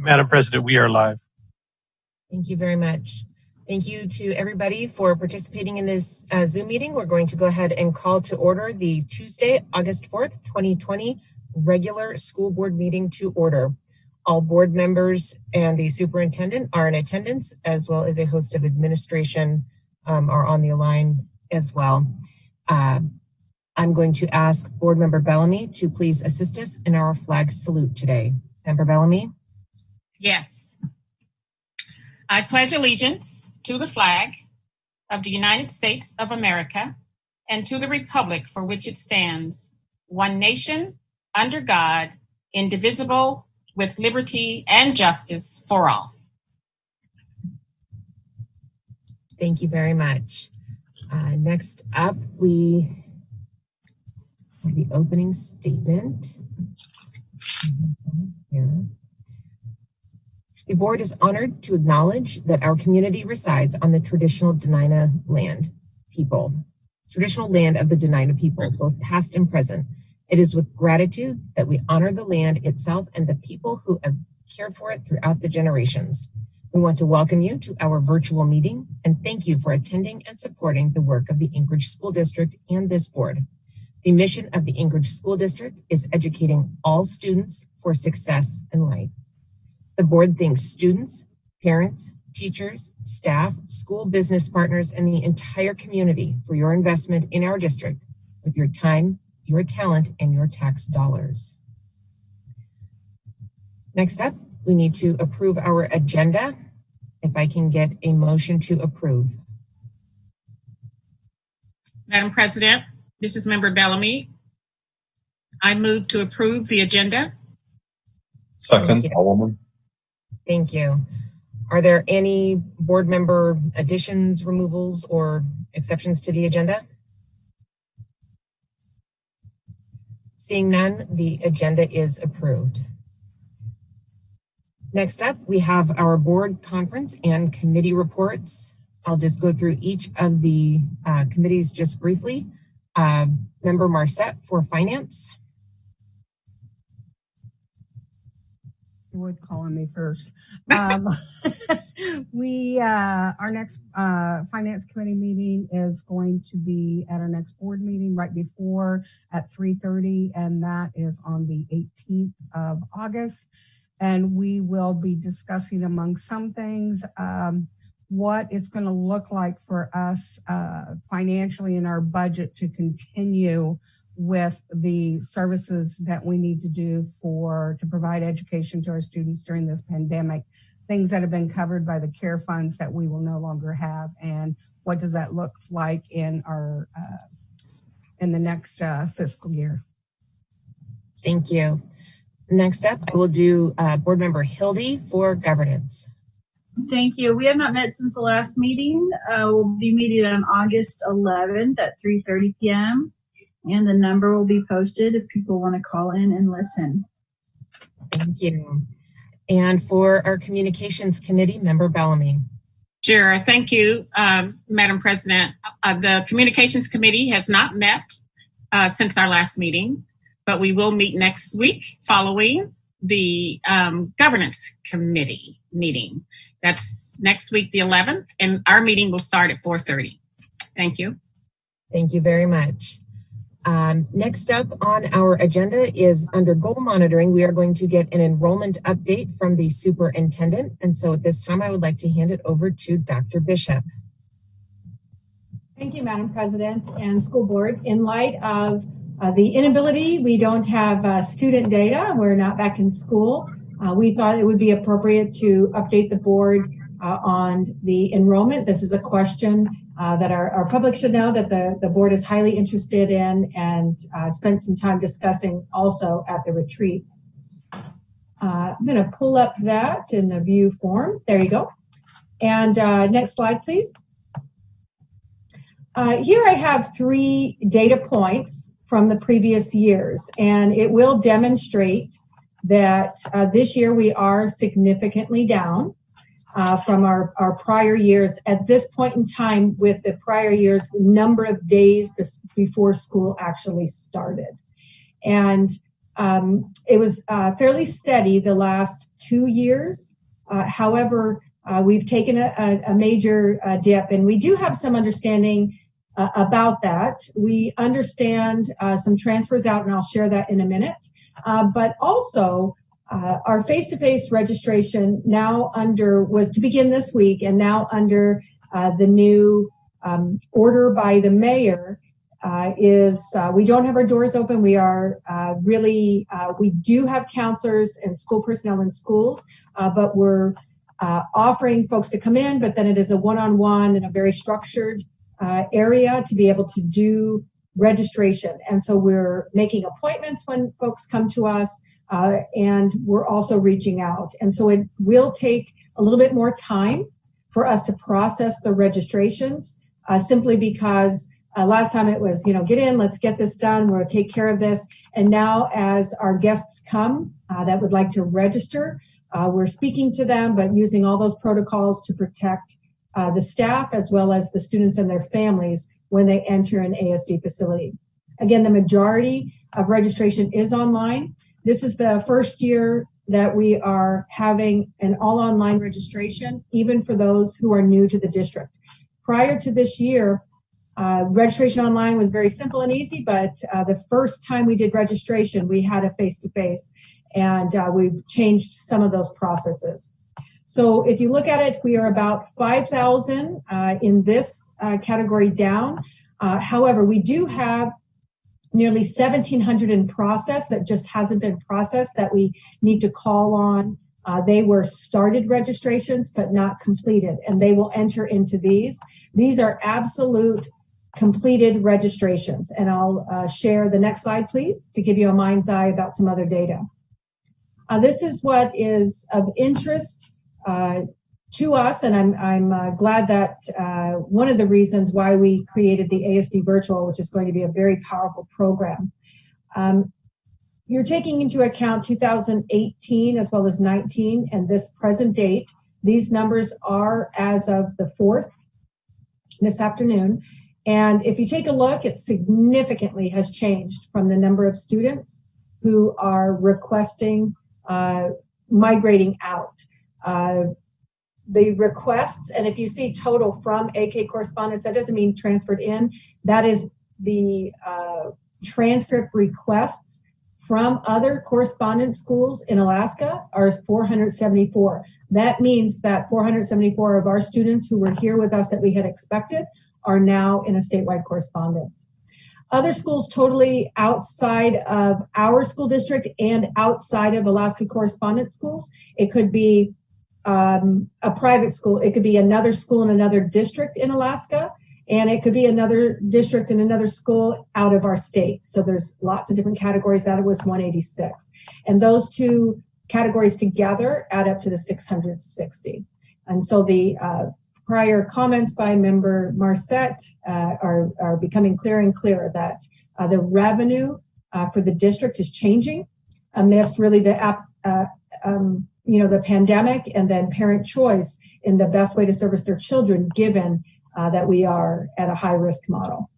Madam President, we are live. Thank you very much. Thank you to everybody for participating in this Zoom meeting. We're going to go ahead and call to order the Tuesday, August 4th, 2020 regular school board meeting to order. All board members and the superintendent are in attendance, as well as a host of administration are on the line as well. I'm going to ask Board Member Bellamy to please assist us in our flag salute today. Member Bellamy? Yes. I pledge allegiance to the flag of the United States of America and to the republic for which it stands, one nation, under God, indivisible, with liberty and justice for all. Thank you very much. Next up, we have the opening statement. Here. The board is honored to acknowledge that our community resides on the traditional Dena'ina land traditional land of the Dena'ina people, both past and present. It is with gratitude that we honor the land itself and the people who have cared for it throughout the generations. We want to welcome you to our virtual meeting and thank you for attending and supporting the work of the Anchorage School District and this board. The mission of the Anchorage School District is educating all students for success in life. The board thanks students, parents, teachers, staff, school business partners, and the entire community for your investment in our district with your time, your talent, and your tax dollars. Next up, we need to approve our agenda. If I can get a motion to approve. Madam President, this is Member Bellamy. I move to approve the agenda. Second, Alderman. Thank you. Are there any board member additions, removals, or exceptions to the agenda? Seeing none, the agenda is approved. Next up, we have our board conference and committee reports. I'll just go through each of the committees just briefly. Member Marcette for finance. You would call on me first. Our next finance committee meeting is going to be at our next board meeting right before at 3:30, and that is on the 18th of August. And we will be discussing, among some things, what it's going to look like for us financially in our budget to continue with the services that we need to do to provide education to our students during this pandemic, things that have been covered by the care funds that we will no longer have, and what does that look like in our in the next fiscal year. Thank you. Next up, I will do Board Member Hildy for governance. Thank you. We have not met since the last meeting. We'll be meeting on August 11th at 3:30 p.m. And the number will be posted if people want to call in and listen. Thank you. And for our communications committee, Member Bellamy. Sure. Thank you, Madam President. The communications committee has not met since our last meeting, but we will meet next week following the governance committee meeting. That's next week, the 11th, and our meeting will start at 4:30. Thank you. Thank you very much. Next up on our agenda is under goal monitoring. We are going to get an enrollment update from the superintendent. And so at this time, I would like to hand it over to Dr. Bishop. Thank you, Madam President and School Board. In light of the inability, we don't have student data. We're not back in school. We thought it would be appropriate to update the board on the enrollment. This is a question that our public should know that the board is highly interested in and spent some time discussing also at the retreat. I'm going to pull up that in the view form. There you go. And next slide, please. Here I have 3 data points from the previous years, and it will demonstrate that this year we are significantly down from our prior years at this point in time, with the prior year's number of days before school actually started. And It was fairly steady the last 2 years. However, we've taken a major dip, and we do have some understanding about that. We understand some transfers out, and I'll share that in a minute. But also, our face-to-face registration was to begin this week, and now under the new order by the mayor we don't have our doors open. We are we do have counselors and school personnel in schools, but we're offering folks to come in, but then it is a one-on-one in a very structured area to be able to do registration. And so we're making appointments when folks come to us, and we're also reaching out. And so it will take a little bit more time for us to process the registrations, simply because last time it was, get in, let's get this done, we'll take care of this. And now as our guests come that would like to register, we're speaking to them, but using all those protocols to protect the staff as well as the students and their families when they enter an ASD facility. Again, the majority of registration is online. This is the first year that we are having an all online registration, even for those who are new to the district. Prior to this year, registration online was very simple and easy, but the first time we did registration, we had a face-to-face, and we've changed some of those processes. So if you look at it, we are about 5,000 in this category down. However, we do have nearly 1,700 in process that just hasn't been processed that we need to call on. They were started registrations, but not completed, and they will enter into these. These are absolute completed registrations, and I'll share the next slide, please, to give you a mind's eye about some other data. This is what is of interest to us, and I'm glad that one of the reasons why we created the ASD Virtual, which is going to be a very powerful program. You're taking into account 2018 as well as 19 and this present date. These numbers are as of the 4th, this afternoon. And if you take a look, it significantly has changed from the number of students who are requesting migrating out. The requests, and if you see total from AK correspondence, that doesn't mean transferred in. That is the transcript requests from other correspondence schools in Alaska are 474. That means that 474 of our students who were here with us that we had expected are now in a statewide correspondence. Other schools totally outside of our school district and outside of Alaska correspondence schools. It could be a private school. It could be another school in another district in Alaska, and it could be another district in another school out of our state. So there's lots of different categories. That was 186. And those two categories together add up to the 660. And so the prior comments by member Marcette are becoming clearer and clearer that the revenue for the district is changing amidst really the pandemic and then parent choice in the best way to service their children, given that we are at a high risk model.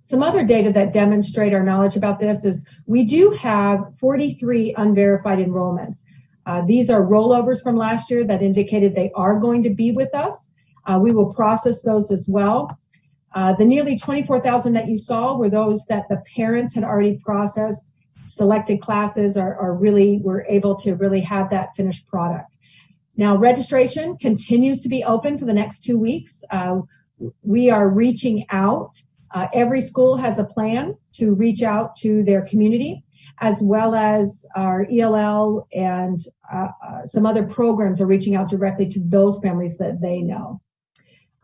Some other data that demonstrate our knowledge about this is we do have 43 unverified enrollments. These are rollovers from last year that indicated they are going to be with us. We will process those as well. The nearly 24,000 that you saw were those that the parents had already processed, selected classes, or really were able to really have that finished product. Now, registration continues to be open for the next 2 weeks. We are reaching out. Every school has a plan to reach out to their community, as well as our ELL and some other programs are reaching out directly to those families that they know.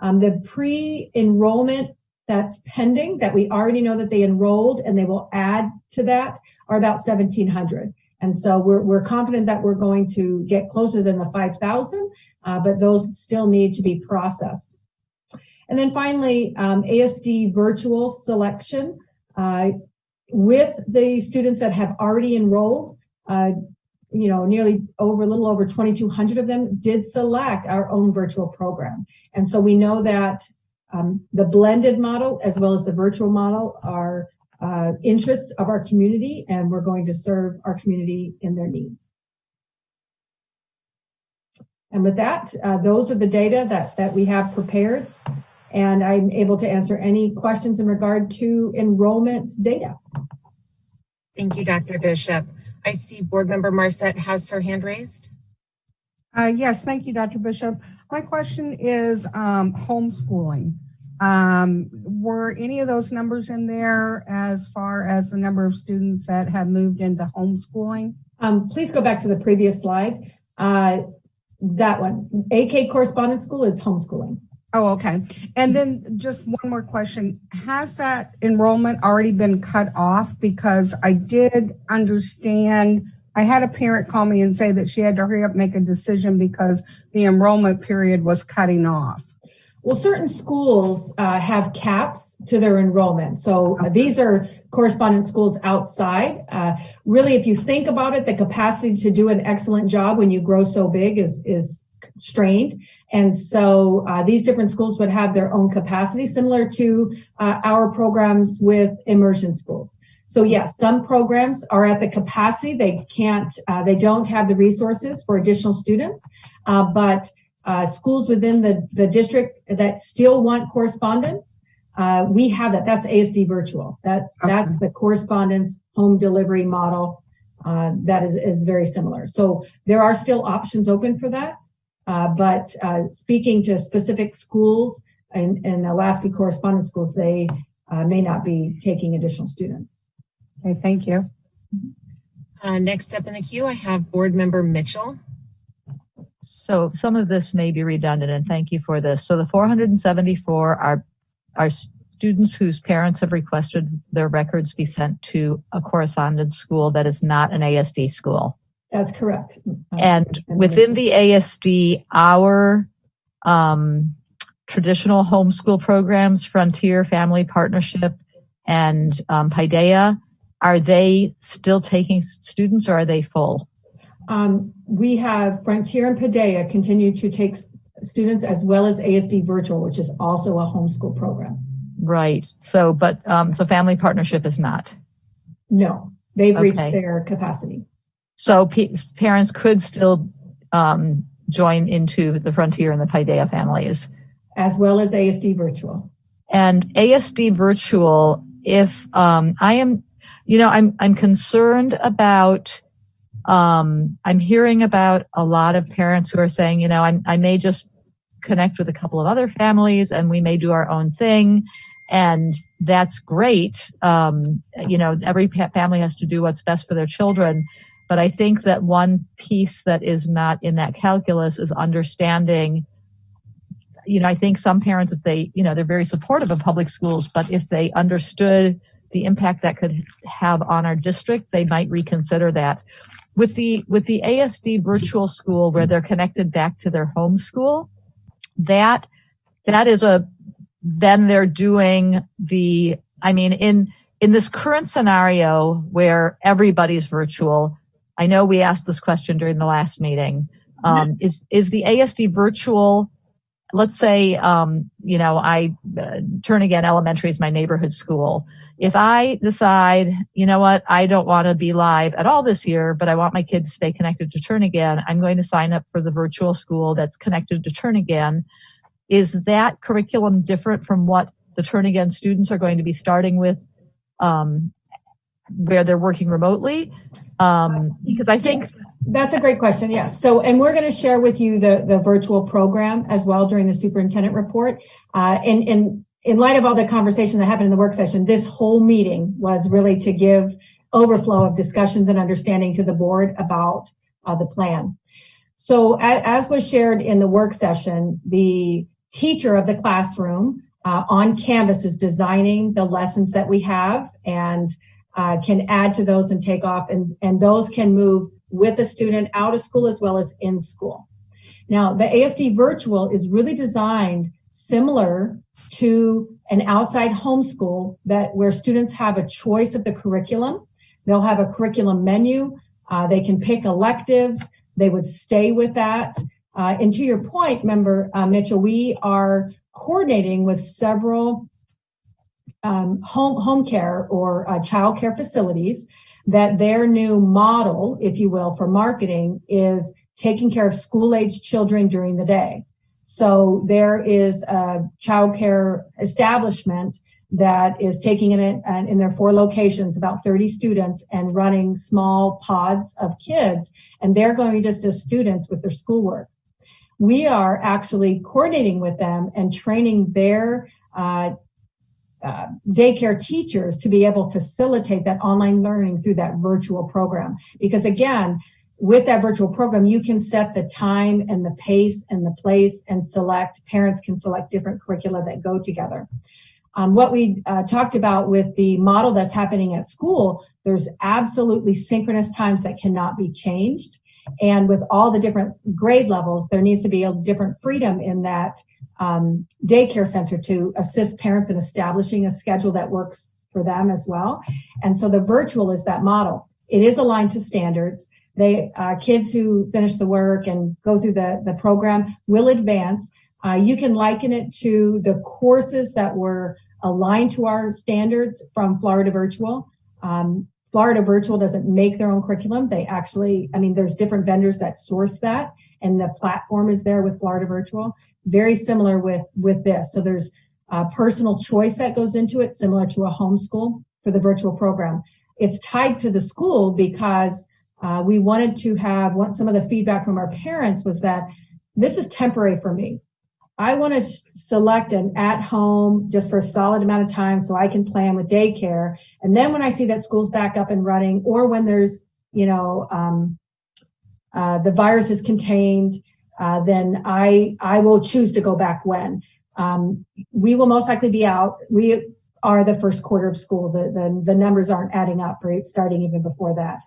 The pre-enrollment that's pending, that we already know that they enrolled and they will add to that, are about 1,700. And so we're confident that we're going to get closer than the 5,000, but those still need to be processed. And then finally, ASD virtual selection with the students that have already enrolled. Nearly a little over 2,200 of them did select our own virtual program. And so we know that the blended model as well as the virtual model are interests of our community, and we're going to serve our community in their needs. And with that, those are the data that we have prepared, and I'm able to answer any questions in regard to enrollment data. Thank you, Dr. Bishop. I see Board Member Marcette has her hand raised. Yes, thank you, Dr. Bishop. My question is homeschooling. Were any of those numbers in there as far as the number of students that have moved into homeschooling? Please go back to the previous slide. That one, AK Correspondence School is homeschooling. Oh, okay. And then just one more question. Has that enrollment already been cut off? Because I did understand, I had a parent call me and say that she had to hurry up and make a decision because the enrollment period was cutting off. Well, certain schools have caps to their enrollment. So these are correspondence schools outside. Really, if you think about it, the capacity to do an excellent job when you grow so big is strained. And so these different schools would have their own capacity, similar to our programs with immersion schools. So yes, some programs are at the capacity. They don't have the resources for additional students, but schools within the district that still want correspondence, we have that. That's ASD virtual. That's the correspondence home delivery model that is very similar. So there are still options open for that. But speaking to specific schools in Alaska correspondence schools, they may not be taking additional students. Okay, thank you. Next up in the queue, I have Board Member Mitchell. So some of this may be redundant, and thank you for this. So the 474 are students whose parents have requested their records be sent to a correspondence school that is not an ASD school. That's correct. And within the ASD, our traditional homeschool programs, Frontier, Family Partnership, and Paideia, are they still taking students or are they full? We have Frontier and Paideia continue to take students, as well as ASD Virtual, which is also a homeschool program. Right. So, but so Family Partnership is not. No, they've reached their capacity. So parents could still join into the Frontier and the Paideia families, as well as ASD Virtual. And ASD Virtual, if I'm concerned about. I'm hearing about a lot of parents who are saying, I may just connect with a couple of other families and we may do our own thing. And that's great. Every family has to do what's best for their children. But I think that one piece that is not in that calculus is understanding, I think some parents, if they, they're very supportive of public schools, but if they understood the impact that could have on our district, they might reconsider that. With the ASD virtual school where they're connected back to their home school, that is then they're doing in this current scenario where everybody's virtual. I know we asked this question during the last meeting. Is the ASD virtual, let's say, I Turn Again Elementary is my neighborhood school. If I decide, I don't want to be live at all this year, but I want my kid to stay connected to Turn Again, I'm going to sign up for the virtual school that's connected to Turn Again. Is that curriculum different from what the Turn Again students are going to be starting with, where they're working remotely? Because I think that's a great question. Yes. So, and we're going to share with you the virtual program as well during the superintendent report. And in light of all the conversation that happened in the work session, this whole meeting was really to give overflow of discussions and understanding to the board about the plan. So as was shared in the work session, the teacher of the classroom on Canvas is designing the lessons that we have and can add to those and take off, and those can move with the student out of school as well as in school. Now, the ASD Virtual is really designed similar to an outside homeschool where students have a choice of the curriculum. They'll have a curriculum menu. They can pick electives. They would stay with that. And to your point, Member Mitchell, we are coordinating with several home care or child care facilities, that their new model, if you will, for marketing is taking care of school-aged children during the day. So there is a child care establishment that is taking in their 4 locations about 30 students and running small pods of kids, and they're going to assist students with their schoolwork. We are actually coordinating with them and training their daycare teachers to be able to facilitate that online learning through that virtual program. Because again, with that virtual program, you can set the time and the pace and the place and parents can select different curricula that go together. What we talked about with the model that's happening at school, there's absolutely synchronous times that cannot be changed. And with all the different grade levels, there needs to be a different freedom in that daycare center to assist parents in establishing a schedule that works for them as well. And so the virtual is that model. It is aligned to standards. Kids who finish the work and go through the program will advance. You can liken it to the courses that were aligned to our standards from Florida Virtual. Florida Virtual doesn't make their own curriculum. They actually, there's different vendors that source that, and the platform is there with Florida Virtual. Very similar with this. So there's personal choice that goes into it, similar to a homeschool for the virtual program. It's tied to the school because we wanted to have some of the feedback from our parents was that this is temporary for me. I want to select an at-home just for a solid amount of time so I can plan with daycare. And then when I see that school's back up and running, or when there's, the virus is contained, then I will choose to go back when. We will most likely be out. We are the first quarter of school. The numbers aren't adding up for starting even before that.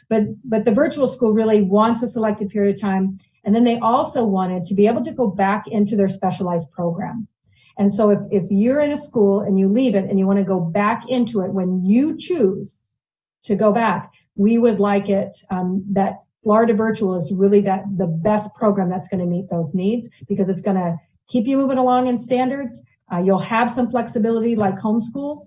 But the virtual school really wants a selected period of time. And then they also wanted to be able to go back into their specialized program. And so if you're in a school and you leave it and you want to go back into it when you choose to go back, we would like it that Florida Virtual is really the best program that's going to meet those needs, because it's going to keep you moving along in standards. You'll have some flexibility like homeschools,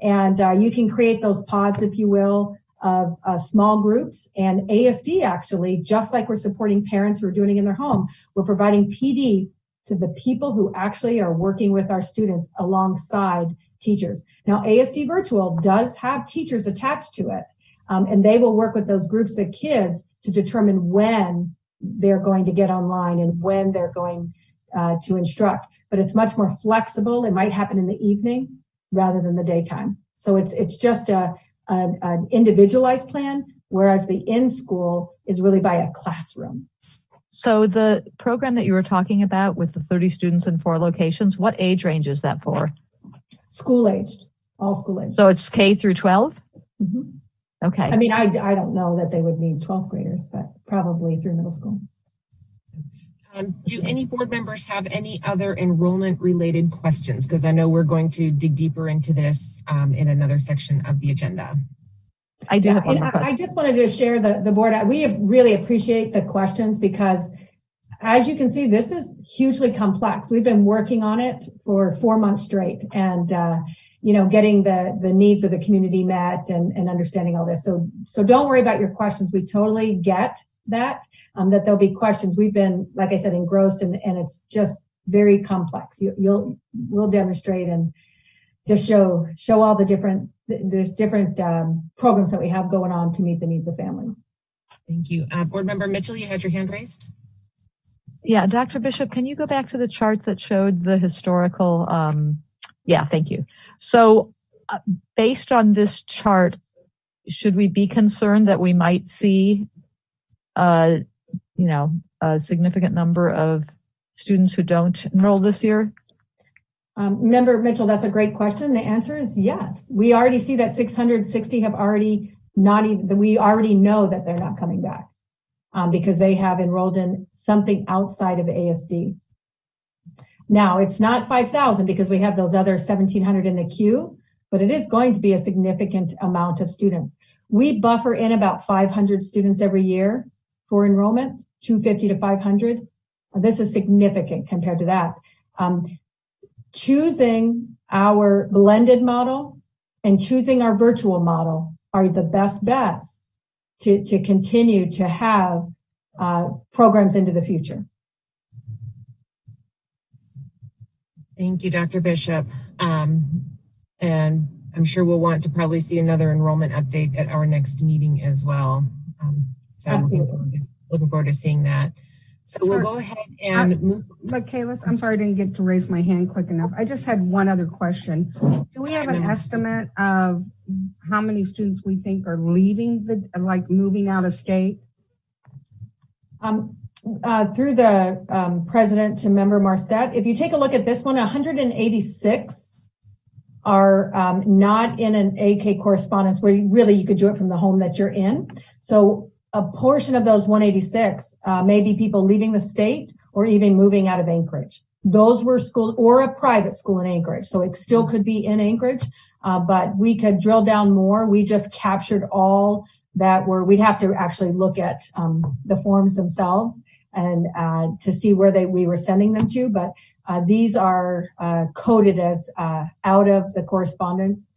and you can create those pods, if you will, of small groups. And ASD actually, just like we're supporting parents who are doing it in their home, we're providing PD to the people who actually are working with our students alongside teachers. Now, ASD Virtual does have teachers attached to it, and they will work with those groups of kids to determine when they're going to get online and when they're going to instruct. But it's much more flexible. It might happen in the evening rather than the daytime. So it's just an individualized plan, whereas the in-school is really by a classroom. So the program that you were talking about with the 30 students in 4 locations, what age range is that for? School-aged, all school-aged. So it's K through 12? Mm-hmm. Okay. I don't know that they would need 12th graders, but probably through middle school. Do any board members have any other enrollment-related questions? Because I know we're going to dig deeper into this in another section of the agenda. I do have one more question. I just wanted to share the board. We really appreciate the questions because, as you can see, this is hugely complex. We've been working on it for 4 months straight, and getting the needs of the community met and understanding all this. So don't worry about your questions. We totally get that there'll be questions. We've been, like I said, engrossed, and it's just very complex. We'll demonstrate and just show all the different programs that we have going on to meet the needs of families. Thank you. Board Member Mitchell, you had your hand raised. Yeah, Dr. Bishop, can you go back to the chart that showed the historical? Yeah, thank you. So based on this chart, should we be concerned that we might see a significant number of students who don't enroll this year? Member Mitchell, that's a great question. The answer is yes. We already see that 660 have already we already know that they're not coming back because they have enrolled in something outside of ASD. Now, it's not 5,000 because we have those other 1,700 in the queue, but it is going to be a significant amount of students. We buffer in about 500 students every year for enrollment, 250 to 500. This is significant compared to that. Choosing our blended model and choosing our virtual model are the best bets to continue to have programs into the future. Thank you, Dr. Bishop. And I'm sure we'll want to probably see another enrollment update at our next meeting as well. So I'm looking forward to seeing that. So we'll go ahead and move. Michaela, I'm sorry I didn't get to raise my hand quick enough. I just had one other question. Do we have an estimate of how many students we think are leaving moving out of state? Through the president to member Marcette, if you take a look at this one, 186 are not in an AK correspondence where you could do it from the home that you're in. So a portion of those 186 may be people leaving the state or even moving out of Anchorage. Those were schools or a private school in Anchorage. So it still could be in Anchorage, but we could drill down more. We just captured all that we'd have to actually look at the forms themselves and to see where we were sending them to. But these are coded as out of the correspondence.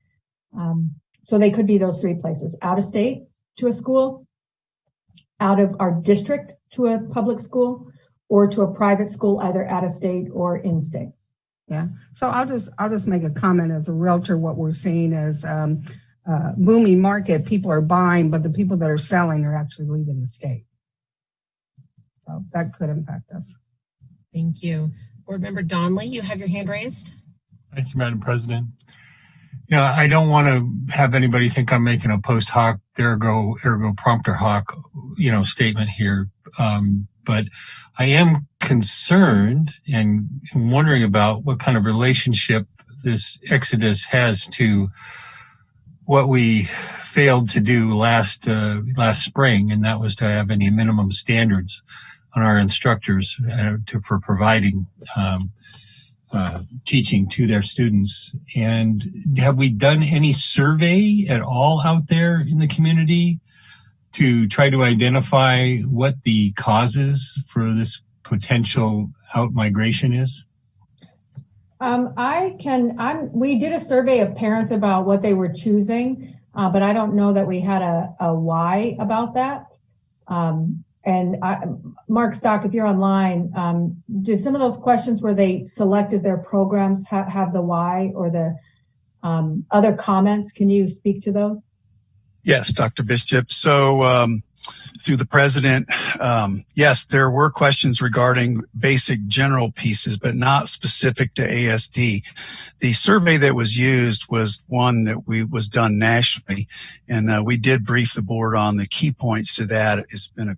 So they could be those three places: out of state to a school, out of our district to a public school, or to a private school, either out of state or in state. Yeah. So I'll just make a comment as a realtor. What we're seeing is booming market. People are buying, but the people that are selling are actually leaving the state. So that could impact us. Thank you. Board Member Donnelly, you have your hand raised. Thank you, Madam President. I don't want to have anybody think I'm making a post hoc, ergo prompter hoc, statement here. But I am concerned and wondering about what kind of relationship this exodus has to what we failed to do last spring, and that was to have any minimum standards on our instructors for providing teaching to their students. And have we done any survey at all out there in the community to try to identify what the causes for this potential out-migration is? We did a survey of parents about what they were choosing, but I don't know that we had a why about that. Mark Stock, if you're online, did some of those questions where they selected their programs have the why or the other comments? Can you speak to those? Yes, Dr. Bishop. So through the president, yes, there were questions regarding basic general pieces, but not specific to ASD. The survey that was used was one that was done nationally, and we did brief the board on the key points to that. It's been a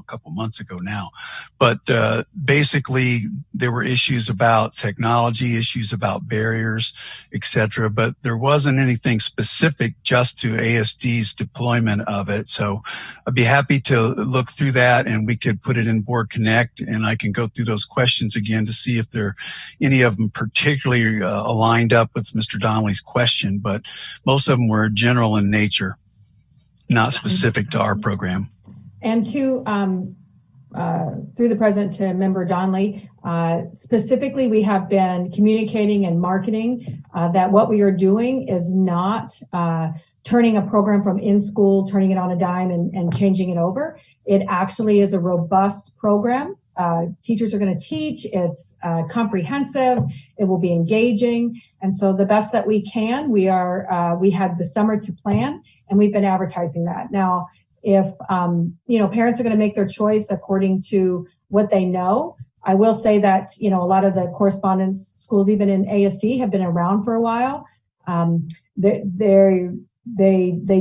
couple months ago now, but basically there were issues about technology, issues about barriers, etc. But there wasn't anything specific just to ASD's deployment of it. So I'd be happy to look through that, and we could put it in Board Connect, and I can go through those questions again to see if there any of them particularly aligned up with Mr. Donnelly's question. But most of them were general in nature, not specific to our program. And through the president to member Donnelly, specifically, we have been communicating and marketing that what we are doing is not turning a program from in school, turning it on a dime and changing it over. It actually is a robust program. Teachers are going to teach. It's comprehensive. It will be engaging. And so the best that we can, we had the summer to plan, and we've been advertising that. Now, if, parents are going to make their choice according to what they know, I will say that, a lot of the correspondence schools, even in ASD, have been around for a while. They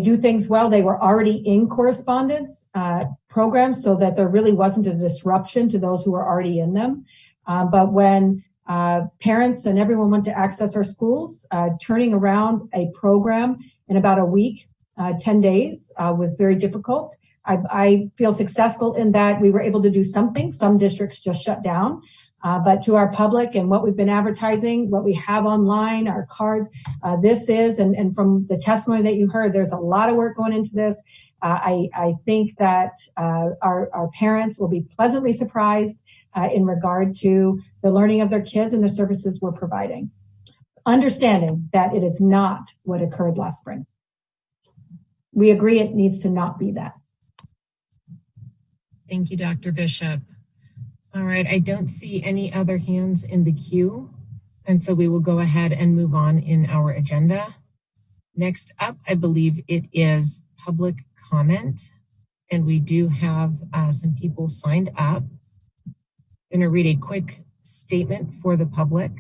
do things well. They were already in correspondence programs so that there really wasn't a disruption to those who were already in them. But when parents and everyone went to access our schools, turning around a program in about a week, 10 days was very difficult. I feel successful in that we were able to do something. Some districts just shut down. But to our public and what we've been advertising, what we have online, our cards, this is, and from the testimony that you heard, there's a lot of work going into this. I think that our parents will be pleasantly surprised in regard to the learning of their kids and the services we're providing. understanding that it is not what occurred last spring. We agree it needs to not be that. Thank you, Dr. Bishop. All right, I don't see any other hands in the queue, and so we will go ahead and move on in our agenda. Next up, I believe it is public comment, and we do have some people signed up. I'm going to read a quick statement for the public.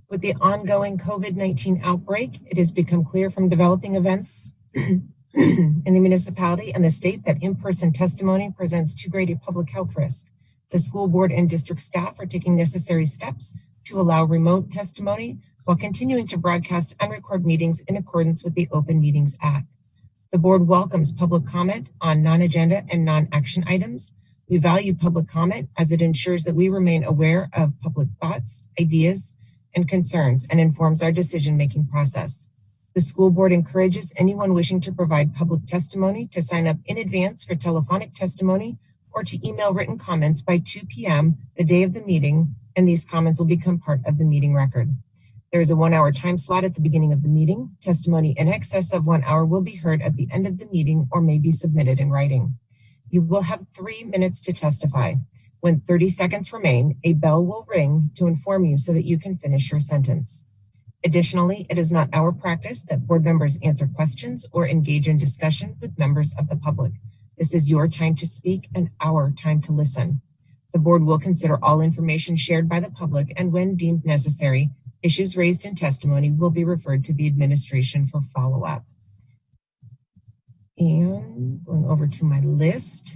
With the ongoing COVID-19 outbreak, it has become clear from developing events in the municipality and the state that in-person testimony presents too great a public health risk. The school board and district staff are taking necessary steps to allow remote testimony while continuing to broadcast and record meetings in accordance with the Open Meetings Act. The board welcomes public comment on non-agenda and non-action items. We value public comment as it ensures that we remain aware of public thoughts, ideas, and concerns and informs our decision-making process. The school board encourages anyone wishing to provide public testimony to sign up in advance for telephonic testimony or to email written comments by 2 p.m. the day of the meeting, and these comments will become part of the meeting record. There is a 1-hour time slot at the beginning of the meeting. Testimony in excess of 1 hour will be heard at the end of the meeting or may be submitted in writing. You will have 3 minutes to testify. When 30 seconds remain, a bell will ring to inform you so that you can finish your sentence. Additionally, it is not our practice that board members answer questions or engage in discussion with members of the public. This is your time to speak and our time to listen. The board will consider all information shared by the public, and when deemed necessary, issues raised in testimony will be referred to the administration for follow-up. And going over to my list,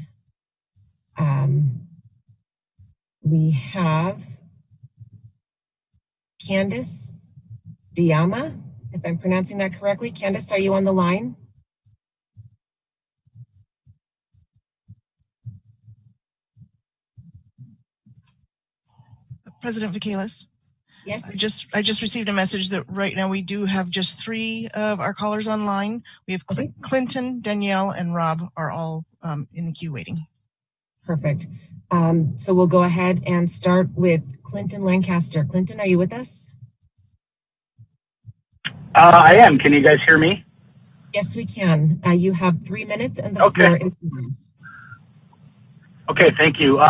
we have Candace Diama, if I'm pronouncing that correctly. Candace, are you on the line? President Vacalis. Yes. I just received a message that right now we do have just 3 of our callers online. We have Clinton, Danielle, and Rob are all in the queue waiting. Perfect. So we'll go ahead and start with Clinton Lancaster. Clinton, are you with us? I am. Can you guys hear me? Yes, we can. You have 3 minutes and the floor is yours. Okay, thank you.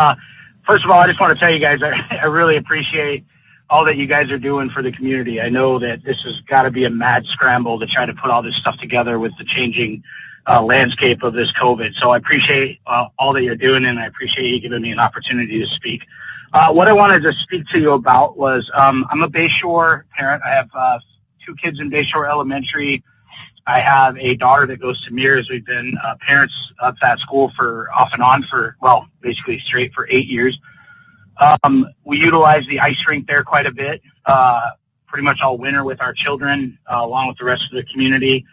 First of all, I just want to tell you guys, I really appreciate all that you guys are doing for the community. I know that this has got to be a mad scramble to try to put all this stuff together with the changing landscape of this COVID. So I appreciate all that you're doing, and I appreciate you giving me an opportunity to speak. What I wanted to speak to you about was I'm a Bayshore parent. I have 2 kids in Bayshore Elementary. I have a daughter that goes to Mears. We've been parents of that school for off and on for, well, basically straight for 8 years. We utilize the ice rink there quite a bit, pretty much all winter with our children, along with the rest of the community.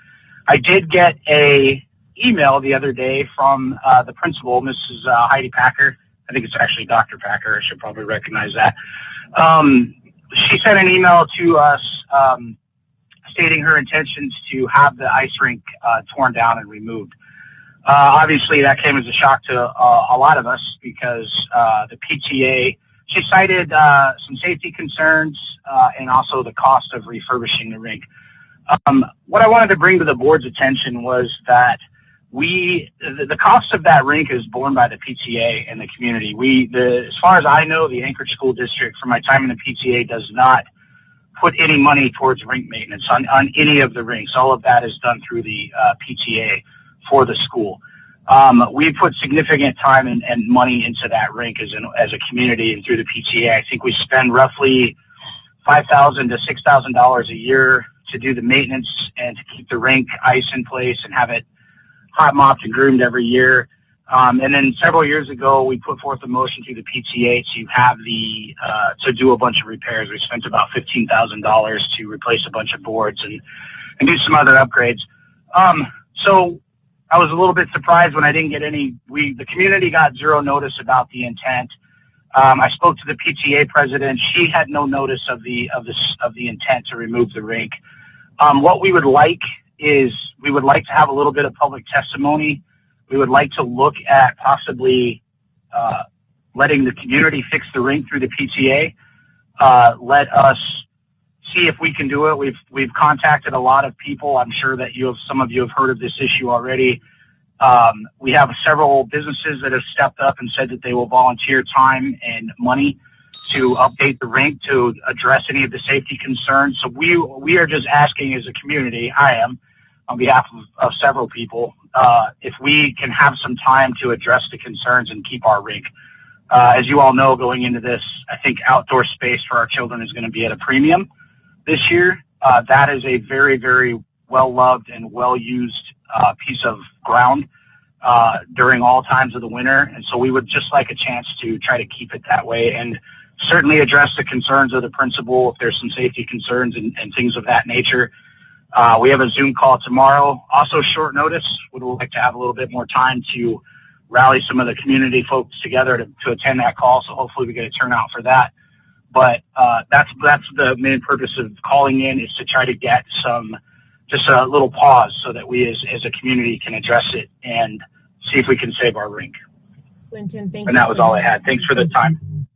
I did get a email the other day from the principal, Mrs. Heidi Packer. I think it's actually Dr. Packer. I should probably recognize that. She sent an email to us stating her intentions to have the ice rink torn down and removed. Obviously, that came as a shock to a lot of us because the PTA, she cited some safety concerns and also the cost of refurbishing the rink. What I wanted to bring to the board's attention was that the cost of that rink is borne by the PTA and the community. As far as I know, the Anchorage School District, from my time in the PTA, does not put any money towards rink maintenance on any of the rinks. All of that is done through the PTA for the school. We put significant time and money into that rink as a community and through the PTA. I think we spend roughly $5,000 to $6,000 a year to do the maintenance and to keep the rink ice in place and have it hot mopped and groomed every year. And then several years ago, we put forth a motion through the PTA to have to do a bunch of repairs. We spent about $15,000 to replace a bunch of boards and do some other upgrades. So I was a little bit surprised when I didn't get the community got zero notice about the intent. I spoke to the PTA president. She had no notice of the intent to remove the rink. What we would like is we would like to have a little bit of public testimony. We would like to look at possibly letting the community fix the rink through the PTA. Let us see if we can do it. We've contacted a lot of people. I'm sure that some of you have heard of this issue already. We have several businesses that have stepped up and said that they will volunteer time and money to update the rink to address any of the safety concerns. So we are just asking as a community, I am, on behalf of several people, if we can have some time to address the concerns and keep our rink. As you all know, going into this, I think outdoor space for our children is going to be at a premium this year. That is a very, very well-loved and well-used piece of ground during all times of the winter. And so we would just like a chance to try to keep it that way and certainly address the concerns of the principal if there's some safety concerns and things of that nature. We have a Zoom call tomorrow. Also short notice. Would like to have a little bit more time to rally some of the community folks together to attend that call. So hopefully we get a turnout for that. But that's the main purpose of calling in, is to try to get just a little pause so that we as a community can address it and see if we can save our rink. Clinton, thank you. And that was all I had. Thanks for the time.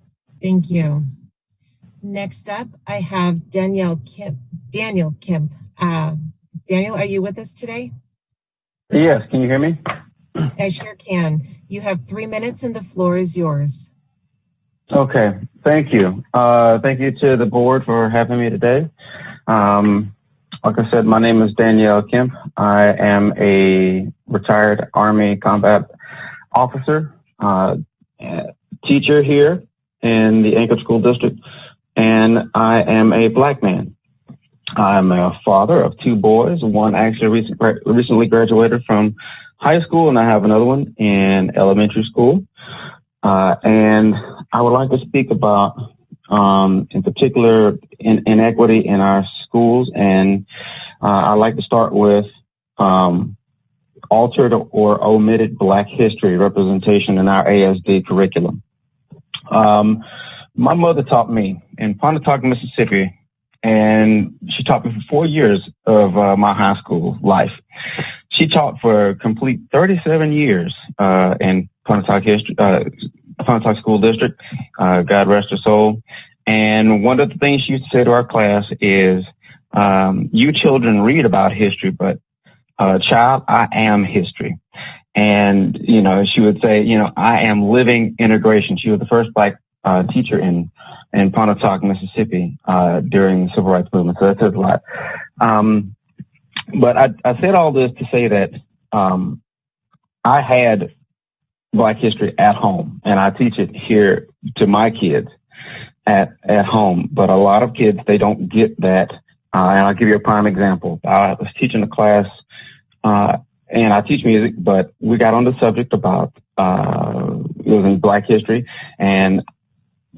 Thank you. Next up, I have Daniel Kemp. Daniel, are you with us today? Yes, can you hear me? I sure can. You have 3 minutes and the floor is yours. Okay, thank you. Thank you to the board for having me today. Like I said, my name is Danielle Kemp. I am a retired Army combat officer, teacher here in the Anchorage School District, and I am a Black man. I'm a father of 2 boys. One actually recently graduated from high school, and I have another one in elementary school. And I would like to speak about, in particular, inequity in our schools. And I'd like to start with altered or omitted Black history representation in our ASD curriculum. My mother taught me in Pontotoc, Mississippi, and she taught me for 4 years of my high school life. She taught for a complete 37 years in Pontotoc School District, God rest her soul. And one of the things she used to say to our class is, you children read about history, but child, I am history. And, she would say, I am living integration. She was the first Black teacher in Pontotoc, Mississippi, during the Civil Rights Movement. So that says a lot. But I said all this to say that I had Black history at home, and I teach it here to my kids at home. But a lot of kids, they don't get that. And I'll give you a prime example. I was teaching a class, and I teach music, but we got on the subject about it was in Black history, and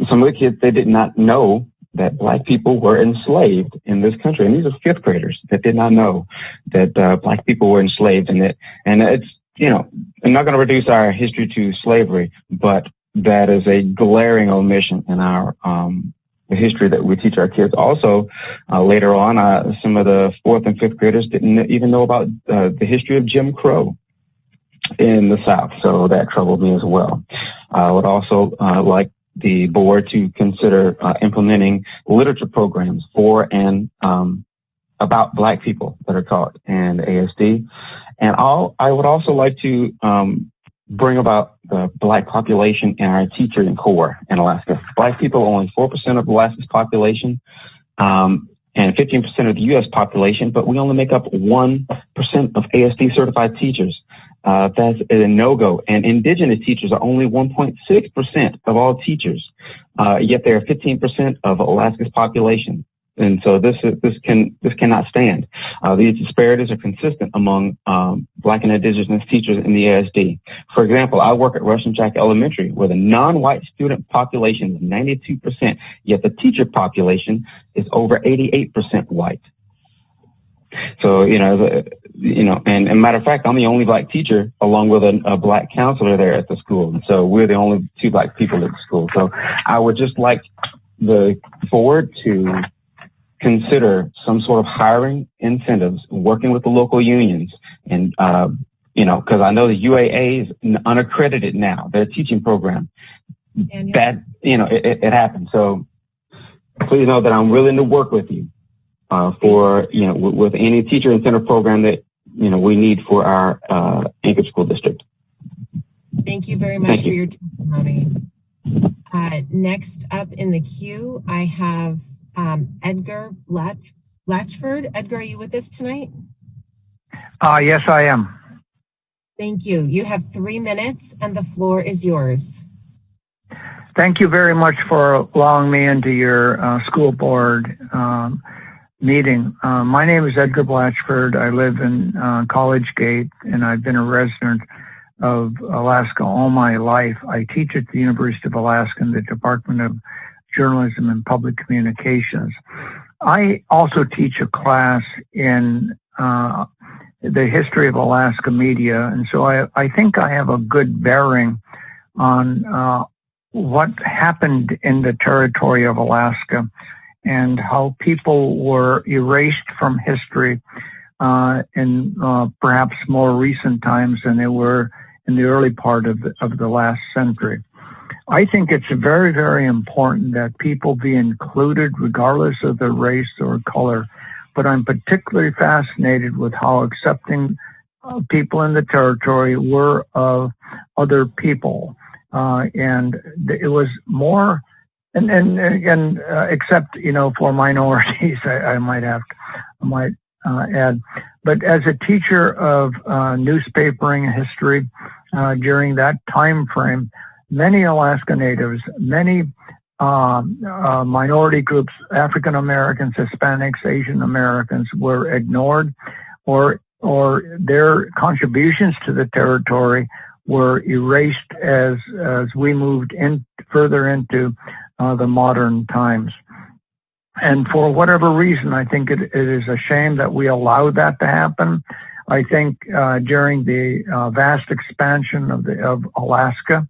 some of the kids, they did not know that Black people were enslaved in this country. And these are 5th graders that did not know that Black people were enslaved. And it's, I'm not going to reduce our history to slavery, but that is a glaring omission in our the history that we teach our kids. Also, later on, some of the 4th and 5th graders didn't even know about the history of Jim Crow in the South. So that troubled me as well. I would also like the board to consider implementing literature programs for and about Black people that are taught in ASD. And I would also like to bring about the Black population in our teaching corps in Alaska. Black people are only 4% of Alaska's population and 15% of the U.S. population, but we only make up 1% of ASD certified teachers. That's a no-go. And Indigenous teachers are only 1.6% of all teachers, yet they are 15% of Alaska's population. And so this cannot stand. These disparities are consistent among Black and Indigenous teachers in the ASD. For example, I work at Russian Jack Elementary, where the non-white student population is 92%, yet the teacher population is over 88% white. So, and matter of fact, I'm the only Black teacher along with a Black counselor there at the school. And so we're the only 2 Black people at the school. So I would just like the board to consider some sort of hiring incentives, working with the local unions. And, because I know the UAA is unaccredited now, their teaching program. That, it happened. So please know that I'm willing to work with you for, with any teacher incentive program that, we need for our Anchorage School District. Thank you very much for your testimony. Next up in the queue, I have Edgar Blatchford. Edgar, are you with us tonight? Yes, I am. Thank you. You have 3 minutes and the floor is yours. Thank you very much for allowing me into your school board meeting. My name is Edgar Blatchford. I live in College Gate, and I've been a resident of Alaska all my life. I teach at the University of Alaska in the Department of Journalism and Public Communications. I also teach a class in the history of Alaska media, and so I think I have a good bearing on what happened in the territory of Alaska and how people were erased from history in perhaps more recent times than they were in the early part of the last century. I think it's very, very important that people be included regardless of their race or color, but I'm particularly fascinated with how accepting people in the territory were of other people. And it was more, and except, for minorities, I might add. But as a teacher of newspapering history during that time frame, many Alaska Natives, many minority groups, African Americans, Hispanics, Asian Americans, were ignored, or their contributions to the territory were erased as we moved further into the modern times. And for whatever reason, I think it is a shame that we allowed that to happen. I think during the vast expansion of Alaska,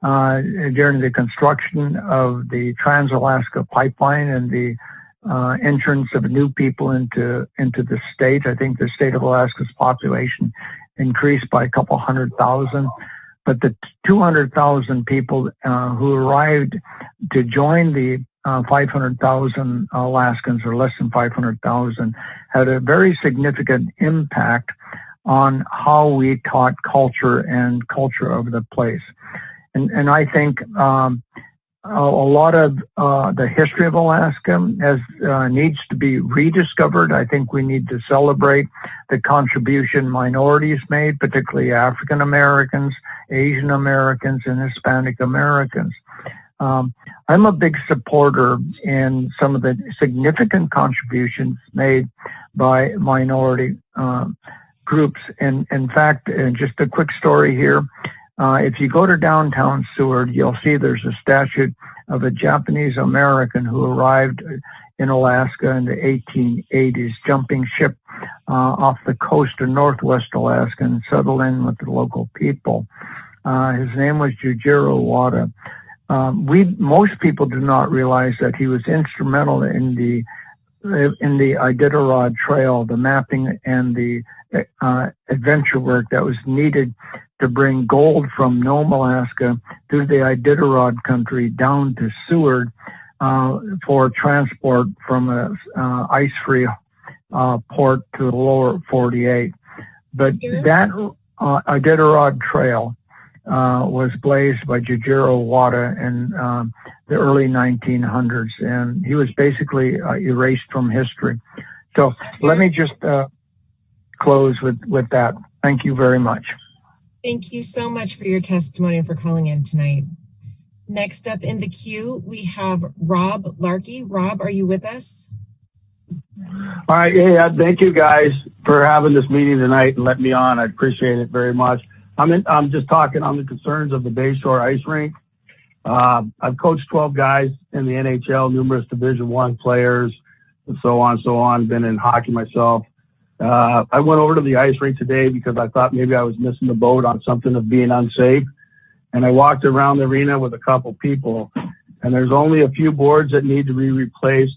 during the construction of the Trans-Alaska Pipeline and the entrance of new people into the state, I think the state of Alaska's population increased by a couple 100,000. But the 200,000 people who arrived to join the 500,000 Alaskans, or less than 500,000, had a very significant impact on how we taught culture and culture of the place. And I think a lot of the history of Alaska needs to be rediscovered. I think we need to celebrate the contribution minorities made, particularly African Americans, Asian Americans, and Hispanic Americans. I'm a big supporter in some of the significant contributions made by minority groups. And in fact, just a quick story here. If you go to downtown Seward, you'll see there's a statue of a Japanese American who arrived in Alaska in the 1880s, jumping ship off the coast of Northwest Alaska and settled in with the local people. His name was Jujiro Wada. Most people do not realize that he was instrumental in the Iditarod Trail, the mapping and the adventure work that was needed to bring gold from Nome, Alaska through the Iditarod country down to Seward for transport from a ice-free port to the lower 48. But that Iditarod Trail was blazed by Jujiro Wada in the early 1900s, and he was basically erased from history. So let me just close with that. Thank you very much. Thank you so much for your testimony and for calling in tonight. Next up in the queue, we have Rob Larkey. Rob, are you with us? All right. Yeah, thank you guys for having this meeting tonight and letting me on. I appreciate it very much. I'm just talking on the concerns of the Bayshore Ice Rink. I've coached 12 guys in the NHL, numerous Division I players, and so on, been in hockey myself. I went over to the ice rink today because I thought maybe I was missing the boat on something of being unsafe. And I walked around the arena with a couple people, and there's only a few boards that need to be replaced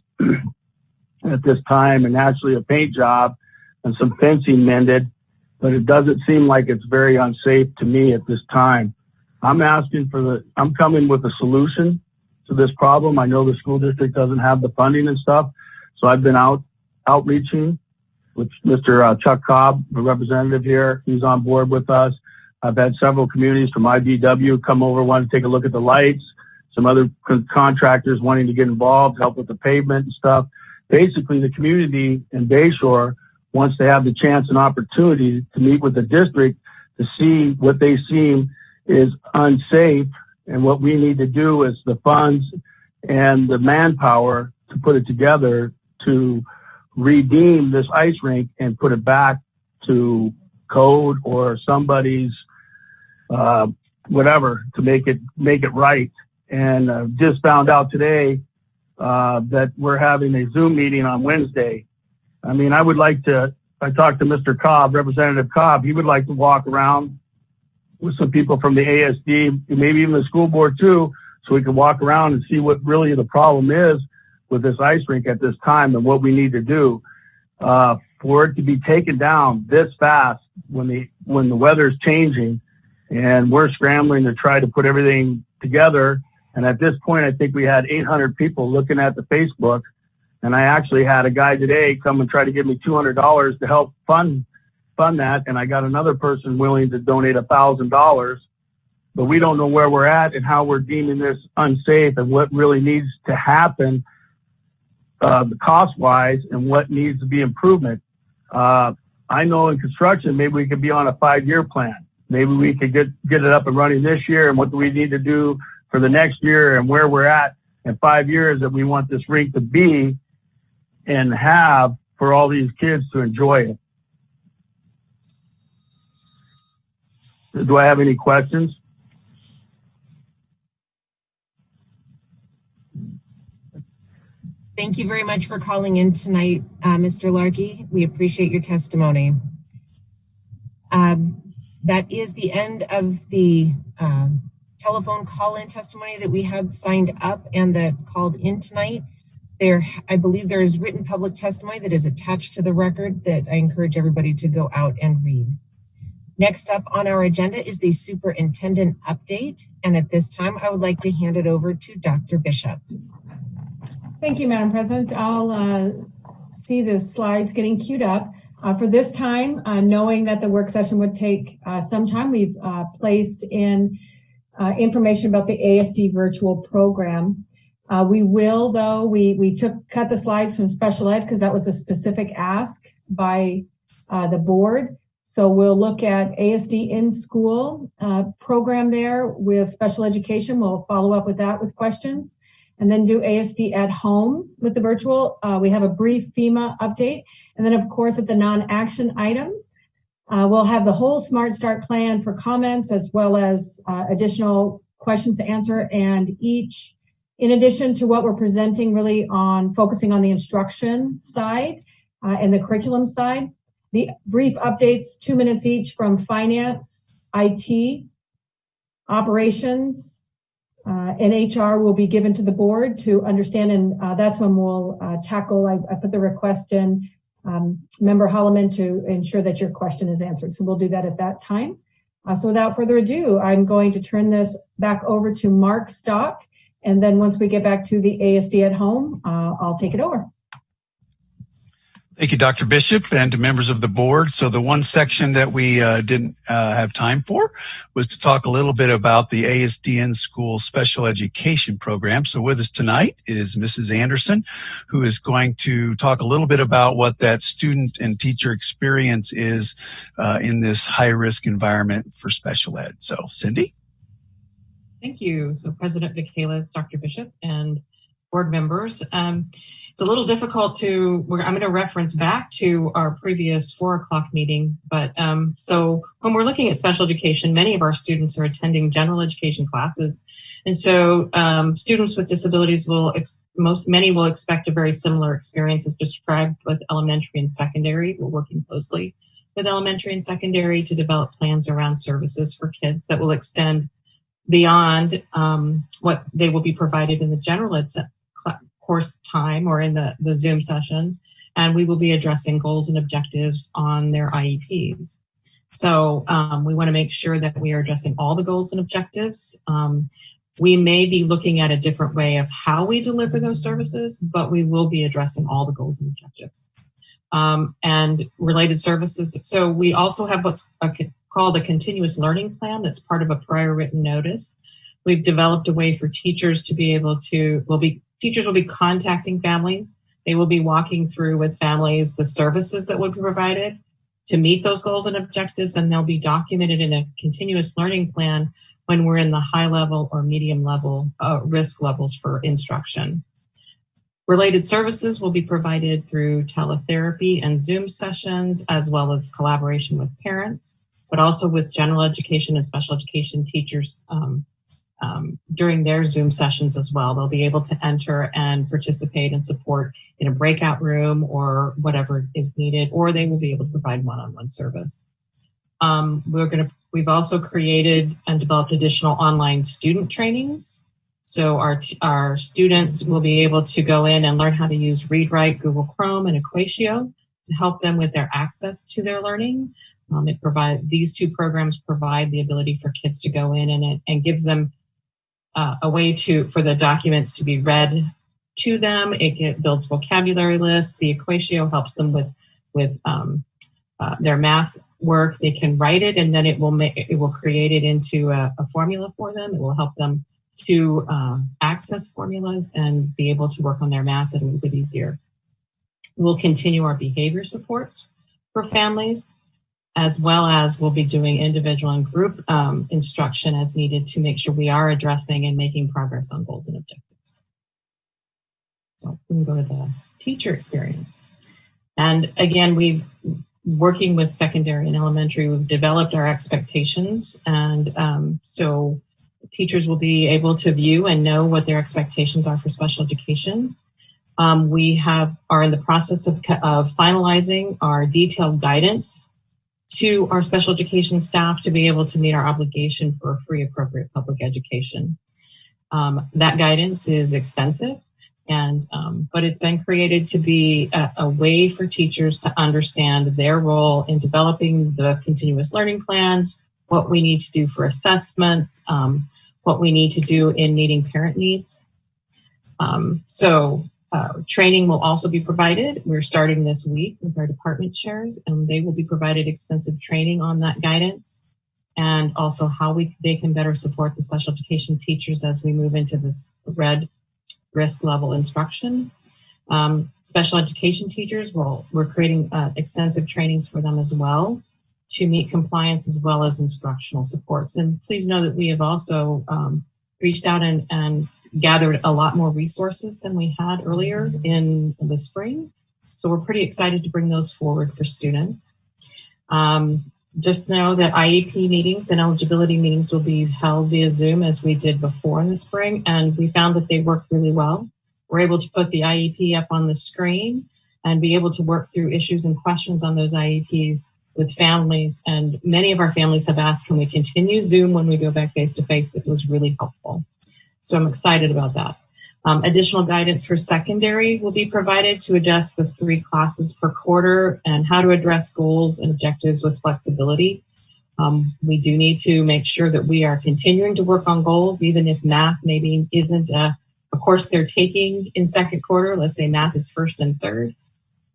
at this time, and actually a paint job and some fencing mended, but it doesn't seem like it's very unsafe to me at this time. I'm coming with a solution to this problem. I know the school district doesn't have the funding and stuff, so I've been out outreaching with Mr. Chuck Cobb, the representative here. He's on board with us. I've had several communities from IBW come over, want to take a look at the lights. Some other contractors wanting to get involved, help with the pavement and stuff. Basically, the community in Bayshore wants to have the chance and opportunity to meet with the district to see what they seem is unsafe, and what we need to do is the funds and the manpower to put it together to redeem this ice rink and put it back to code or somebody's whatever to make it right. And just found out today that we're having a Zoom meeting on Wednesday. I mean, I talked to Mr. Cobb, Representative Cobb. He would like to walk around with some people from the ASD, maybe even the school board too, so we can walk around and see what really the problem is with this ice rink at this time and what we need to do. For it to be taken down this fast when the weather's changing and we're scrambling to try to put everything together. And at this point, I think we had 800 people looking at the Facebook. And I actually had a guy today come and try to give me $200 to help fund that. And I got another person willing to donate $1,000. But we don't know where we're at and how we're deeming this unsafe and what really needs to happen cost-wise and what needs to be improvement. I know in construction, maybe we could be on a 5-year plan. Maybe we could get it up and running this year, and what do we need to do for the next year and where we're at in 5 years that we want this rink to be and have for all these kids to enjoy it. Do I have any questions? Thank you very much for calling in tonight, Mr. Larkey. We appreciate your testimony. That is the end of the telephone call-in testimony that we had signed up and that called in tonight. I believe there is written public testimony that is attached to the record that I encourage everybody to go out and read. Next up on our agenda is the superintendent update. And at this time, I would like to hand it over to Dr. Bishop. Thank you, Madam President. I'll see the slides getting queued up. For this time, knowing that the work session would take some time, we've placed in information about the ASD virtual program. We will, though, we cut the slides from special ed because that was a specific ask by the board. So we'll look at ASD in school program there with special education. We'll follow up with that with questions. And then do ASD at home with the virtual. We have a brief FEMA update. And then, of course, at the non-action item, we'll have the whole Smart Start plan for comments as well as additional questions to answer. And each, in addition to what we're presenting really on focusing on the instruction side and the curriculum side, the brief updates, 2 minutes each from finance, IT, operations, and HR will be given to the board to understand, and that's when we'll tackle. I put the request in, Member Holloman, to ensure that your question is answered. So we'll do that at that time. So without further ado, I'm going to turn this back over to Mark Stock, and then once we get back to the ASD at home, I'll take it over. Thank you, Dr. Bishop, and to members of the board. So the one section that we didn't have time for was to talk a little bit about the ASD in school special education program. So with us tonight is Mrs. Anderson, who is going to talk a little bit about what that student and teacher experience is in this high-risk environment for special ed. So, Cindy? Thank you. So President Michaelis, Dr. Bishop, and board members. It's a little difficult I'm going to reference back to our previous 4 o'clock meeting, but so when we're looking at special education, many of our students are attending general education classes. And so students with disabilities many will expect a very similar experience as described with elementary and secondary. We're working closely with elementary and secondary to develop plans around services for kids that will extend beyond what they will be provided in the general ed course time or in the Zoom sessions, and we will be addressing goals and objectives on their IEPs. So we want to make sure that we are addressing all the goals and objectives. We may be looking at a different way of how we deliver those services, but we will be addressing all the goals and objectives. and related services. So we also have what's called a continuous learning plan that's part of a prior written notice. We've developed a way for teachers to be able to, teachers will be contacting families. They will be walking through with families the services that would be provided to meet those goals and objectives, and they'll be documented in a continuous learning plan when we're in the high level or medium level risk levels for instruction. Related services will be provided through teletherapy and Zoom sessions, as well as collaboration with parents, but also with general education and special education teachers during their Zoom sessions as well. They'll be able to enter and participate and support in a breakout room or whatever is needed, or they will be able to provide one-on-one service. We've also created and developed additional online student trainings. So our students will be able to go in and learn how to use Read Write, Google Chrome, and Equatio to help them with their access to their learning. These two programs provide the ability for kids to go in and gives them a way for the documents to be read to them. It builds vocabulary lists. The Equatio helps them with their math work. They can write it, and then it will create it into a formula for them. It will help them to access formulas and be able to work on their math a little bit easier. We'll continue our behavior supports for families, as well as we'll be doing individual and group instruction as needed to make sure we are addressing and making progress on goals and objectives. So we can go to the teacher experience. And again, working with secondary and elementary, we've developed our expectations. And so teachers will be able to view and know what their expectations are for special education. We are in the process of finalizing our detailed guidance to our special education staff to be able to meet our obligation for free, appropriate public education. That guidance is extensive, but it's been created to be a way for teachers to understand their role in developing the continuous learning plans, what we need to do for assessments, what we need to do in meeting parent needs. Training will also be provided. We're starting this week with our department chairs, and they will be provided extensive training on that guidance and also how they can better support the special education teachers as we move into this red risk level instruction. Special education teachers, we're creating extensive trainings for them as well to meet compliance as well as instructional supports. And please know that we have also reached out and gathered a lot more resources than we had earlier in the spring. So we're pretty excited to bring those forward for students. Just know that IEP meetings and eligibility meetings will be held via Zoom as we did before in the spring, and we found that they work really well. We're able to put the IEP up on the screen and be able to work through issues and questions on those IEPs with families. And many of our families have asked, can we continue Zoom when we go back face-to-face? It was really helpful. So I'm excited about that. Additional guidance for secondary will be provided to adjust the 3 classes per quarter and how to address goals and objectives with flexibility. We do need to make sure that we are continuing to work on goals, even if math maybe isn't a course they're taking in second quarter. Let's say math is first and third,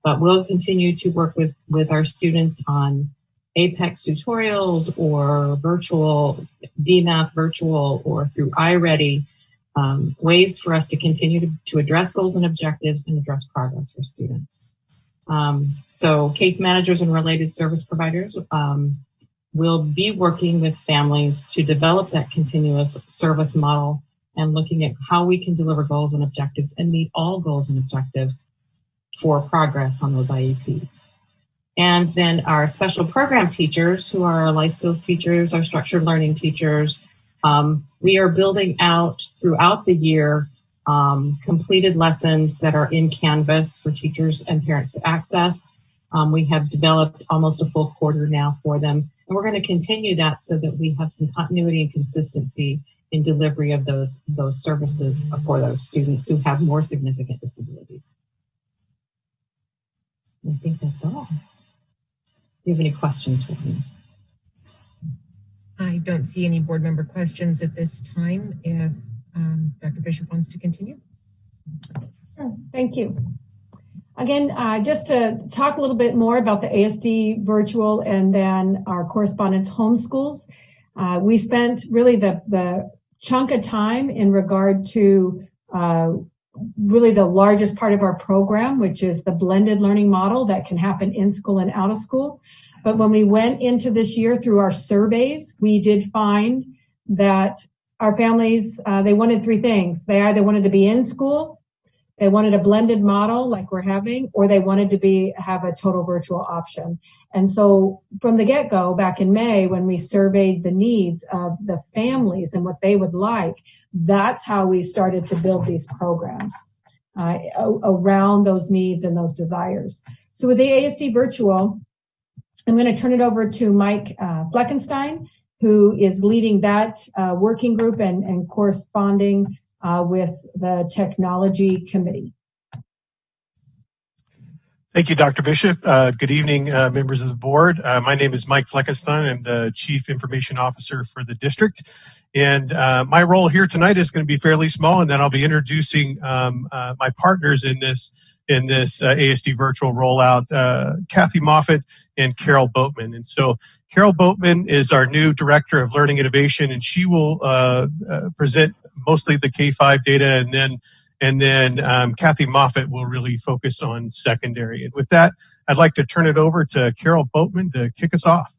but we'll continue to work with our students on Apex tutorials or virtual, BMath virtual, or through iReady, ways for us to continue to address goals and objectives and address progress for students. So case managers and related service providers will be working with families to develop that continuous service model and looking at how we can deliver goals and objectives and meet all goals and objectives for progress on those IEPs. And then our special program teachers, who are our life skills teachers, our structured learning teachers, we are building out throughout the year completed lessons that are in Canvas for teachers and parents to access. We have developed almost a full quarter now for them, and we're going to continue that so that we have some continuity and consistency in delivery of those services for those students who have more significant disabilities. I think that's all. Do you have any questions for me? I don't see any board member questions at this time. If Dr. Bishop wants to continue. Sure. Thank you. Again, just to talk a little bit more about the ASD virtual and then our correspondence homeschools. We spent really the chunk of time in regard to really the largest part of our program, which is the blended learning model that can happen in school and out of school. But when we went into this year through our surveys, we did find that our families, they wanted three things. They either wanted to be in school, they wanted a blended model like we're having, or they wanted to have a total virtual option. And so from the get-go, back in May, when we surveyed the needs of the families and what they would like, that's how we started to build these programs around those needs and those desires. So with the ASD virtual, I'm going to turn it over to Mike Fleckenstein, who is leading that working group and corresponding with the technology committee. Thank you, Dr. Bishop. Good evening, members of the board. My name is Mike Fleckenstein. I'm the Chief Information Officer for the district. And my role here tonight is going to be fairly small, and then I'll be introducing my partners in this ASD virtual rollout, Kathy Moffitt and Carol Boatman. And so Carol Boatman is our new Director of Learning Innovation, and she will present mostly the K-5 data, and then Kathy Moffitt will really focus on secondary. And with that, I'd like to turn it over to Carol Boatman to kick us off.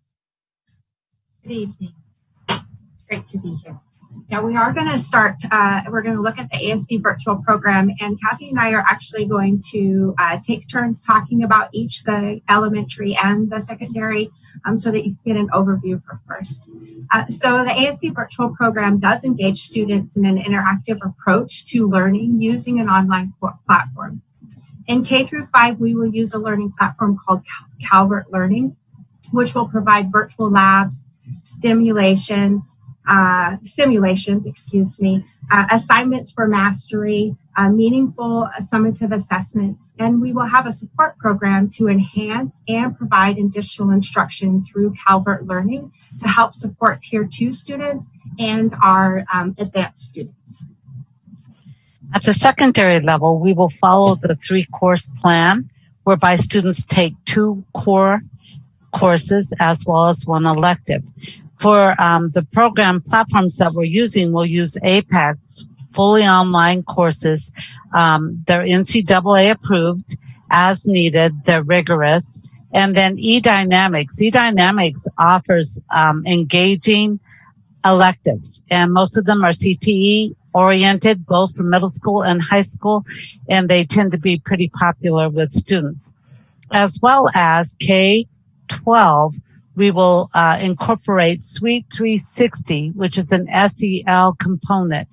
Good evening. Great to be here. Now we are going to start, we're going to look at the ASD virtual program, and Kathy and I are actually going to take turns talking about each the elementary and the secondary so that you can get an overview for first. So the ASD virtual program does engage students in an interactive approach to learning using an online platform. In K through 5, we will use a learning platform called Calvert Learning, which will provide virtual labs, simulations, assignments for mastery, meaningful summative assessments, and we will have a support program to enhance and provide additional instruction through Calvert Learning to help support Tier 2 students and our advanced students. At the secondary level, we will follow the 3-course plan, whereby students take 2 core courses as well as 1 elective. For the program platforms that we're using, we'll use APEX, fully online courses. They're NCAA approved as needed. They're rigorous. And then eDynamics. eDynamics offers engaging electives, and most of them are CTE oriented, both for middle school and high school, and they tend to be pretty popular with students. As well as K-12, we will incorporate Suite 360, which is an SEL component,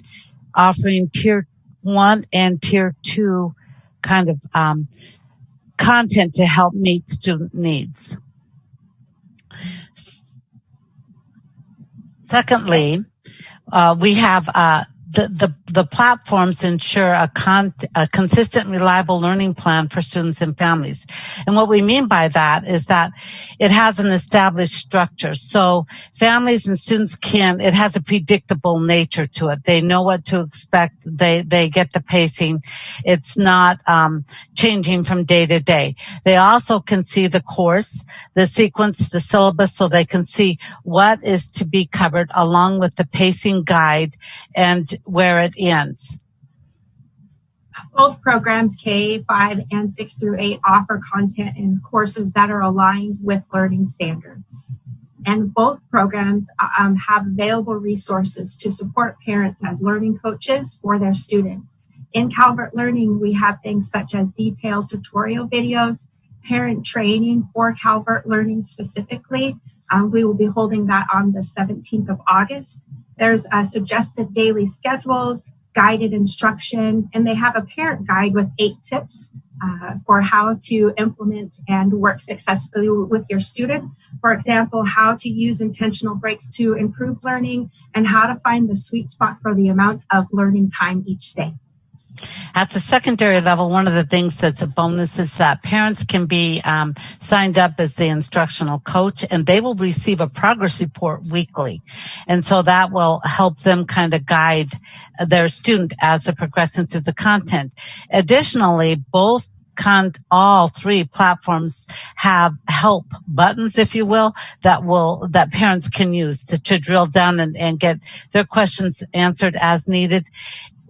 offering Tier 1 and Tier 2 kind of content to help meet student needs. Secondly, we have the platforms ensure a consistent, reliable learning plan for students and families. And what we mean by that is that it has an established structure. So families and students it has a predictable nature to it. They know what to expect. They get the pacing. It's not changing from day to day. They also can see the course, the sequence, the syllabus, so they can see what is to be covered along with the pacing guide and where it ends. Both programs, K-5 and 6 through 8, offer content and courses that are aligned with learning standards. And both programs have available resources to support parents as learning coaches for their students. In Calvert Learning, we have things such as detailed tutorial videos, parent training for Calvert Learning specifically. We will be holding that on the 17th of August. There's suggested daily schedules, guided instruction, and they have a parent guide with 8 tips for how to implement and work successfully with your student. For example, how to use intentional breaks to improve learning and how to find the sweet spot for the amount of learning time each day. At the secondary level, one of the things that's a bonus is that parents can be signed up as the instructional coach, and they will receive a progress report weekly. And so that will help them kind of guide their student as they're progressing through the content. Additionally, both all three platforms have help buttons, if you will, that parents can use to drill down and get their questions answered as needed.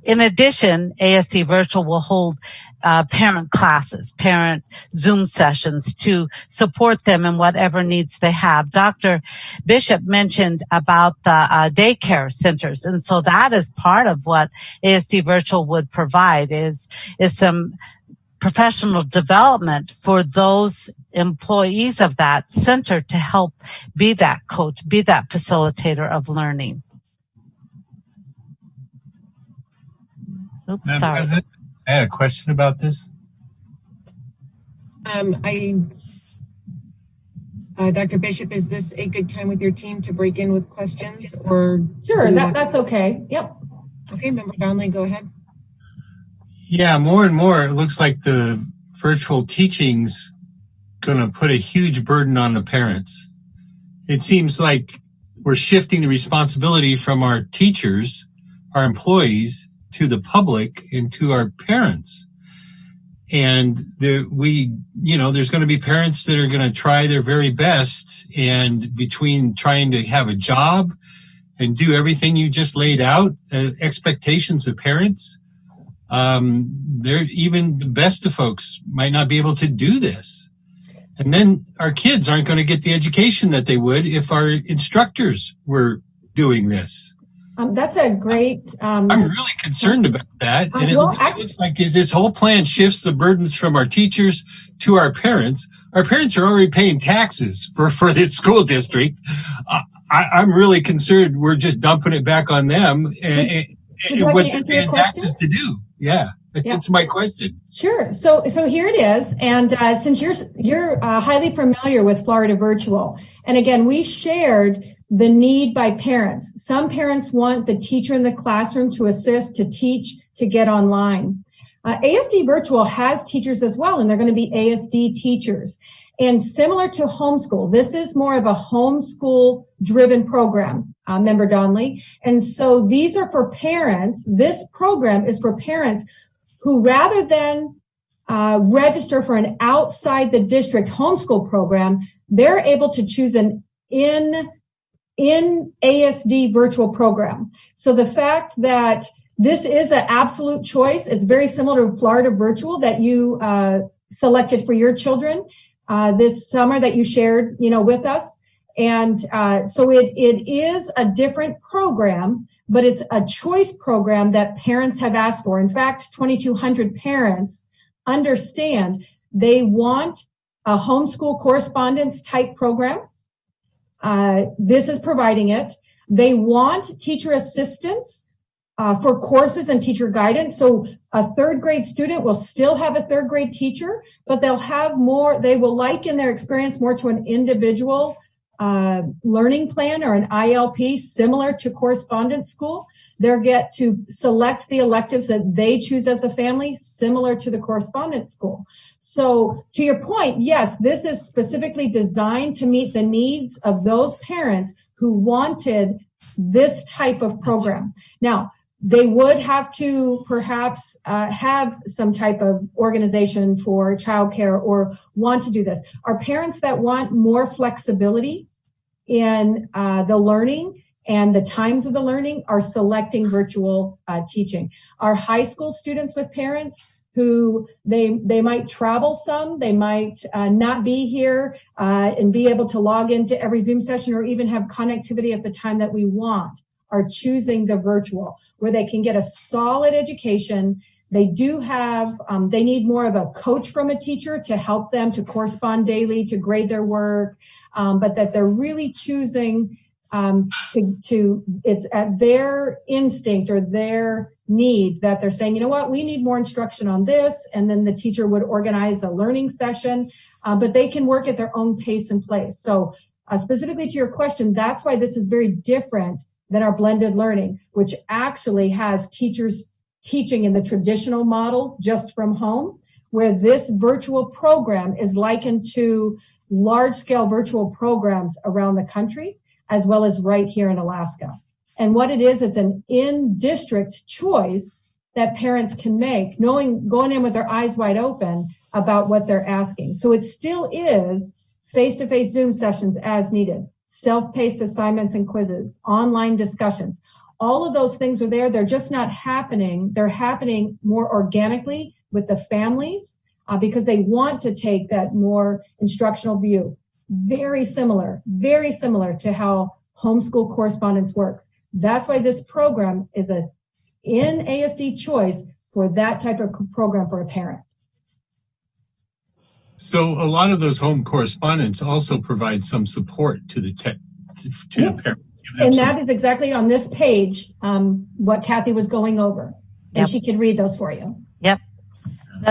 In addition, ASD Virtual will hold parent classes, parent Zoom sessions to support them in whatever needs they have. Dr. Bishop mentioned about the daycare centers, and so that is part of what ASD Virtual would provide is some professional development for those employees of that center to help be that coach, be that facilitator of learning. Oops, Madam sorry. President, I had a question about this. Dr. Bishop, is this a good time with your team to break in with questions, or? Sure, that's okay. Yep. Okay, Member Donnelly, go ahead. Yeah, more and more, it looks like the virtual teaching's going to put a huge burden on the parents. It seems like we're shifting the responsibility from our teachers, our employees, to the public and to our parents. And there's going to be parents that are going to try their very best, and between trying to have a job and do everything you just laid out, expectations of parents, they're even the best of folks might not be able to do this. And then our kids aren't going to get the education that they would if our instructors were doing this. That's a great. I'm really concerned about that. And it looks like this whole plan shifts the burdens from our teachers to our parents. Our parents are already paying taxes for the school district. I'm really concerned we're just dumping it back on them. Would you like me to answer your question? Taxes to do. Yeah, that's my question. Sure. So here it is. And since you're highly familiar with Florida Virtual, and again, we shared the need by parents. Some parents want the teacher in the classroom to assist, to teach, to get online. ASD Virtual has teachers as well, and they're going to be ASD teachers. And similar to homeschool, this is more of a homeschool driven program, Member Donnelly. And so these are for parents. This program is for parents who, rather than register for an outside the district homeschool program, they're able to choose an in ASD virtual program. So the fact that this is an absolute choice, it's very similar to Florida Virtual that you selected for your children this summer that you shared, with us. And so it is a different program, but it's a choice program that parents have asked for. In fact, 2,200 parents understand they want a homeschool correspondence type program. This is providing it. They want teacher assistance for courses and teacher guidance. So a third grade student will still have a third grade teacher, but they'll have more, they will liken their experience more to an individual learning plan or an ILP similar to correspondence school. They'll get to select the electives that they choose as a family, similar to the correspondence school. So to your point, yes, this is specifically designed to meet the needs of those parents who wanted this type of program. Now, they would have to perhaps have some type of organization for childcare or want to do this. Our parents that want more flexibility in the learning and the times of the learning are selecting virtual teaching. Our high school students with parents who they might travel some, they might not be here and be able to log into every Zoom session or even have connectivity at the time that we want, are choosing the virtual, where they can get a solid education. They do have, they need more of a coach from a teacher to help them to correspond daily, to grade their work, but that they're really choosing it's at their instinct or their need that they're saying, you know what, we need more instruction on this. And then the teacher would organize a learning session, but they can work at their own pace and place. So specifically to your question, that's why this is very different than our blended learning, which actually has teachers teaching in the traditional model just from home, where this virtual program is likened to large-scale virtual programs around the country, as well as right here in Alaska. And what it is, it's an in-district choice that parents can make, knowing, going in with their eyes wide open, about what they're asking. So it still is face-to-face Zoom sessions as needed, self-paced assignments and quizzes, online discussions. All of those things are there. They're just not happening. They're happening more organically with the families because they want to take that more instructional view. Very similar to how homeschool correspondence works. That's why this program is in ASD choice for that type of program for a parent. So a lot of those home correspondents also provide some support to the the parent. And that is exactly on this page, what Kathy was going over. And she can read those for you. Yep.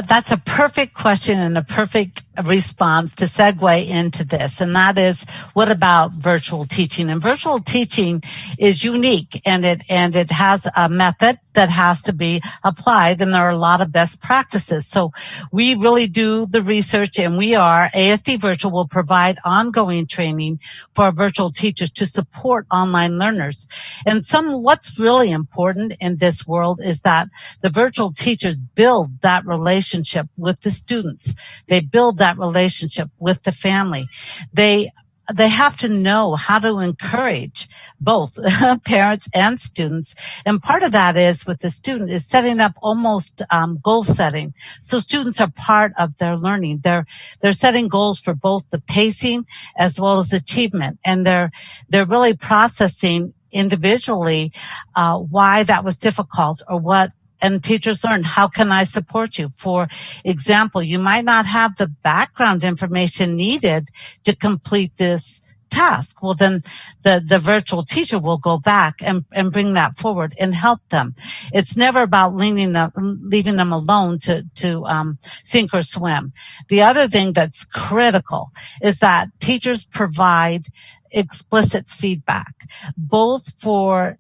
That's a perfect question and a perfect response to segue into this. And that is, what about virtual teaching? And virtual teaching is unique, and it has a method that has to be applied, and there are a lot of best practices. So we really do the research, and ASD Virtual will provide ongoing training for our virtual teachers to support online learners. And what's really important in this world is that the virtual teachers build that relationship with the students. They build that relationship with the family. They have to know how to encourage both parents and students. And part of that is with the student is setting up almost goal setting. So students are part of their learning. They're setting goals for both the pacing as well as achievement. And they're really processing individually why that was difficult or what. And teachers learn, how can I support you? For example, you might not have the background information needed to complete this task. Well, then the virtual teacher will go back and bring that forward and help them. It's never about leaving them alone to sink or swim. The other thing that's critical is that teachers provide explicit feedback, both for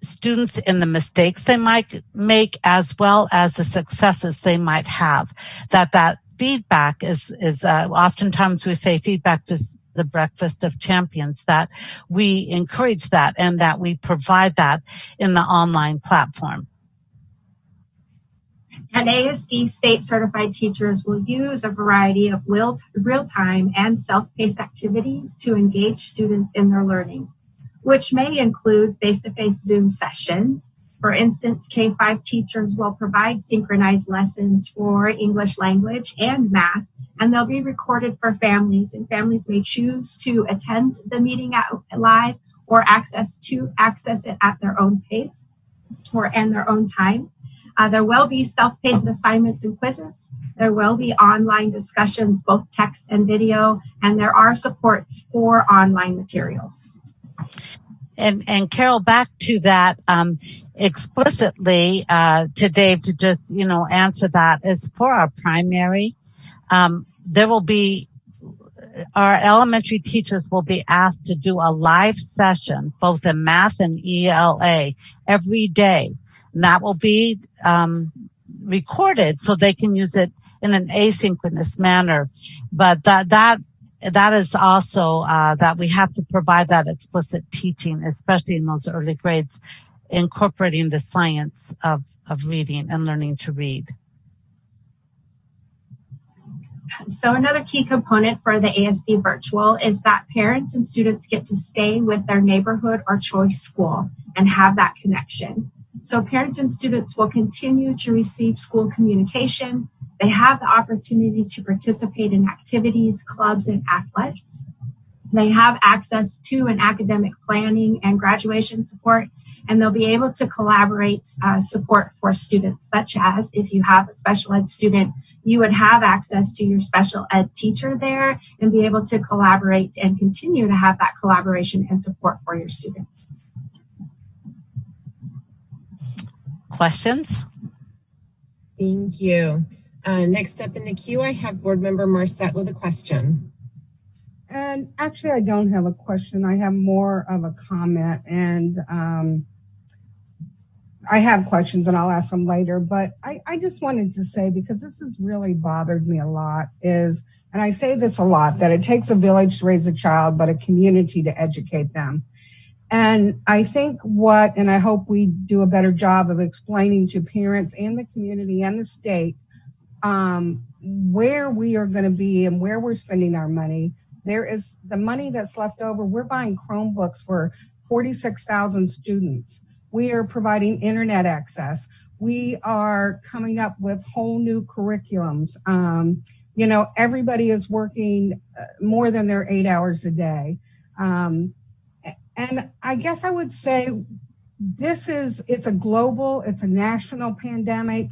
students in the mistakes they might make as well as the successes they might have. That feedback is oftentimes we say feedback is the breakfast of champions, that we encourage that and that we provide that in the online platform. And ASD state certified teachers will use a variety of real-time and self-paced activities to engage students in their learning, which may include face-to-face Zoom sessions. For instance, K-5 teachers will provide synchronized lessons for English language and math, and they'll be recorded for families, and families may choose to attend the meeting live or access it at their own pace and their own time. There will be self-paced assignments and quizzes. There will be online discussions, both text and video, and there are supports for online materials. And Carol, back to that explicitly to Dave to just answer that is for our primary. There will be our elementary teachers will be asked to do a live session, both in math and ELA, every day, and that will be recorded so they can use it in an asynchronous manner. But that is also that we have to provide that explicit teaching, especially in those early grades, incorporating the science of reading and learning to read. So another key component for the ASD virtual is that parents and students get to stay with their neighborhood or choice school and have that connection. So parents and students will continue to receive school communication. They have the opportunity to participate in activities, clubs, and athletics. They have access to an academic planning and graduation support, and they'll be able to collaborate support for students, such as if you have a special ed student, you would have access to your special ed teacher there and be able to collaborate and continue to have that collaboration and support for your students. Questions? Thank you. Next up in the queue, I have Board Member Marcette with a question. And actually, I don't have a question. I have more of a comment, and I have questions, and I'll ask them later. But I just wanted to say, because this has really bothered me a lot, and I say this a lot, that it takes a village to raise a child, but a community to educate them. And I think and I hope we do a better job of explaining to parents and the community and the state where we are going to be and where we're spending our money. There is the money that's left over. We're buying Chromebooks for 46,000 students. We are providing internet access. We are coming up with whole new curriculums. Everybody is working more than their 8 hours a day. And I guess I would say it's a national pandemic.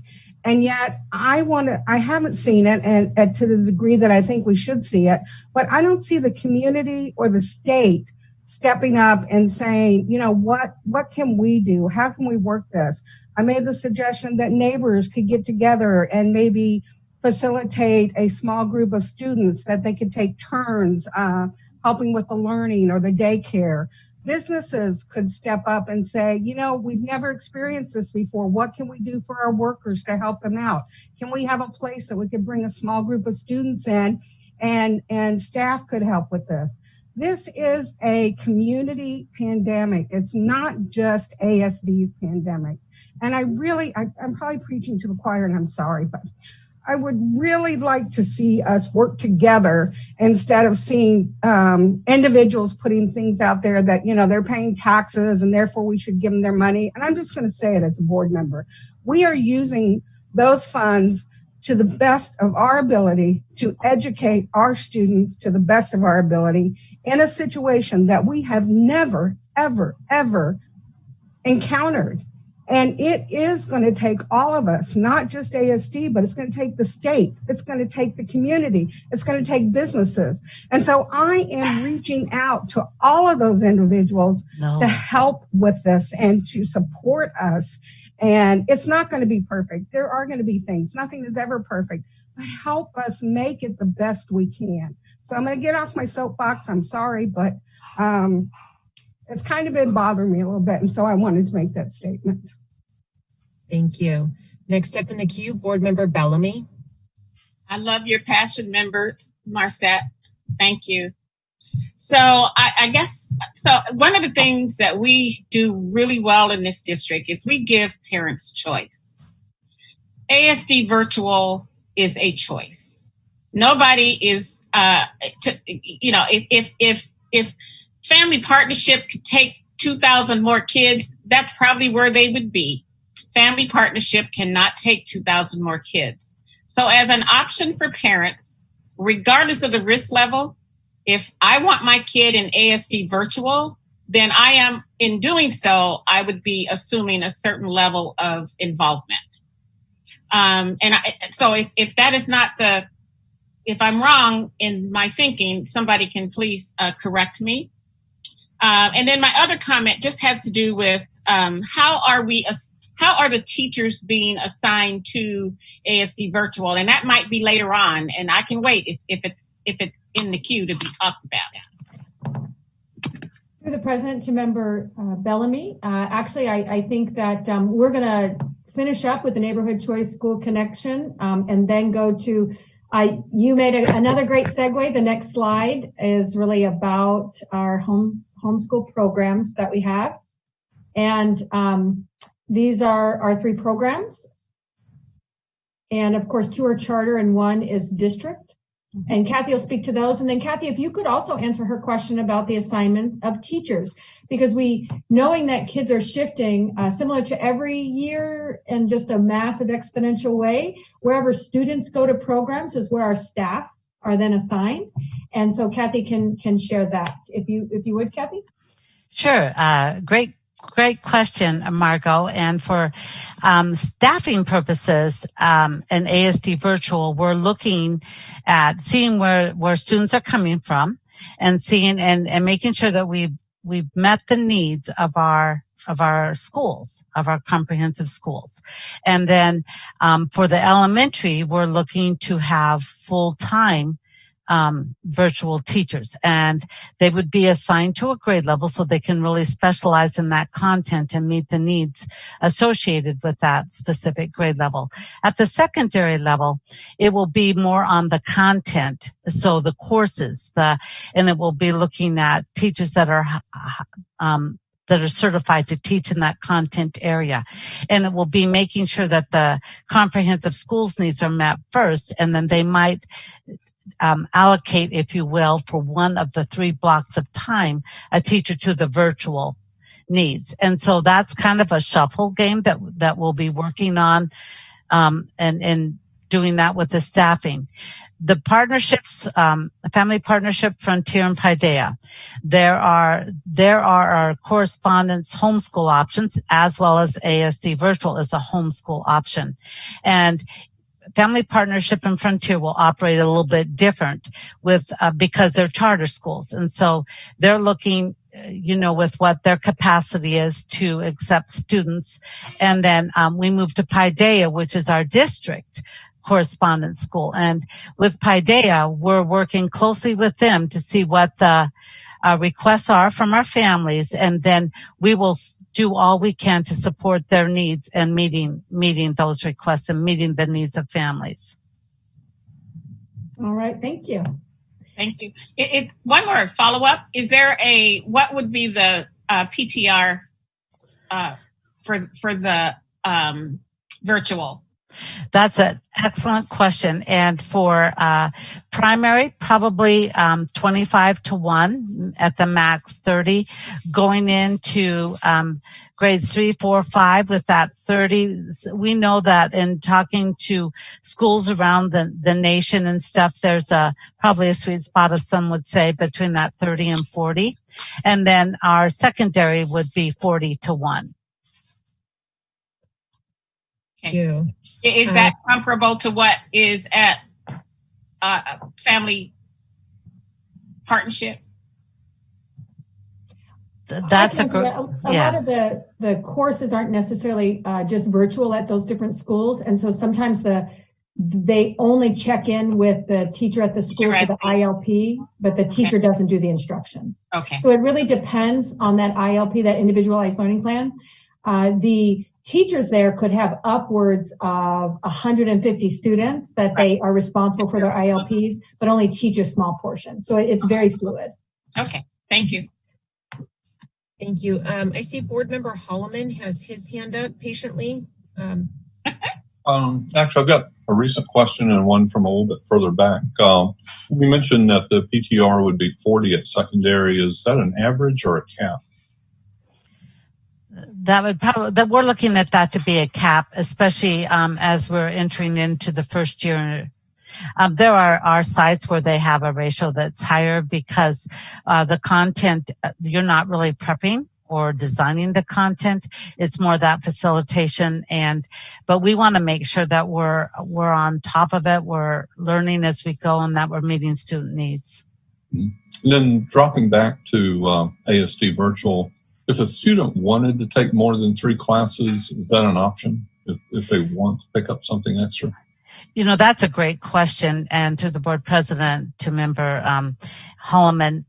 And yet I haven't seen it and to the degree that I think we should see it, but I don't see the community or the state stepping up and saying, what can we do? How can we work this? I made the suggestion that neighbors could get together and maybe facilitate a small group of students that they could take turns helping with the learning or the daycare. Businesses could step up and say, we've never experienced this before. What can we do for our workers to help them out? Can we have a place that we could bring a small group of students in and staff could help with this? This is a community pandemic. It's not just ASD's pandemic. And I'm probably preaching to the choir, and I'm sorry, but I would really like to see us work together instead of seeing individuals putting things out there that, they're paying taxes and therefore we should give them their money. And I'm just going to say it as a board member. We are using those funds to the best of our ability to educate our students to the best of our ability in a situation that we have never, ever, ever encountered. And it is going to take all of us, not just ASD, but it's going to take the state. It's going to take the community. It's going to take businesses. And so I am reaching out to all of those individuals to help with this and to support us. And it's not going to be perfect. There are going to be things. Nothing is ever perfect. But help us make it the best we can. So I'm going to get off my soapbox. I'm sorry, but it's kind of been bothering me a little bit. And so I wanted to make that statement. Thank you. Next up in the queue, Board Member Bellamy. I love your passion, members, Marcette. Thank you. So I guess one of the things that we do really well in this district is we give parents choice. ASD virtual is a choice. Nobody is, if family partnership could take 2,000 more kids, that's probably where they would be. Family partnership cannot take 2,000 more kids. So as an option for parents, regardless of the risk level, if I want my kid in ASD virtual, then in doing so, I would be assuming a certain level of involvement. So if that is not if I'm wrong in my thinking, somebody can please correct me. And then my other comment just has to do with how are the teachers being assigned to ASD virtual? And that might be later on, and I can wait if it's in the queue to be talked about. Through the president to member Bellamy. Actually, I think that we're going to finish up with the Neighborhood Choice School Connection and then go to, you made another great segue. The next slide is really about our homeschool programs that we have. And these are our 3 programs. And of course, 2 are charter and 1 is district. And Kathy will speak to those. And then Kathy, if you could also answer her question about the assignment of teachers, because knowing that kids are shifting similar to every year in just a massive exponential way, wherever students go to programs is where our staff are then assigned. And so Kathy can share that. If you would, Kathy. Sure. Great question, Margot. And for staffing purposes, in ASD virtual, we're looking at seeing where students are coming from and seeing and making sure that we've met the needs of our schools, of our comprehensive schools. And then for the elementary, we're looking to have full-time virtual teachers, and they would be assigned to a grade level so they can really specialize in that content and meet the needs associated with that specific grade level. At the secondary level, it will be more on the content, so the courses, and it will be looking at teachers that are that are certified to teach in that content area. And it will be making sure that the comprehensive schools needs are met first, and then they might allocate, if you will, for one of the 3 blocks of time, a teacher to the virtual needs. And so that's kind of a shuffle game that we'll be working on, and doing that with the staffing. The partnerships, Family Partnership, Frontier, and Paideia. There are our correspondence homeschool options, as well as ASD Virtual is a homeschool option. And Family Partnership and Frontier will operate a little bit different with because they're charter schools. And so they're looking, with what their capacity is to accept students. And then we move to Paideia, which is our district correspondence school. And with Paideia, we're working closely with them to see what the requests are from our families. And then we will do all we can to support their needs and meeting those requests and meeting the needs of families. All right, thank you. Thank you. One more follow-up. Is there what would be the PTR for the virtual? That's an excellent question. And for primary, probably 25-1 at the max, 30. Going into grades 3, 4, 5 with that 30. We know that in talking to schools around the nation and stuff, there's probably a sweet spot, as some would say, between that 30 and 40. And then our secondary would be 40-1. Okay. Is that comparable to what is at Family Partnership? That's a lot of the courses aren't necessarily just virtual at those different schools, and so sometimes they only check in with the teacher at the school for the ILP, but the teacher doesn't do the instruction. Okay. So it really depends on that ILP, that individualized learning plan. The teachers there could have upwards of 150 students that they are responsible for their ILPs, but only teach a small portion. So it's very fluid. Okay, thank you. Thank you. I see Board Member Holloman has his hand up patiently. Actually, I've got a recent question and one from a little bit further back. You mentioned that the PTR would be 40 at secondary. Is that an average or a cap? That we're looking at that to be a cap, especially as we're entering into the first year. There are sites where they have a ratio that's higher because the content, you're not really prepping or designing the content. It's more that facilitation, but we want to make sure that we're on top of it. We're learning as we go, and that we're meeting student needs. And then dropping back to ASD Virtual. If a student wanted to take more than 3 classes, is that an option if they want to pick up something extra? That's a great question. And to the board president, to member Holloman,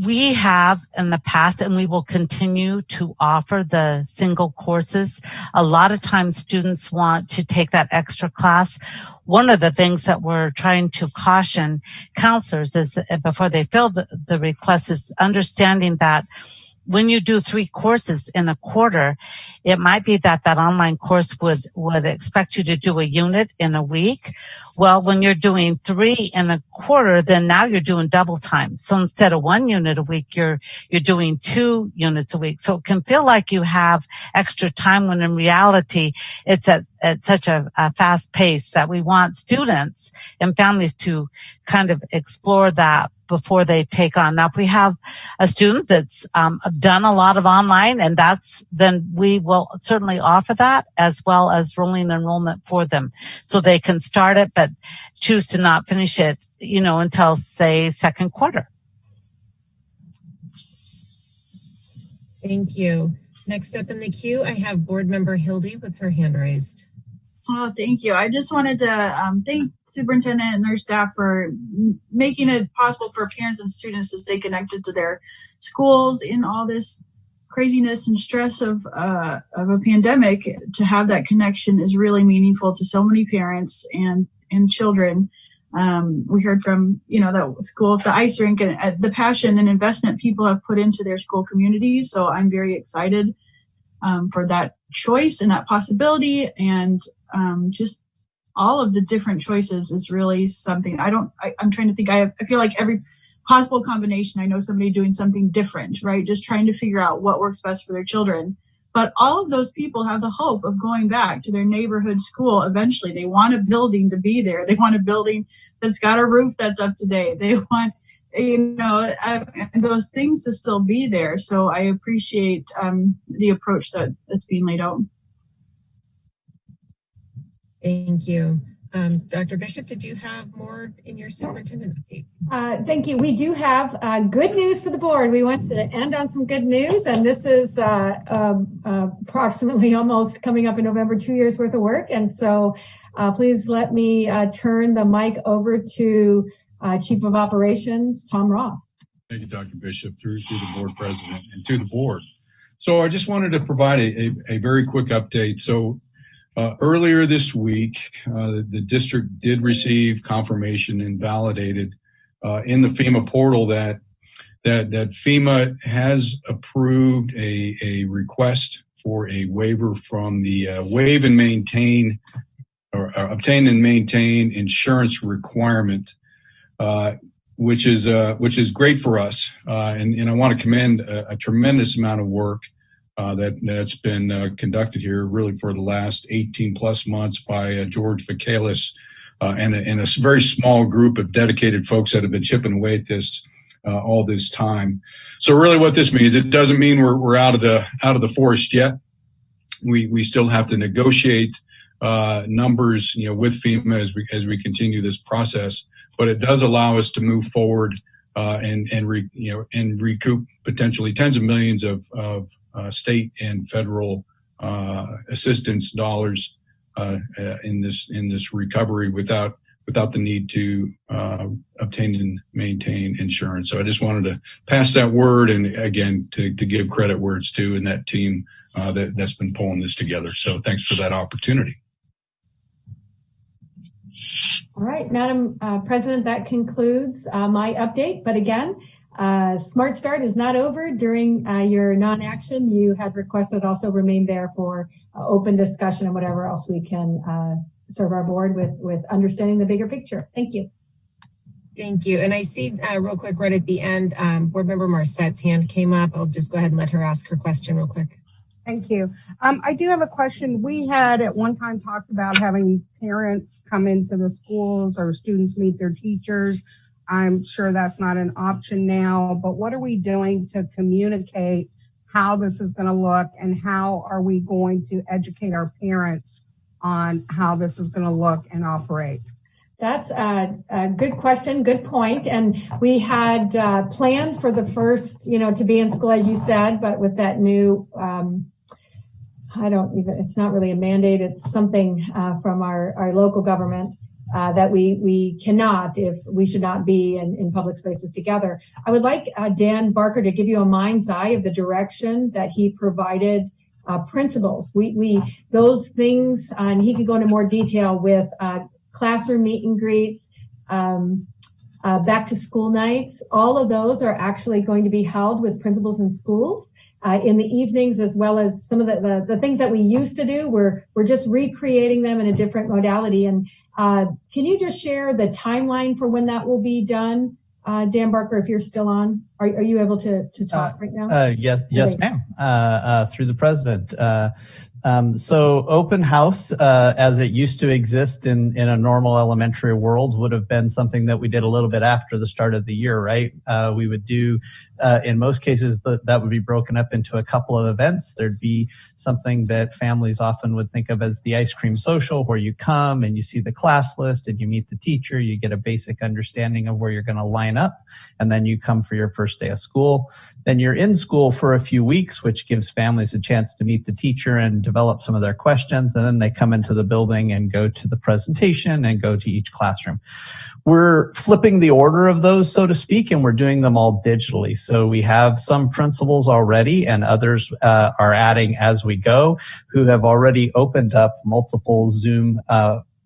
we have in the past, and we will continue to offer the single courses. A lot of times students want to take that extra class. One of the things that we're trying to caution counselors is before they fill the request is understanding that when you do 3 courses in a quarter, it might be that online course would expect you to do a unit in a week. Well, when you're doing 3 in a quarter, then now you're doing double time. So instead of 1 unit a week, you're doing 2 units a week. So it can feel like you have extra time when in reality, it's at such a fast pace that we want students and families to kind of explore that before they take on. Now, if we have a student that's done a lot of online, and then we will certainly offer that as well as rolling enrollment for them, so they can start it but choose to not finish it, until say second quarter. Thank you. Next up in the queue, I have Board Member Hildy with her hand raised. Oh, thank you. I just wanted to thank Superintendent and her staff for making it possible for parents and students to stay connected to their schools in all this craziness and stress of a pandemic. To have that connection is really meaningful to so many parents and children. We heard from, the school, the ice rink, and the passion and investment people have put into their school communities. So I'm very excited for that choice and that possibility. And just all of the different choices is really something I'm trying to think. I feel like every possible combination, I know somebody doing something different, right? Just trying to figure out what works best for their children. But all of those people have the hope of going back to their neighborhood school eventually. They want a building to be there. They want a building that's got a roof that's up to date. They want, those things to still be there. So I appreciate the approach that's being laid out. Thank you. Dr. Bishop, did you have more in your superintendent update? Thank you. We do have good news for the board. We want to end on some good news, and this is approximately almost coming up in November, 2 years worth of work. And so please let me turn the mic over to Chief of Operations, Tom Roth. Thank you, Dr. Bishop, through the board president and to the board. So I just wanted to provide a very quick update. So earlier this week, the district did receive confirmation and validated in the FEMA portal that FEMA has approved a request for a waiver from the waive and maintain or obtain and maintain insurance requirement, which is great for us. And I want to commend a tremendous amount of work that's been conducted here really for the last 18 plus months by George Michaelis and a very small group of dedicated folks that have been chipping away at this all this time. So really what this means, it doesn't mean we're out of the forest yet. We still have to negotiate numbers, with FEMA as we continue this process, but it does allow us to move forward and recoup potentially tens of millions of state and federal assistance dollars in this recovery without the need to obtain and maintain insurance. So I just wanted to pass that word, and again to give credit where it's due, and that team that's been pulling this together. So thanks for that opportunity. All right, Madam President, that concludes my update. But again, Smart Start is not over. During your non-action, you had requested also remain there for open discussion and whatever else we can serve our board with understanding the bigger picture. Thank you. Thank you. And I see real quick right at the end, Board Member Marsette's hand came up. I'll just go ahead and let her ask her question real quick. Thank you. I do have a question. We had at one time talked about having parents come into the schools or students meet their teachers. I'm sure that's not an option now, but what are we doing to communicate how this is going to look, and how are we going to educate our parents on how this is going to look and operate? That's a good question, good point. And we had planned for the first, to be in school, as you said, but with that new, it's not really a mandate, it's something from our local government that we cannot, if we should not be in public spaces together. I would like Dan Barker to give you a mind's eye of the direction that he provided principals. Those things, and he could go into more detail with classroom meet and greets, back to school nights. All of those are actually going to be held with principals in schools in the evenings, as well as some of the things that we used to do. We're just recreating them in a different modality. And can you just share the timeline for when that will be done? Dan Barker, if you're still on, are you able to talk right now? Yes, ma'am. Through the president. So open house, as it used to exist in a normal elementary world, would have been something that we did a little bit after the start of the year, right? We would do, in most cases, that would be broken up into a couple of events. There'd be something that families often would think of as the ice cream social, where you come and you see the class list and you meet the teacher, you get a basic understanding of where you're going to line up, and then you come for your first day of school. Then you're in school for a few weeks, which gives families a chance to meet the teacher and develop some of their questions, and then they come into the building and go to the presentation and go to each classroom. We're flipping the order of those, so to speak, and we're doing them all digitally. So we have some principals already, and others are adding as we go, who have already opened up multiple Zoom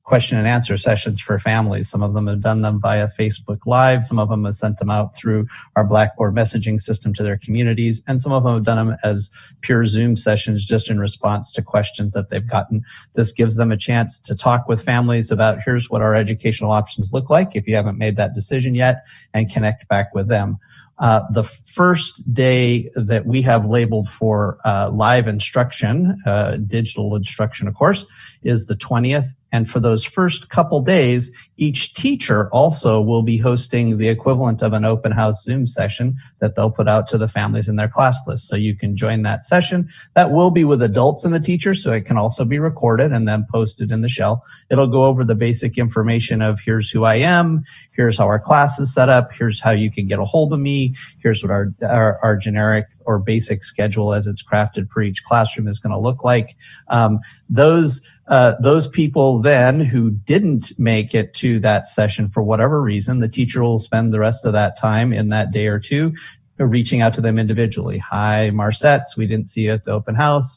question and answer sessions for families. Some of them have done them via Facebook Live. Some of them have sent them out through our Blackboard messaging system to their communities. And some of them have done them as pure Zoom sessions just in response to questions that they've gotten. This gives them a chance to talk with families about here's what our educational options look like if you haven't made that decision yet, and connect back with them. The first day that we have labeled for live instruction, digital instruction, of course, is the 20th. And for those first couple days, each teacher also will be hosting the equivalent of an open house Zoom session that they'll put out to the families in their class list. So you can join that session. That will be with adults and the teachers, so it can also be recorded and then posted in the shell. It'll go over the basic information of here's who I am, here's how our class is set up, here's how you can get a hold of me, here's what our generic or basic schedule as it's crafted for each classroom is going to look like. Those people then who didn't make it to that session for whatever reason, the teacher will spend the rest of that time in that day or two reaching out to them individually. Hi, Marsettes, we didn't see you at the open house.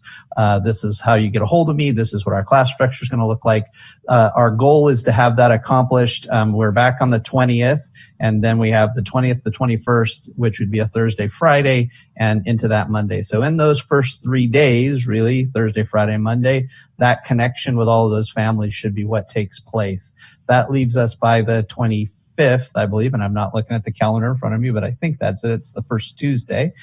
This is how you get a hold of me. This is what our class structure is going to look like. Our goal is to have that accomplished. We're back on the 20th, and then we have the 20th, the 21st, which would be a Thursday, Friday, and into that Monday. So in those first 3 days, really, Thursday, Friday, Monday, that connection with all of those families should be what takes place. That leaves us by the 25th, I believe, and I'm not looking at the calendar in front of me, but I think that's it. It's the first Tuesday.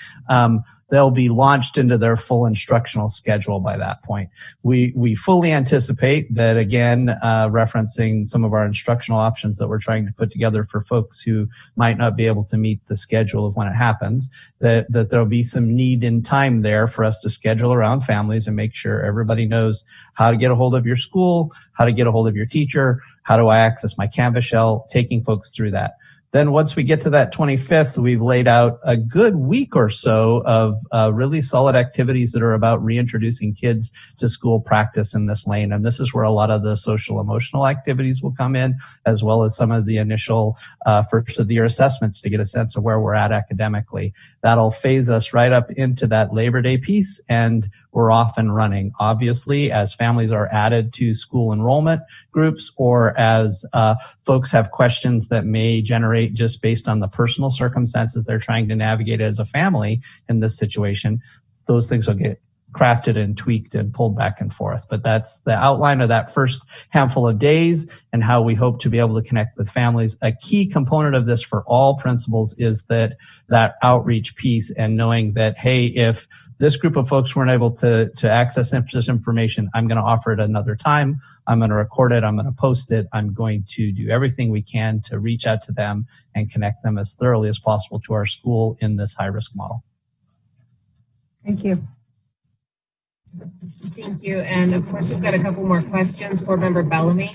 They'll be launched into their full instructional schedule by that point. We fully anticipate that, again, referencing some of our instructional options that we're trying to put together for folks who might not be able to meet the schedule of when it happens, that there'll be some need in time there for us to schedule around families and make sure everybody knows how to get a hold of your school, how to get a hold of your teacher, how do I access my Canvas shell, taking folks through that. Then once we get to that 25th, we've laid out a good week or so of really solid activities that are about reintroducing kids to school practice in this lane. And this is where a lot of the social emotional activities will come in, as well as some of the initial first of the year assessments to get a sense of where we're at academically. That'll phase us right up into that Labor Day piece, and we're off and running. Obviously, as families are added to school enrollment groups, or as folks have questions that may generate just based on the personal circumstances they're trying to navigate as a family in this situation, those things will get crafted and tweaked and pulled back and forth. But that's the outline of that first handful of days and how we hope to be able to connect with families. A key component of this for all principals is that outreach piece, and knowing that, hey, if this group of folks weren't able to access this information, I'm going to offer it another time. I'm going to record it. I'm going to post it. I'm going to do everything we can to reach out to them and connect them as thoroughly as possible to our school in this high-risk model. Thank you. Thank you. And of course, we've got a couple more questions. Board Member Bellamy.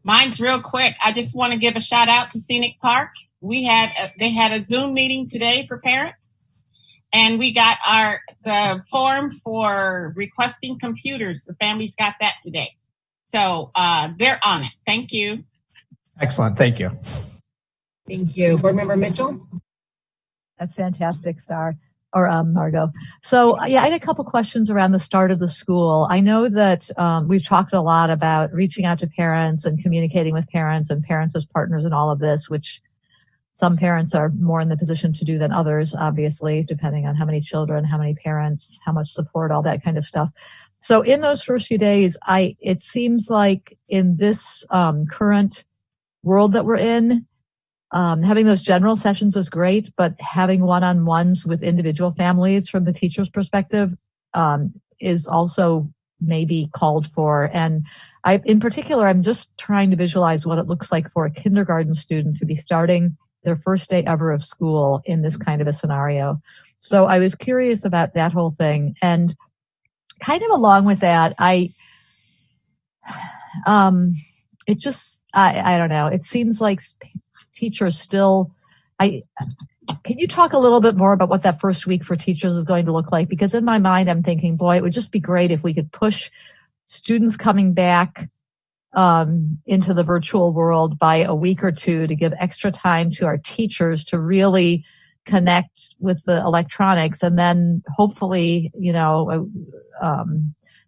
Mine's real quick. I just want to give a shout out to Scenic Park. They had a Zoom meeting today for parents, and we got the form for requesting computers. The families got that today. So they're on it. Thank you. Excellent. Thank you. Thank you. Board Member Mitchell. That's fantastic, Margot. So yeah, I had a couple questions around the start of the school. I know that we've talked a lot about reaching out to parents and communicating with parents and parents as partners in all of this, which some parents are more in the position to do than others, obviously, depending on how many children, how many parents, how much support, all that kind of stuff. So in those first few days, it seems like in this current world that we're in, having those general sessions is great, but having one-on-ones with individual families from the teacher's perspective is also maybe called for. And in particular, I'm just trying to visualize what it looks like for a kindergarten student to be starting their first day ever of school in this kind of a scenario. So I was curious about that whole thing. And kind of along with that, I don't know. It seems like teachers still, can you talk a little bit more about what that first week for teachers is going to look like? Because in my mind, I'm thinking, boy, it would just be great if we could push students coming back into the virtual world by a week or two to give extra time to our teachers to really connect with the electronics. And then hopefully, Member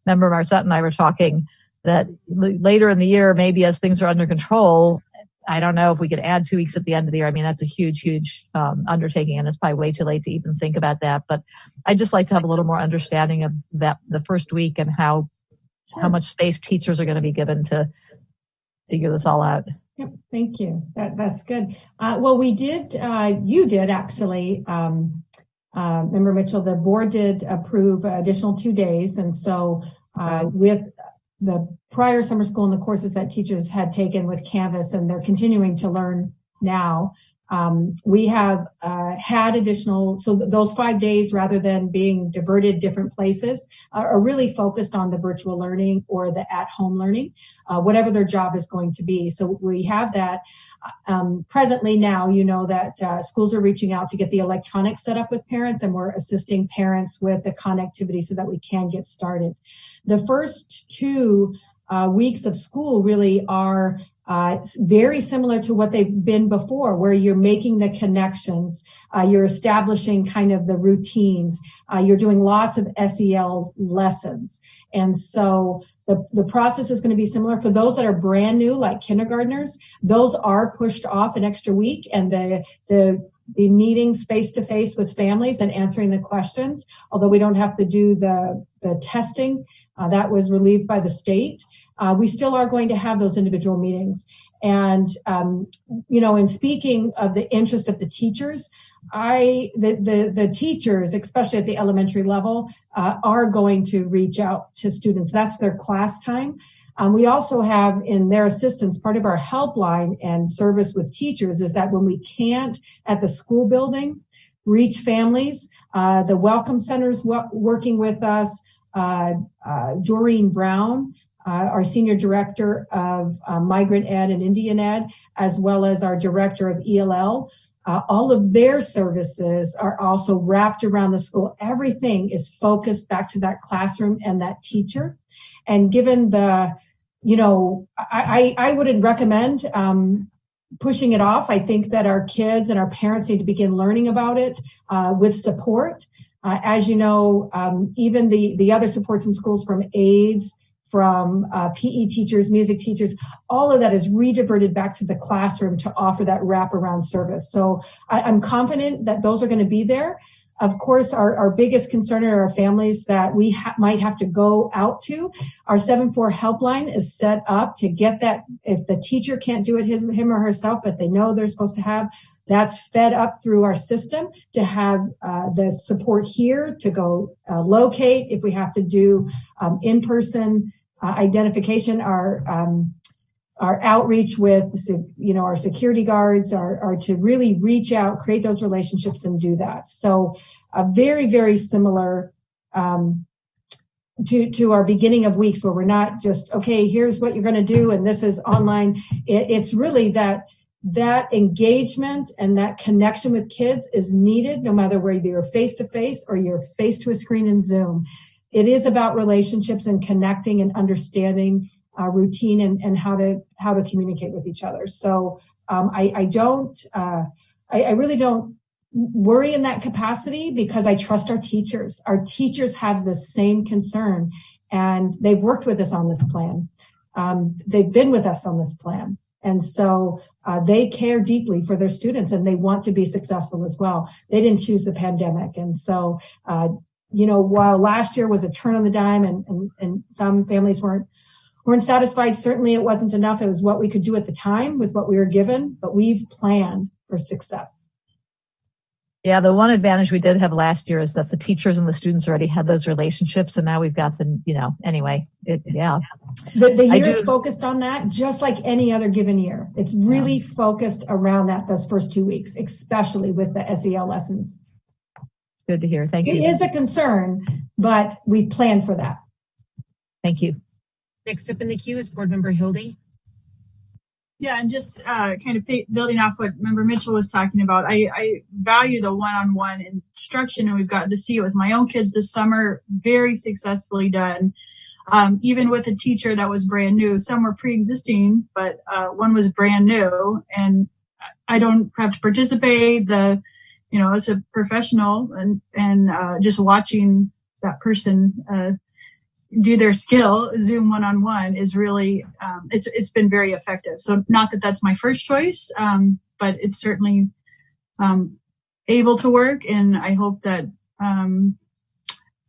Marcette and I were talking that later in the year, maybe as things are under control, I don't know if we could add 2 weeks at the end of the year. I mean, that's a huge undertaking, and it's probably way too late to even think about that. But I'd just like to have a little more understanding of that, the first week, and how much space teachers are going to be given to figure this all out. Yep, thank you. That's good. Well, we did, you did actually, Member Mitchell, the board did approve additional 2 days. And so with the prior summer school and the courses that teachers had taken with Canvas, and they're continuing to learn now, we have had additional, so those 5 days, rather than being diverted different places, are really focused on the virtual learning or the at-home learning, whatever their job is going to be. So we have that. Presently now, you know that schools are reaching out to get the electronics set up with parents, and we're assisting parents with the connectivity so that we can get started. The first 2 weeks of school really are very similar to what they've been before, where you're making the connections, you're establishing kind of the routines, you're doing lots of SEL lessons. And so the process is going to be similar. For those that are brand new, like kindergartners, those are pushed off an extra week, and the meetings face-to-face with families and answering the questions, although we don't have to do the testing, that was relieved by the state. We still are going to have those individual meetings. And, you know, in speaking of the interest of the teachers, the teachers, especially at the elementary level, are going to reach out to students. That's their class time. We also have in their assistance, part of our helpline and service with teachers is that when we can't at the school building reach families, the Welcome Center's working with us, Doreen Brown, our Senior Director of Migrant Ed and Indian Ed, as well as our Director of ELL. All of their services are also wrapped around the school. Everything is focused back to that classroom and that teacher. And given the, you know, I wouldn't recommend pushing it off. I think that our kids and our parents need to begin learning about it with support. As you know, even the other supports in schools, from aides, from PE teachers, music teachers, all of that is rediverted back to the classroom to offer that wraparound service. So I'm confident that those are going to be there. Of course, our biggest concern are our families that we might have to go out to. Our 7-4 helpline is set up to get that. If the teacher can't do it him or herself, but they know they're supposed to have, that's fed up through our system to have the support here to go locate if we have to do in-person identification. Our outreach with, you know, our security guards are to really reach out, create those relationships, and do that. So very, very similar to our beginning of weeks, where we're not just, okay, here's what you're going to do, and this is online. It's really that engagement and that connection with kids is needed, no matter whether you're face-to-face or you're face to a screen in Zoom. It is about relationships and connecting and understanding routine and how to communicate with each other. So I really don't worry in that capacity, because I trust our teachers. Our teachers have the same concern, and they've worked with us on this plan. They've been with us on this plan. And so they care deeply for their students, and they want to be successful as well. They didn't choose the pandemic. And so, you know, while last year was a turn on the dime and some families weren't satisfied, certainly it wasn't enough. It was what we could do at the time with what we were given, but we've planned for success. Yeah, the one advantage we did have last year is that the teachers and the students already had those relationships, and now we've got the, you know, anyway, yeah. The year is focused on that, just like any other given year. It's really focused around that, those first 2 weeks, especially with the SEL lessons. Good to hear. Thank you. It is a concern, but we plan for that. Thank you. Next up in the queue is Board Member Hildy. Yeah, and just kind of building off what Member Mitchell was talking about, I value the one-on-one instruction, and we've gotten to see it with my own kids this summer, very successfully done. Even with a teacher that was brand new. Some were pre-existing, but one was brand new, and I don't have to participate. You know, as a professional, and just watching that person do their skill, Zoom one-on-one is really, it's been very effective. So not that that's my first choice, but it's certainly able to work. And I hope that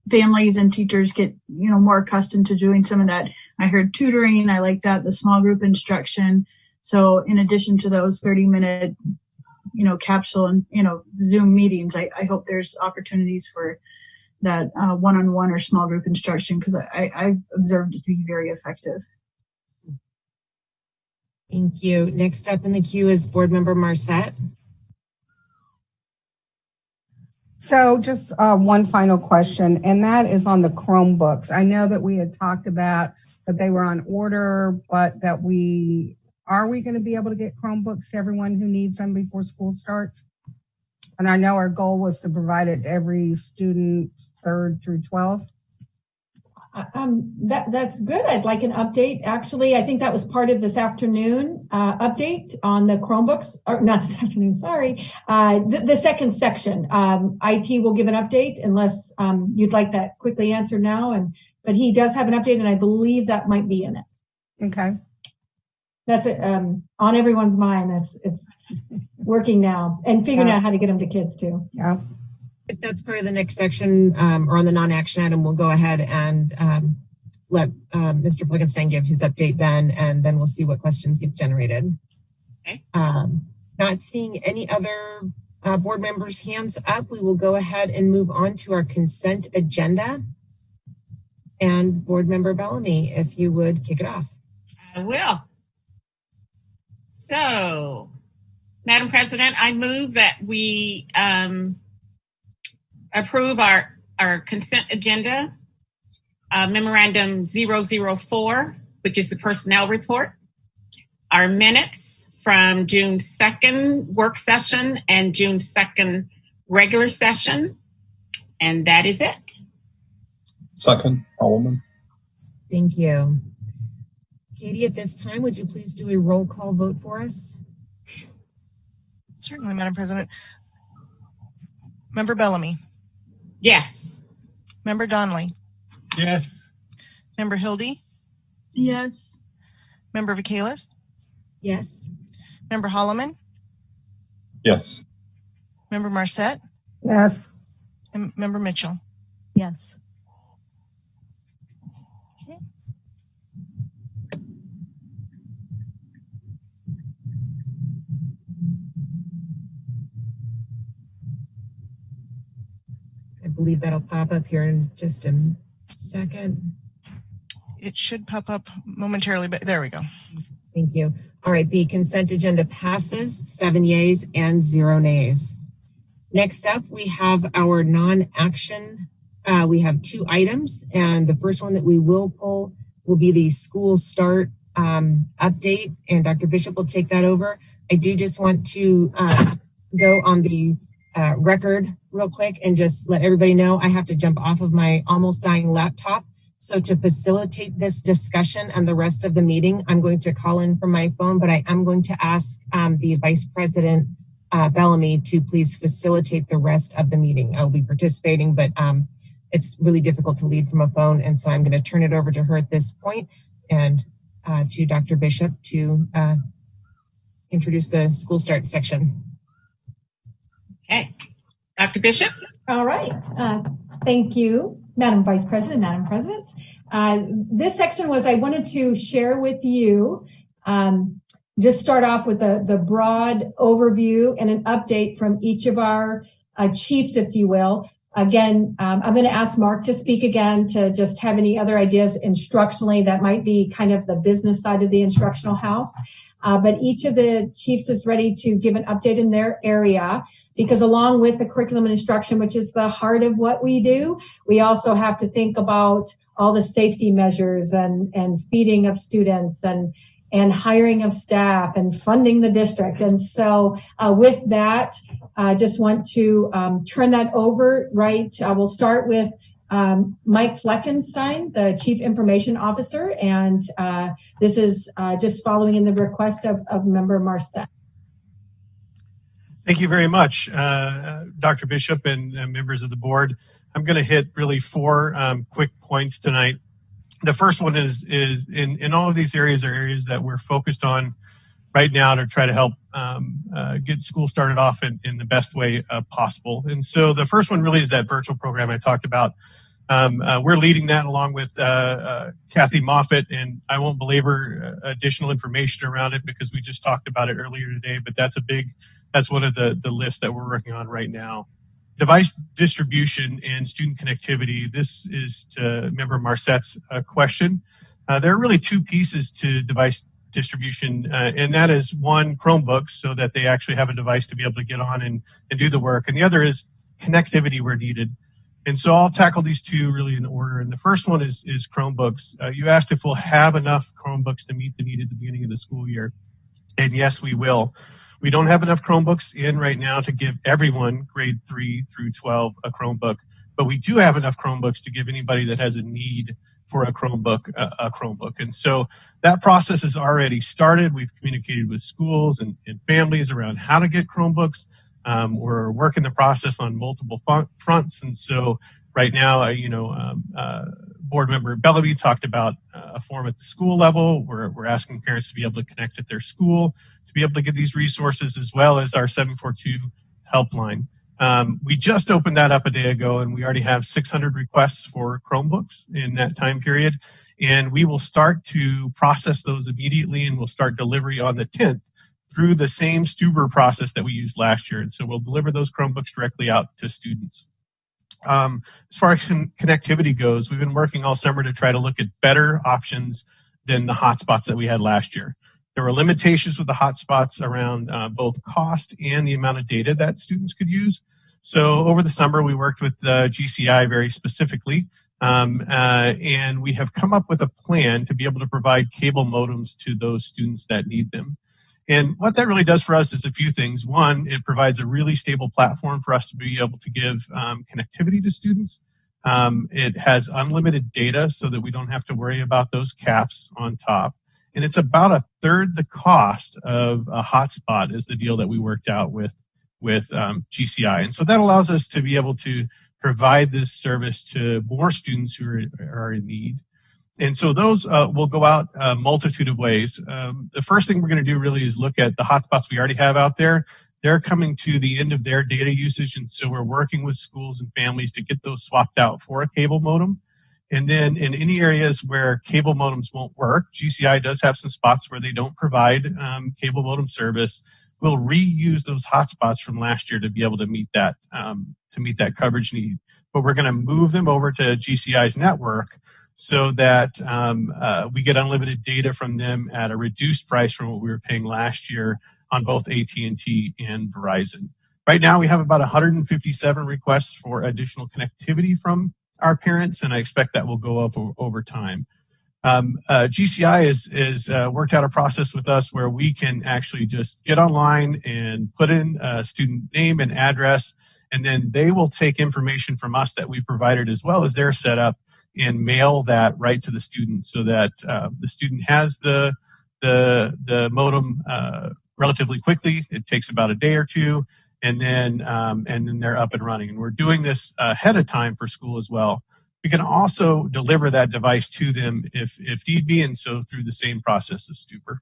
families and teachers get, more accustomed to doing some of that. I heard tutoring. I like that, the small group instruction. So in addition to those 30-minute, capsule and, Zoom meetings, I hope there's opportunities for that one-on-one or small group instruction, because I've observed it to be very effective. Thank you. Next up in the queue is Board Member Marcette. So just one final question, and that is on the Chromebooks. I know that we had talked about that they were on order, but that are we going to be able to get Chromebooks to everyone who needs them before school starts? And I know our goal was to provide it to every student 3rd through 12th. That's good. I'd like an update. Actually, I think that was part of this afternoon update on the Chromebooks, or not this afternoon, sorry. The second section, IT will give an update unless you'd like that quickly answered now. But he does have an update, and I believe that might be in it. Okay. That's it. On everyone's mind. It's working now and figuring out how to get them to kids too. Yeah. If that's part of the next section, or on the non-action item, we'll go ahead and let Mr. Flickenstein give his update then, and then we'll see what questions get generated. Okay. Not seeing any other board members' hands up, we will go ahead and move on to our consent agenda. And Board Member Bellamy, if you would kick it off. I will. So, Madam President, I move that we approve our consent agenda, memorandum 004, which is the personnel report, our minutes from June 2nd work session and June 2nd regular session, and that is it. Second, Holloman. Thank you. Katie, at this time, would you please do a roll call vote for us? Certainly, Madam President. Member Bellamy. Yes. Member Donnelly. Yes. Member Hildy. Yes. Member Vacalis. Yes. Member Holloman. Yes. Member Marcette. Yes. And Member Mitchell. Yes. I believe that'll pop up here in just a second. It should pop up momentarily, but there we go. Thank you. All right, the consent agenda passes, 7 yeas and 0 nays. Next up, we have our non-action. We have 2 items, and the first one that we will pull will be the school start update, and Dr. Bishop will take that over. I do just want to go on the record real quick and just let everybody know I have to jump off of my almost dying laptop. So to facilitate this discussion and the rest of the meeting, I'm going to call in from my phone, but I am going to ask the Vice President Bellamy to please facilitate the rest of the meeting. I'll be participating, but it's really difficult to lead from a phone. And so I'm going to turn it over to her at this point and to Dr. Bishop to introduce the school start section. Okay. Dr. Bishop? All right. Thank you, Madam Vice President, Madam President. This section was I wanted to share with you, just start off with the broad overview and an update from each of our chiefs, if you will. Again, I'm going to ask Mark to speak again to just have any other ideas instructionally that might be kind of the business side of the instructional house. But each of the chiefs is ready to give an update in their area, because along with the curriculum and instruction, which is the heart of what we do, we also have to think about all the safety measures and feeding of students and hiring of staff and funding the district. And so with that, I just want to turn that over, right? We'll start with Mike Fleckenstein, the Chief Information Officer, and this is just following in the request of Member Marcette. Thank you very much, Dr. Bishop and members of the board. I'm going to hit really 4 quick points tonight. The first one is in all of these areas are areas that we're focused on right now to try to help get school started off in the best way possible. And so the first one really is that virtual program I talked about. We're leading that along with Kathy Moffitt, and I won't belabor additional information around it because we just talked about it earlier today, but that's one of the lists that we're working on right now. Device distribution and student connectivity. This is to Member Marsette's question. There are really two pieces to device distribution, and that is one, Chromebooks, so that they actually have a device to be able to get on and do the work, and the other is connectivity where needed. And so I'll tackle these two really in order. And the first one is Chromebooks. You asked if we'll have enough Chromebooks to meet the need at the beginning of the school year. And yes, we will. We don't have enough Chromebooks in right now to give everyone grade 3 through 12 a Chromebook, but we do have enough Chromebooks to give anybody that has a need for a Chromebook a Chromebook. And so that process has already started. We've communicated with schools and families around how to get Chromebooks. We're working the process on multiple fronts. And so right now, Board Member Bellamy talked about a form at the school level where we're asking parents to be able to connect at their school, to be able to get these resources, as well as our 742 helpline. We just opened that up a day ago, and we already have 600 requests for Chromebooks in that time period. And we will start to process those immediately, and we'll start delivery on the 10th through the same Stuber process that we used last year. And so we'll deliver those Chromebooks directly out to students. As far as connectivity goes, we've been working all summer to try to look at better options than the hotspots that we had last year. There were limitations with the hotspots around both cost and the amount of data that students could use. So over the summer, we worked with GCI very specifically, and we have come up with a plan to be able to provide cable modems to those students that need them. And what that really does for us is a few things. One, it provides a really stable platform for us to be able to give connectivity to students. It has unlimited data so that we don't have to worry about those caps on top. And it's about a third the cost of a hotspot is the deal that we worked out with GCI. And so that allows us to be able to provide this service to more students who are in need. And so those will go out a multitude of ways. The first thing we're going to do really is look at the hotspots we already have out there. They're coming to the end of their data usage, and so we're working with schools and families to get those swapped out for a cable modem. And then in any areas where cable modems won't work, GCI does have some spots where they don't provide cable modem service. We'll reuse those hotspots from last year to be able to meet that coverage need. But we're going to move them over to GCI's network so that we get unlimited data from them at a reduced price from what we were paying last year on both AT&T and Verizon. Right now, we have about 157 requests for additional connectivity from our parents, and I expect that will go up over time. GCI has worked out a process with us where we can actually just get online and put in a student name and address, and then they will take information from us that we provided as well as their setup and mail that right to the student so that the student has the modem relatively quickly. It takes about a day or two, and then they're up and running. And we're doing this ahead of time for school as well. We can also deliver that device to them if need be, and so through the same process as Stuber.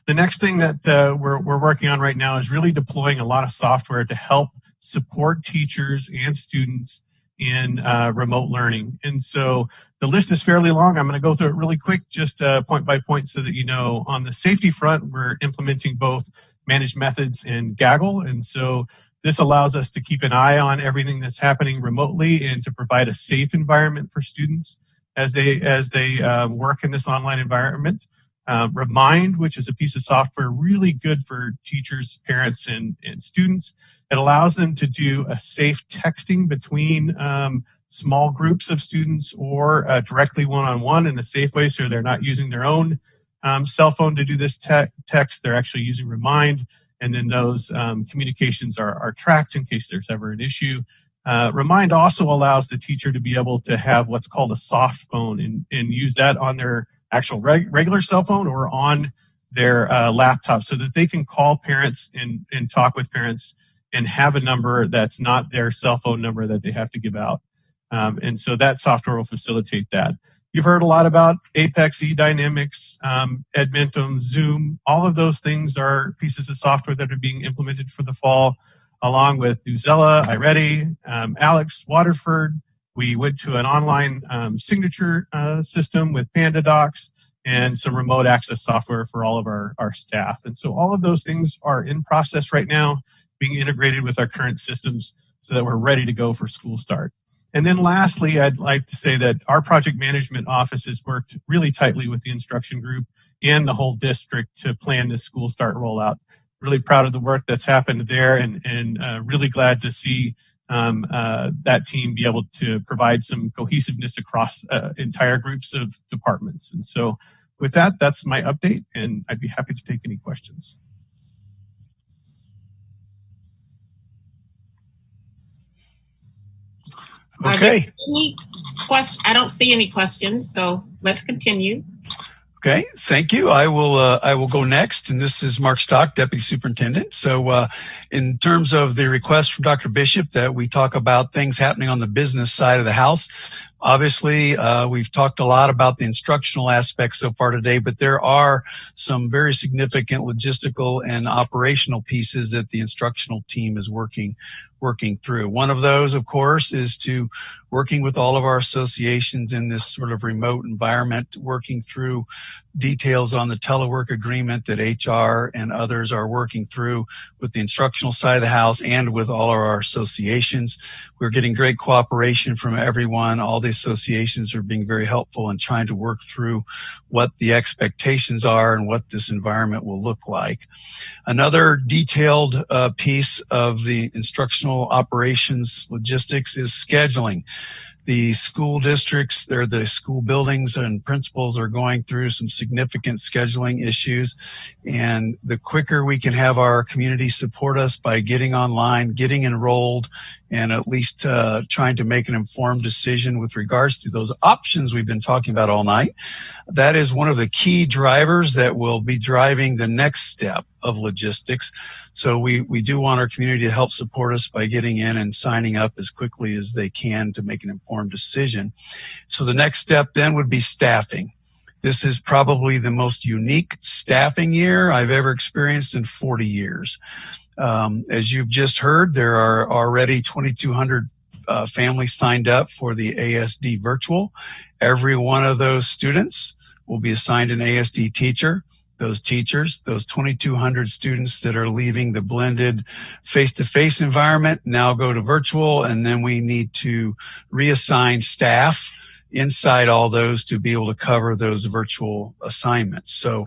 The next thing that we're working on right now is really deploying a lot of software to help support teachers and students in remote learning. And so the list is fairly long. I'm going to go through it really quick, just point by point so that you know. On the safety front, we're implementing both managed methods and Gaggle. And so this allows us to keep an eye on everything that's happening remotely and to provide a safe environment for students as they work in this online environment. Remind, which is a piece of software really good for teachers, parents, and students. It allows them to do a safe texting between small groups of students or directly one-on-one in a safe way, so they're not using their own cell phone to do this text. They're actually using Remind, and then those communications are tracked in case there's ever an issue. Remind also allows the teacher to be able to have what's called a soft phone and use that on their actual regular cell phone or on their laptop so that they can call parents and talk with parents and have a number that's not their cell phone number that they have to give out. And so that software will facilitate that. You've heard a lot about Apex, eDynamics, Edmentum, Zoom. All of those things are pieces of software that are being implemented for the fall, along with Newzella, iReady, Alex, Waterford. We went to an online signature system with PandaDocs and some remote access software for all of our staff. And so all of those things are in process right now, being integrated with our current systems so that we're ready to go for school start. And then lastly, I'd like to say that our project management office has worked really tightly with the instruction group and the whole district to plan this school start rollout. Really proud of the work that's happened there, and really glad to see that team be able to provide some cohesiveness across entire groups of departments. And so with that, that's my update, and I'd be happy to take any questions. Okay. I don't see any questions, so let's continue. Okay, thank you. I will go next, and this is Mark Stock, Deputy Superintendent. So in terms of the request from Dr. Bishop that we talk about things happening on the business side of the house, obviously we've talked a lot about the instructional aspects so far today, but there are some very significant logistical and operational pieces that the instructional team is working through. One of those, of course, is to working with all of our associations in this sort of remote environment, working through details on the telework agreement that HR and others are working through with the instructional side of the house and with all of our associations. We're getting great cooperation from everyone. All the associations are being very helpful in trying to work through what the expectations are and what this environment will look like. Another detailed piece of the instructional operations logistics is scheduling. The school districts, the school buildings and principals are going through some significant scheduling issues. And the quicker we can have our community support us by getting online, getting enrolled, and at least trying to make an informed decision with regards to those options we've been talking about all night, that is one of the key drivers that will be driving the next step of logistics. So we do want our community to help support us by getting in and signing up as quickly as they can to make an informed decision. So the next step then would be staffing. This is probably the most unique staffing year I've ever experienced in 40 years. As you've just heard, there are already 2,200 families signed up for the ASD virtual. Every one of those students will be assigned an ASD teacher. Those teachers, those 2,200 students that are leaving the blended face-to-face environment now go to virtual, and then we need to reassign staff inside all those to be able to cover those virtual assignments. So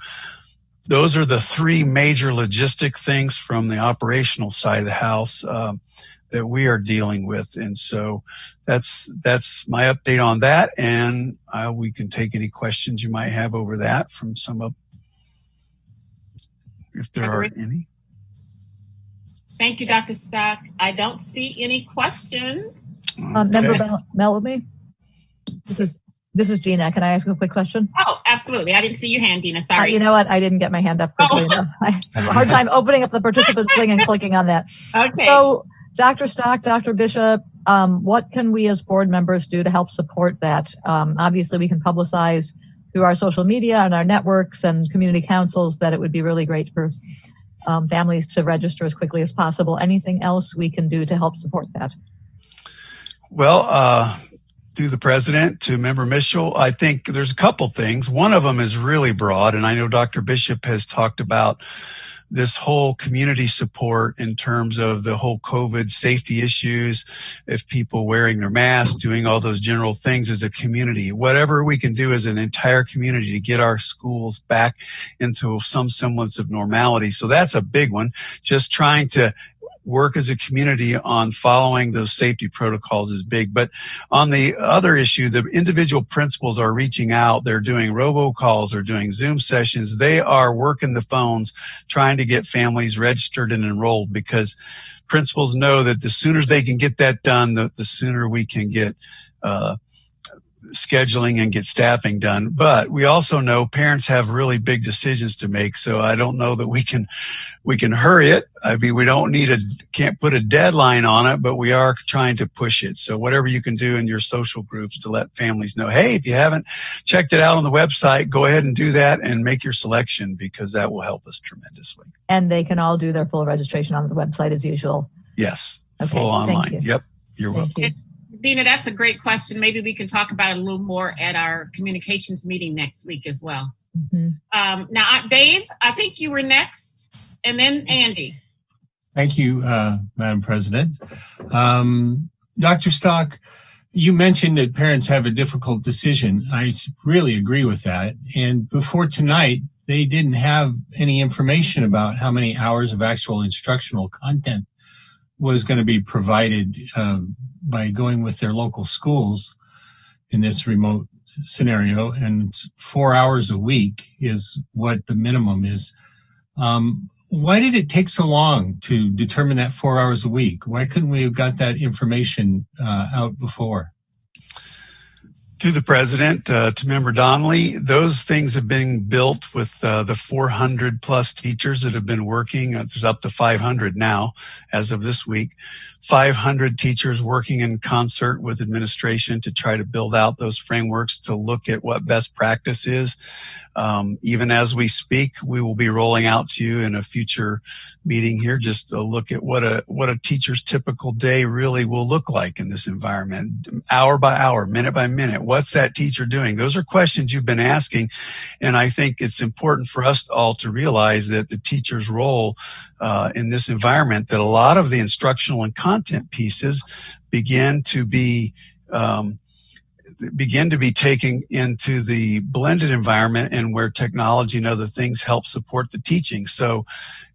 those are the three major logistic things from the operational side of the house that we are dealing with. And so that's my update on that. And we can take any questions you might have over that from some of, if there are any. Thank you, Dr. Stock. I don't see any questions. Member Bellamy, this is Gina. Can I ask a quick question? Oh, absolutely. I didn't see your hand, Gina. Sorry. You know what? I didn't get my hand up quickly enough. I have a hard time opening up the participant thing and clicking on that. Okay. So, Dr. Stock, Dr. Bishop, what can we as board members do to help support that? Obviously, we can publicize through our social media and our networks and community councils that it would be really great for families to register as quickly as possible. Anything else we can do to help support that? Well, through the president to Member Mitchell, I think there's a couple things. One of them is really broad, and I know Dr. Bishop has talked about this whole community support in terms of the whole COVID safety issues, if people wearing their masks, doing all those general things as a community, whatever we can do as an entire community to get our schools back into some semblance of normality. So that's a big one. Just trying to work as a community on following those safety protocols is big. But on the other issue, the individual principals are reaching out. They're doing robocalls, they're doing Zoom sessions. They are working the phones, trying to get families registered and enrolled, because principals know that the sooner they can get that done, the sooner we can get scheduling and get staffing done. But we also know parents have really big decisions to make. So I don't know that we can hurry it. I mean, we can't put a deadline on it, but we are trying to push it. So whatever you can do in your social groups to let families know, hey, if you haven't checked it out on the website, go ahead and do that and make your selection, because that will help us tremendously. And they can all do their full registration on the website as usual. Yes. Okay, full online. thank you. Yep. You're welcome. You. Dina, that's a great question. Maybe we can talk about it a little more at our communications meeting next week as well. Mm-hmm. Now, Dave, I think you were next, and then Andy. Thank you, Madam President. Dr. Stock, you mentioned that parents have a difficult decision. I really agree with that. And before tonight, they didn't have any information about how many hours of actual instructional content was going to be provided by going with their local schools in this remote scenario. And 4 hours a week is what the minimum is. Why did it take so long to determine that 4 hours a week? Why couldn't we have got that information out before? To the president, to Member Donnelly, those things have been built with the 400 plus teachers that have been working. There's up to 500 now as of this week. 500 teachers working in concert with administration to try to build out those frameworks to look at what best practice is. Even as we speak, we will be rolling out to you in a future meeting here just to look at what a teacher's typical day really will look like in this environment, hour by hour, minute by minute. What's that teacher doing? Those are questions you've been asking, and I think it's important for us all to realize that the teacher's role in this environment, that a lot of the instructional and content pieces begin to be taken into the blended environment, and where technology and other things help support the teaching. So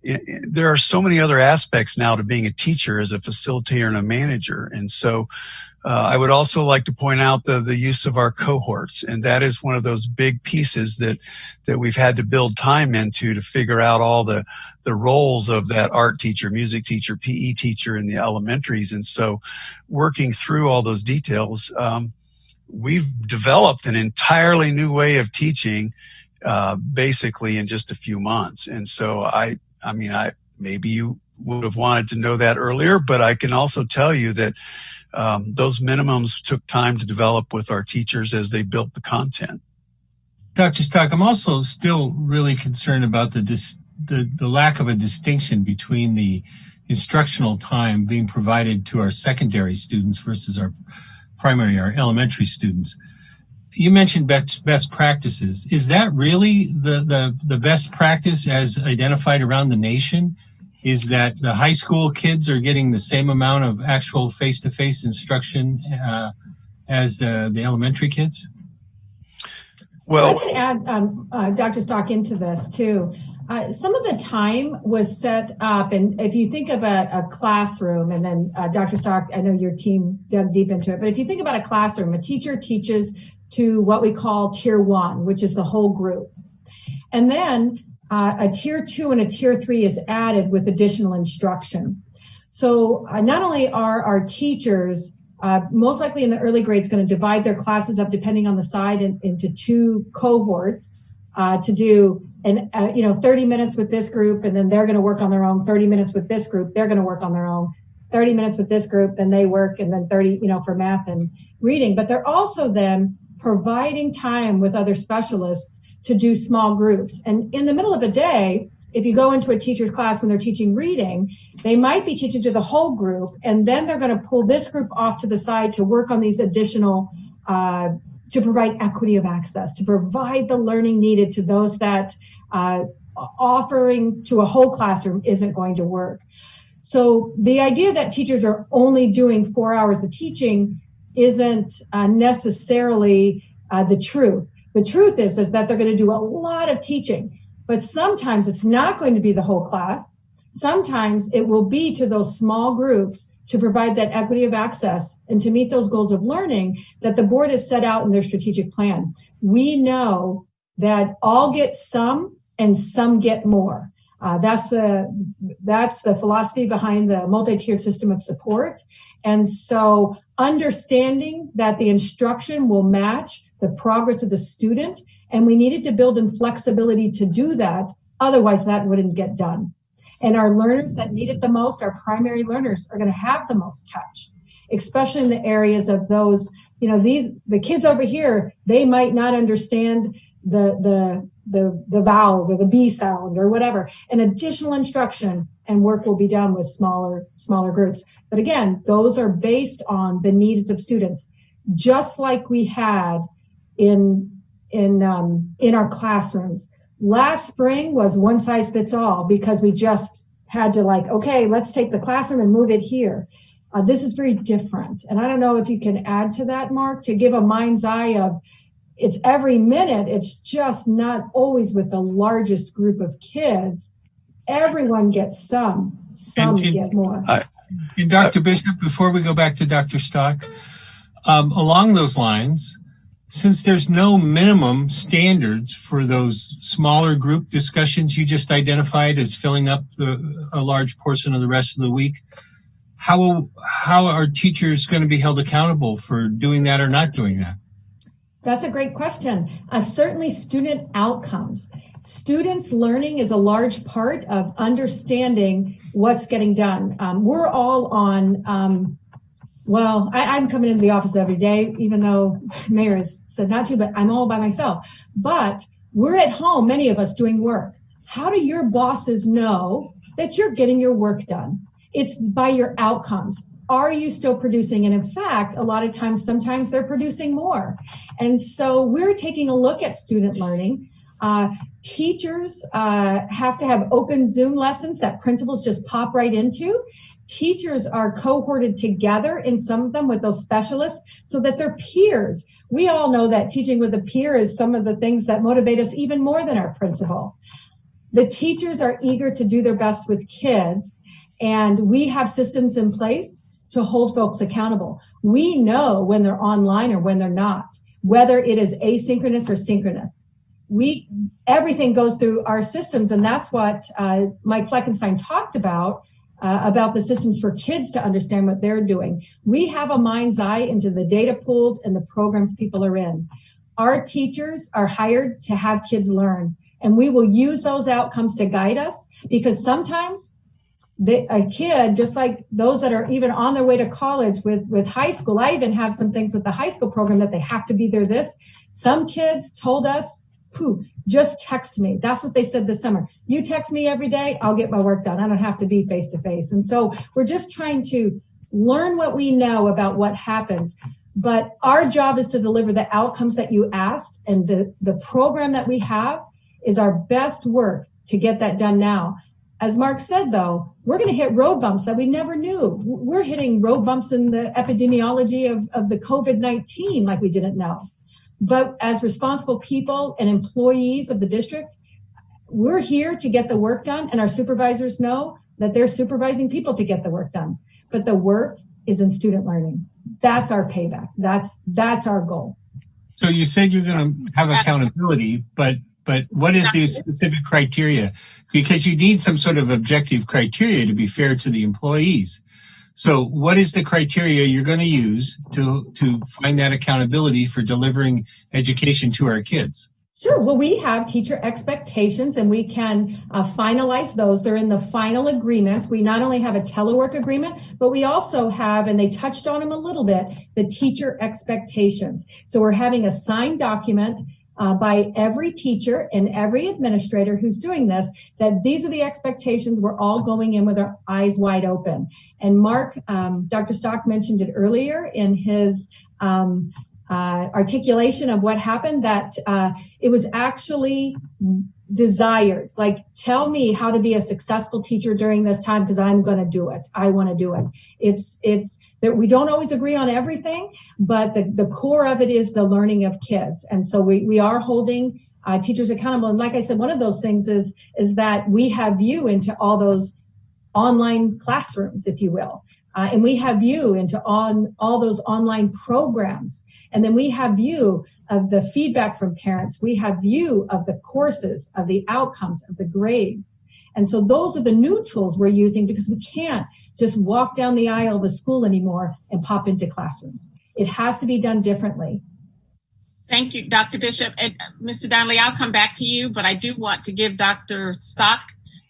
there are so many other aspects now to being a teacher as a facilitator and a manager. And so I would also like to point out the use of our cohorts. And that is one of those big pieces that we've had to build time into to figure out all the roles of that art teacher, music teacher, PE teacher in the elementaries. And so working through all those details, we've developed an entirely new way of teaching, basically in just a few months. And so I maybe you would have wanted to know that earlier, but I can also tell you that those minimums took time to develop with our teachers as they built the content. Dr. Stock, I'm also still really concerned about the lack of a distinction between the instructional time being provided to our secondary students versus our elementary students. You mentioned best practices. Is that really the best practice as identified around the nation? Is that the high school kids are getting the same amount of actual face-to-face instruction as the elementary kids? Well, I can add Dr. Stock into this too. Some of the time was set up, and if you think of a classroom, and then Dr. Stock, I know your team dug deep into it, but if you think about a classroom, a teacher teaches to what we call tier 1, which is the whole group. And then a tier 2 and a tier 3 is added with additional instruction. So not only are our teachers most likely in the early grades going to divide their classes up depending on the side into 2 cohorts to do 30 minutes with this group, and then they're going to work on their own. 30 minutes with this group, they're going to work on their own. 30 minutes with this group, then they work, and then 30 for math and reading. But they're also then providing time with other specialists to do small groups. And in the middle of a day, if you go into a teacher's class when they're teaching reading, they might be teaching to the whole group, and then they're going to pull this group off to the side to work on these additional, to provide equity of access, to provide the learning needed to those that offering to a whole classroom isn't going to work. So the idea that teachers are only doing 4 hours of teaching isn't necessarily the truth. The truth is that they're going to do a lot of teaching, but sometimes it's not going to be the whole class. Sometimes it will be to those small groups to provide that equity of access and to meet those goals of learning that the board has set out in their strategic plan. We know that all get some and some get more. That's the philosophy behind the multi-tiered system of support. And so understanding that the instruction will match the progress of the student, and we needed to build in flexibility to do that. Otherwise, that wouldn't get done. And our learners that need it the most, our primary learners, are going to have the most touch, especially in the areas of those, the kids over here, they might not understand the vowels or the B sound or whatever. And additional instruction and work will be done with smaller groups. But again, those are based on the needs of students, just like we had in our classrooms. Last spring was one size fits all because we just had to okay, let's take the classroom and move it here. This is very different. And I don't know if you can add to that, Mark, to give a mind's eye of it's every minute. It's just not always with the largest group of kids. Everyone gets some get more. And Dr. Bishop, before we go back to Dr. Stock, along those lines, since there's no minimum standards for those smaller group discussions you just identified as filling up a large portion of the rest of the week, how are teachers going to be held accountable for doing that or not doing that? That's a great question. Certainly student outcomes. Students' learning is a large part of understanding what's getting done. We're all on, I'm coming into the office every day, even though Mayor has said not to, but I'm all by myself. But we're at home, many of us, doing work. How do your bosses know that you're getting your work done? It's by your outcomes. Are you still producing? And in fact, a lot of times, sometimes they're producing more. And so we're taking a look at student learning. Teachers have to have open Zoom lessons that principals just pop right into. Teachers are cohorted together in some of them with those specialists so that they're peers. We all know that teaching with a peer is some of the things that motivate us even more than our principal. The teachers are eager to do their best with kids, and we have systems in place to hold folks accountable. We know when they're online or when they're not, whether it is asynchronous or synchronous. Everything goes through our systems, and that's what Mike Fleckenstein talked about the systems for kids to understand what they're doing. We have a mind's eye into the data pooled and the programs people are in. Our teachers are hired to have kids learn, and we will use those outcomes to guide us, because sometimes a kid, just like those that are even on their way to college with high school, I even have some things with the high school program that they have to be there Some kids told us, just text me. That's what they said this summer. You text me every day, I'll get my work done. I don't have to be face to face. And so we're just trying to learn what we know about what happens. But our job is to deliver the outcomes that you asked. And the program that we have is our best work to get that done now. As Mark said, though, we're going to hit road bumps that we never knew. We're hitting road bumps in the epidemiology of the COVID-19 like we didn't know. But as responsible people and employees of the district, we're here to get the work done, and our supervisors know that they're supervising people to get the work done. But the work is in student learning. That's our payback. That's our goal. So you said you're going to have accountability, but what is the specific criteria? Because you need some sort of objective criteria to be fair to the employees. So what is the criteria you're going to use to find that accountability for delivering education to our kids? Sure. Well, we have teacher expectations, and we can finalize those. They're in the final agreements. We not only have a telework agreement, but we also have, and they touched on them a little bit, the teacher expectations. So we're having a signed document by every teacher and every administrator who's doing this, that these are the expectations. We're all going in with our eyes wide open. And Mark, Dr. Stock mentioned it earlier in his articulation of what happened, that it was actually desired. Like, tell me how to be a successful teacher during this time, because I'm going to do it. I want to do it. It's that we don't always agree on everything, but the core of it is the learning of kids. And so we are holding teachers accountable. And like I said, one of those things is that we have view into all those online classrooms, if you will. And we have view into all those online programs. And then we have view of the feedback from parents. We have view of the courses, of the outcomes, of the grades. And so those are the new tools we're using because we can't just walk down the aisle of a school anymore and pop into classrooms. It has to be done differently. Thank you, Dr. Bishop. And Mr. Donnelly, I'll come back to you, but I do want to give Dr. Stock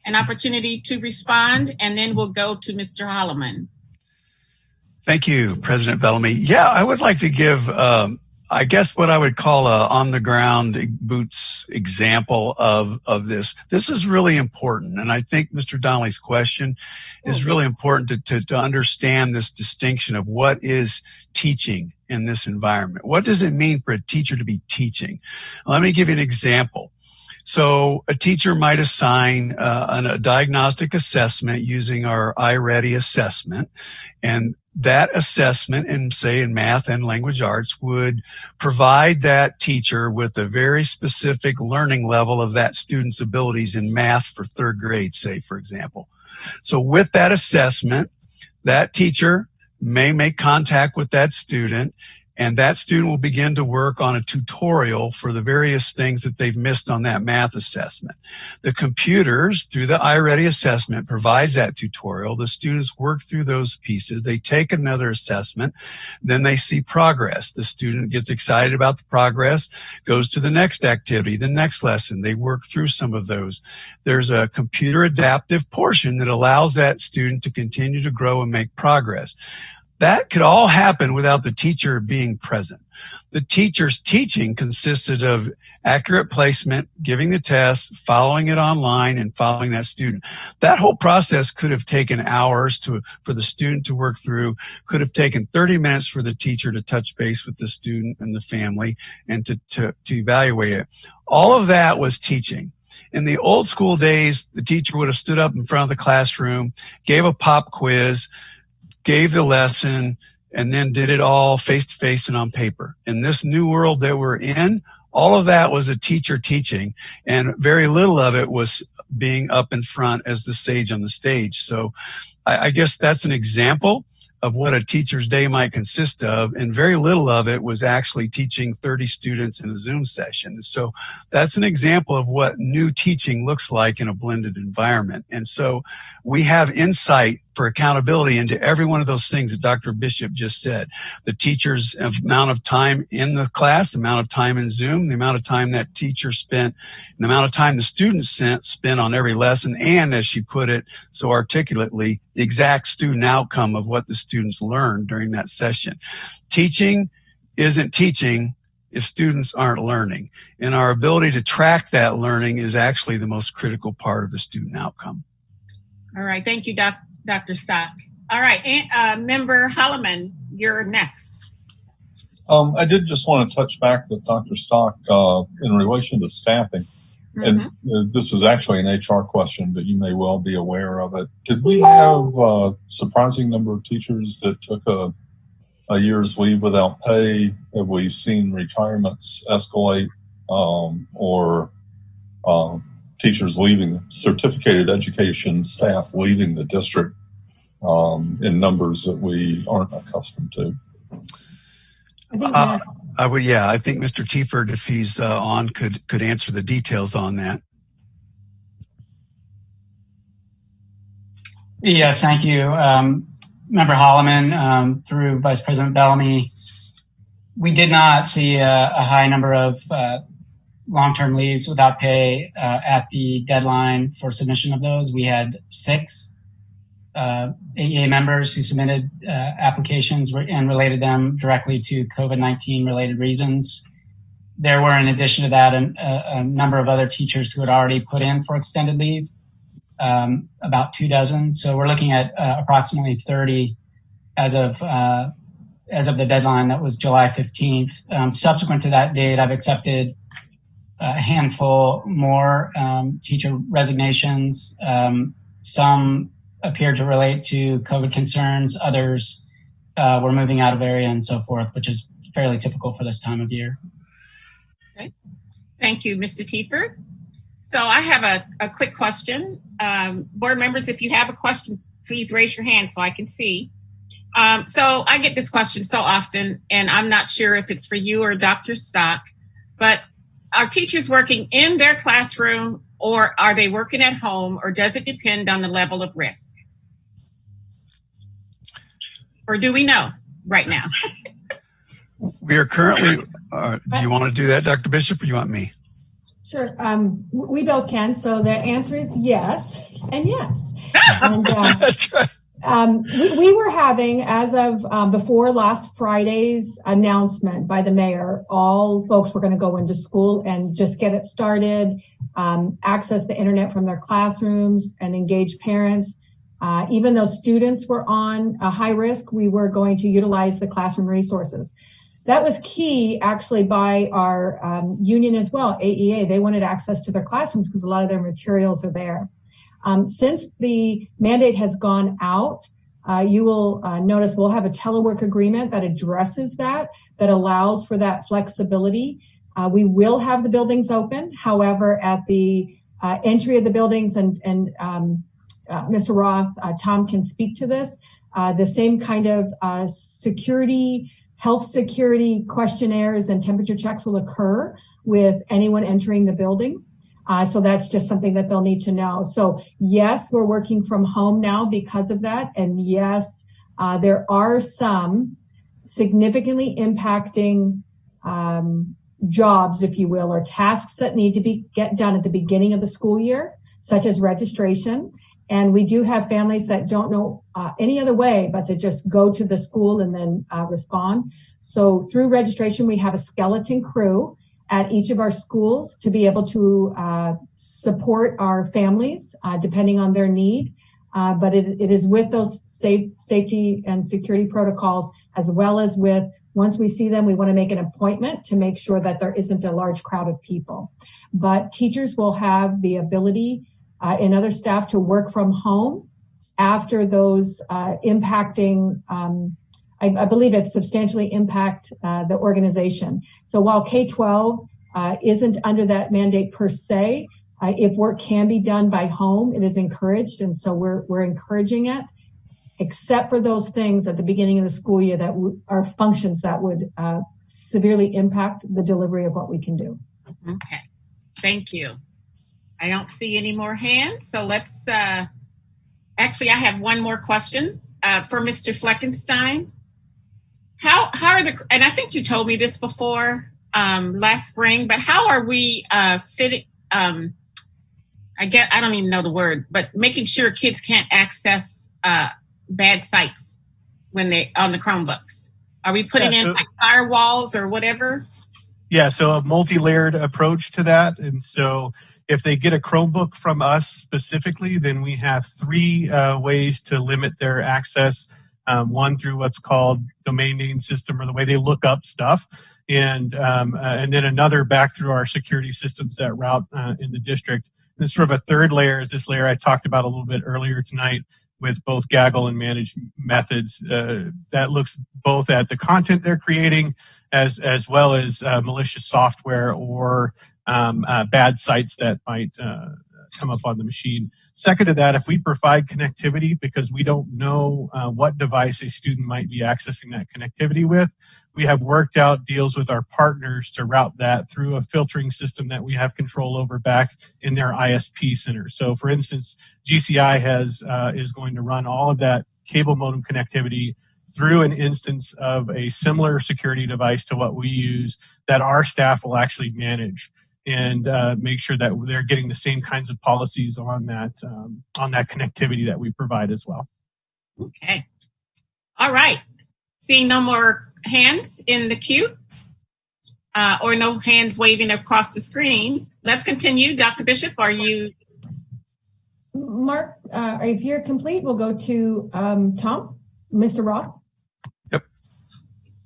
an opportunity to respond, and then we'll go to Mr. Holloman. Thank you, President Bellamy. Yeah, I would like to give, I guess, what I would call a on-the-ground boots example of this. This is really important, and I think Mr. Donnelly's question is really important to understand this distinction of what is teaching in this environment. What does it mean for a teacher to be teaching? Let me give you an example. So a teacher might assign a diagnostic assessment using our iReady assessment, and that assessment in math and language arts would provide that teacher with a very specific learning level of that student's abilities in math for third grade, say, for example. So with that assessment, that teacher may make contact with that student, and that student will begin to work on a tutorial for the various things that they've missed on that math assessment. The computers, through the iReady assessment, provides that tutorial. The students work through those pieces. They take another assessment. Then they see progress. The student gets excited about the progress, goes to the next activity, the next lesson. They work through some of those. There's a computer adaptive portion that allows that student to continue to grow and make progress. That could all happen without the teacher being present. The teacher's teaching consisted of accurate placement, giving the test, following it online, and following that student. That whole process could have taken hours for the student to work through, could have taken 30 minutes for the teacher to touch base with the student and the family and to evaluate it. All of that was teaching. In the old school days, the teacher would have stood up in front of the classroom, gave a pop quiz, gave the lesson, and then did it all face-to-face and on paper. In this new world that we're in, all of that was a teacher teaching, and very little of it was being up in front as the sage on the stage. So I guess that's an example of what a teacher's day might consist of, and very little of it was actually teaching 30 students in a Zoom session. So that's an example of what new teaching looks like in a blended environment. And so we have insight for accountability into every one of those things that Dr. Bishop just said. The teacher's amount of time in the class, the amount of time in Zoom, the amount of time that teacher spent, and the amount of time the students spent on every lesson, and, as she put it so articulately, the exact student outcome of what the students learned during that session. Teaching isn't teaching if students aren't learning, and our ability to track that learning is actually the most critical part of the student outcome. All right, thank you, Dr. Stock. All right, Member Holloman, you're next. I did just want to touch back with Dr. Stock in relation to staffing. And this is actually an HR question, but you may well be aware of it. Did we have a surprising number of teachers that took a year's leave without pay? Have we seen retirements escalate or teachers leaving, certificated education staff leaving the district in numbers that we aren't accustomed to? I think Mr. Tiefert, if he's on, could answer the details on that. Yes, thank you. Member Holloman, through Vice President Bellamy, we did not see a high number of long-term leaves without pay at the deadline for submission of those. We had 6 AEA members who submitted applications and related them directly to COVID-19 related reasons. There were, in addition to that, a number of other teachers who had already put in for extended leave, about 24. So we're looking at approximately 30 as of the deadline that was July 15th. Subsequent to that date, I've accepted a handful more teacher resignations. Some appeared to relate to COVID concerns. Others were moving out of area and so forth, which is fairly typical for this time of year. Okay. Thank you, Mr. Tiefert. So I have a quick question. Board members, if you have a question, please raise your hand so I can see. So I get this question so often, and I'm not sure if it's for you or Dr. Stock, but are teachers working in their classroom or are they working at home, or does it depend on the level of risk? Or do we know right now? We are currently, do you want to do that, Dr. Bishop, or you want me? Sure. We both can. So the answer is yes and yes. And, That's right. we were having, as of before last Friday's announcement by the mayor, all folks were going to go into school and just get it started, access the internet from their classrooms and engage parents. Even though students were on a high risk, we were going to utilize the classroom resources. That was key actually by our union as well, AEA. They wanted access to their classrooms because a lot of their materials are there. Since the mandate has gone out, you will notice we'll have a telework agreement that addresses that allows for that flexibility. We will have the buildings open. However, at the entry of the buildings, and Mr. Roth, Tom can speak to this, the same kind of health security questionnaires and temperature checks will occur with anyone entering the building. So that's just something that they'll need to know. So yes, we're working from home now because of that. And yes, there are some significantly impacting jobs, if you will, or tasks that need to get done at the beginning of the school year, such as registration. And we do have families that don't know any other way but to just go to the school and then respond. So through registration, we have a skeleton crew at each of our schools to be able to support our families depending on their need. But it is with those safety and security protocols, as well as with, once we see them, we want to make an appointment to make sure that there isn't a large crowd of people. But teachers will have the ability and other staff to work from home after those impacting, I believe it substantially impact the organization. So while K-12 isn't under that mandate per se, if work can be done by home, it is encouraged. And so we're encouraging it, except for those things at the beginning of the school year that are functions that would severely impact the delivery of what we can do. Okay, thank you. I don't see any more hands, so let's, actually I have one more question for Mr. Fleckenstein. How are and I think you told me this before last spring, but how are we fitting, I don't even know the word, but making sure kids can't access bad sites when they on the Chromebooks? Are we putting in like firewalls or whatever? Yeah, so a multi-layered approach to that. And so if they get a Chromebook from us specifically, then we have three ways to limit their access. One through what's called domain name system, or the way they look up stuff. And then another back through our security systems that route in the district. And sort of a third layer is this layer I talked about a little bit earlier tonight with both gaggle and managed methods. That looks both at the content they're creating as well as malicious software or bad sites that might come up on the machine. Second to that, if we provide connectivity, because we don't know what device a student might be accessing that connectivity with, we have worked out deals with our partners to route that through a filtering system that we have control over back in their ISP center. So for instance, GCI is going to run all of that cable modem connectivity through an instance of a similar security device to what we use that our staff will actually manage, and make sure that they're getting the same kinds of policies on that connectivity that we provide as well. Okay. All right. Seeing no more hands in the queue or no hands waving across the screen, let's continue. Dr. Bishop, are you? Mark, if you're complete, we'll go to Tom, Mr. Roth.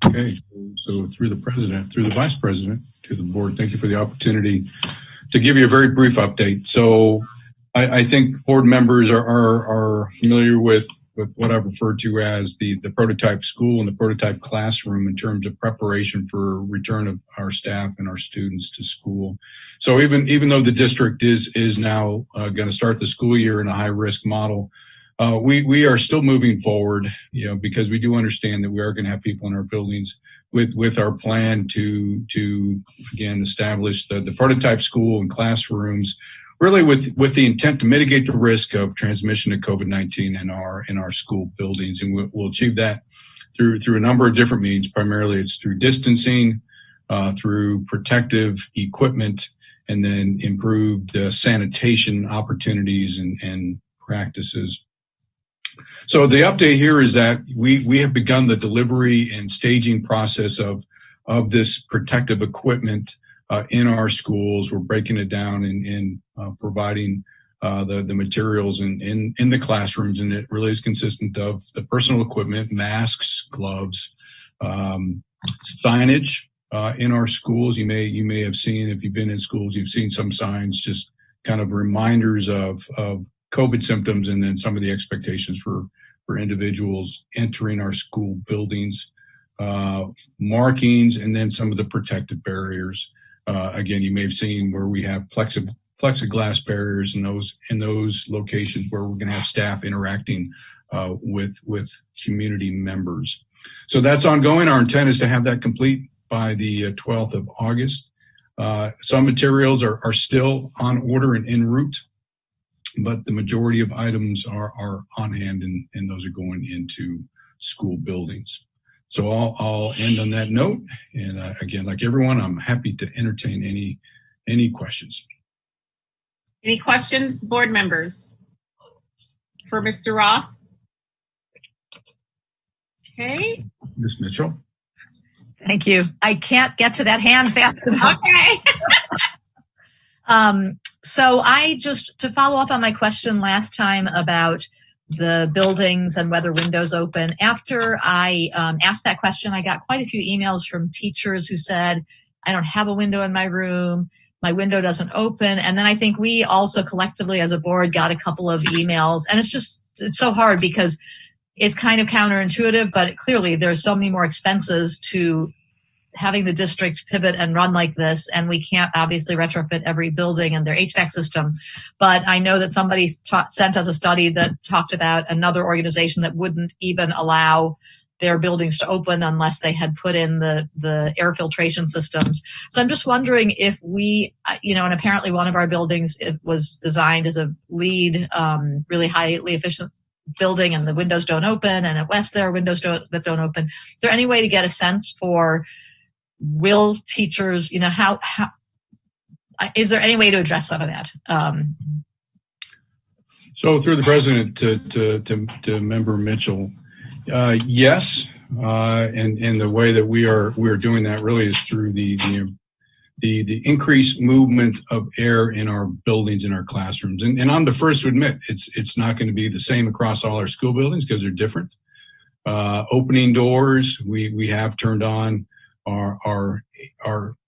Okay, so through the president, through the vice president, to the board, thank you for the opportunity to give you a very brief update. So I think board members are familiar with what I've referred to as the prototype school and the prototype classroom in terms of preparation for return of our staff and our students to school. So even though the district is now going to start the school year in a high risk model, we are still moving forward, because we do understand that we are going to have people in our buildings with our plan to again establish the prototype school and classrooms really with the intent to mitigate the risk of transmission of COVID-19 in our school buildings. And we'll achieve that through a number of different means. Primarily it's through distancing, through protective equipment, and then improved sanitation opportunities and practices. So the update here is that we have begun the delivery and staging process of this protective equipment in our schools. We're breaking it down and providing the materials in the classrooms, and it really is consistent of the personal equipment, masks, gloves, signage in our schools. You may have seen, if you've been in schools, you've seen some signs, just kind of reminders of COVID symptoms, and then some of the expectations for individuals entering our school buildings, markings, and then some of the protective barriers. Again, you may have seen where we have plexiglass barriers in those locations where we're going to have staff interacting with community members. So that's ongoing. Our intent is to have that complete by the 12th of August. Some materials are still on order and en route, but the majority of items are on hand, and those are going into school buildings. So I'll end on that note. And again, like everyone, I'm happy to entertain any questions. Any questions, board members, for Mr. Roth? Okay. Ms. Mitchell. Thank you. I can't get to that hand fast enough. Okay. So to follow up on my question last time about the buildings and whether windows open, after I asked that question, I got quite a few emails from teachers who said, I don't have a window in my room. My window doesn't open. And then I think we also collectively as a board got a couple of emails, and it's so hard because it's kind of counterintuitive, but clearly there's so many more expenses to having the district pivot and run like this, and we can't obviously retrofit every building and their HVAC system. But I know that somebody sent us a study that talked about another organization that wouldn't even allow their buildings to open unless they had put in the air filtration systems. So I'm just wondering if we, and apparently one of our buildings, it was designed as a LEED, really highly efficient building, and the windows don't open, and at West there are windows that don't open. Is there any way to get a sense for will teachers, how is there any way to address some of that? So through the president to Member Mitchell, yes, and the way that we are doing that really is through the increased movement of air in our buildings, in our classrooms. And I'm the first to admit it's not going to be the same across all our school buildings because they're different. Opening doors, we have turned on our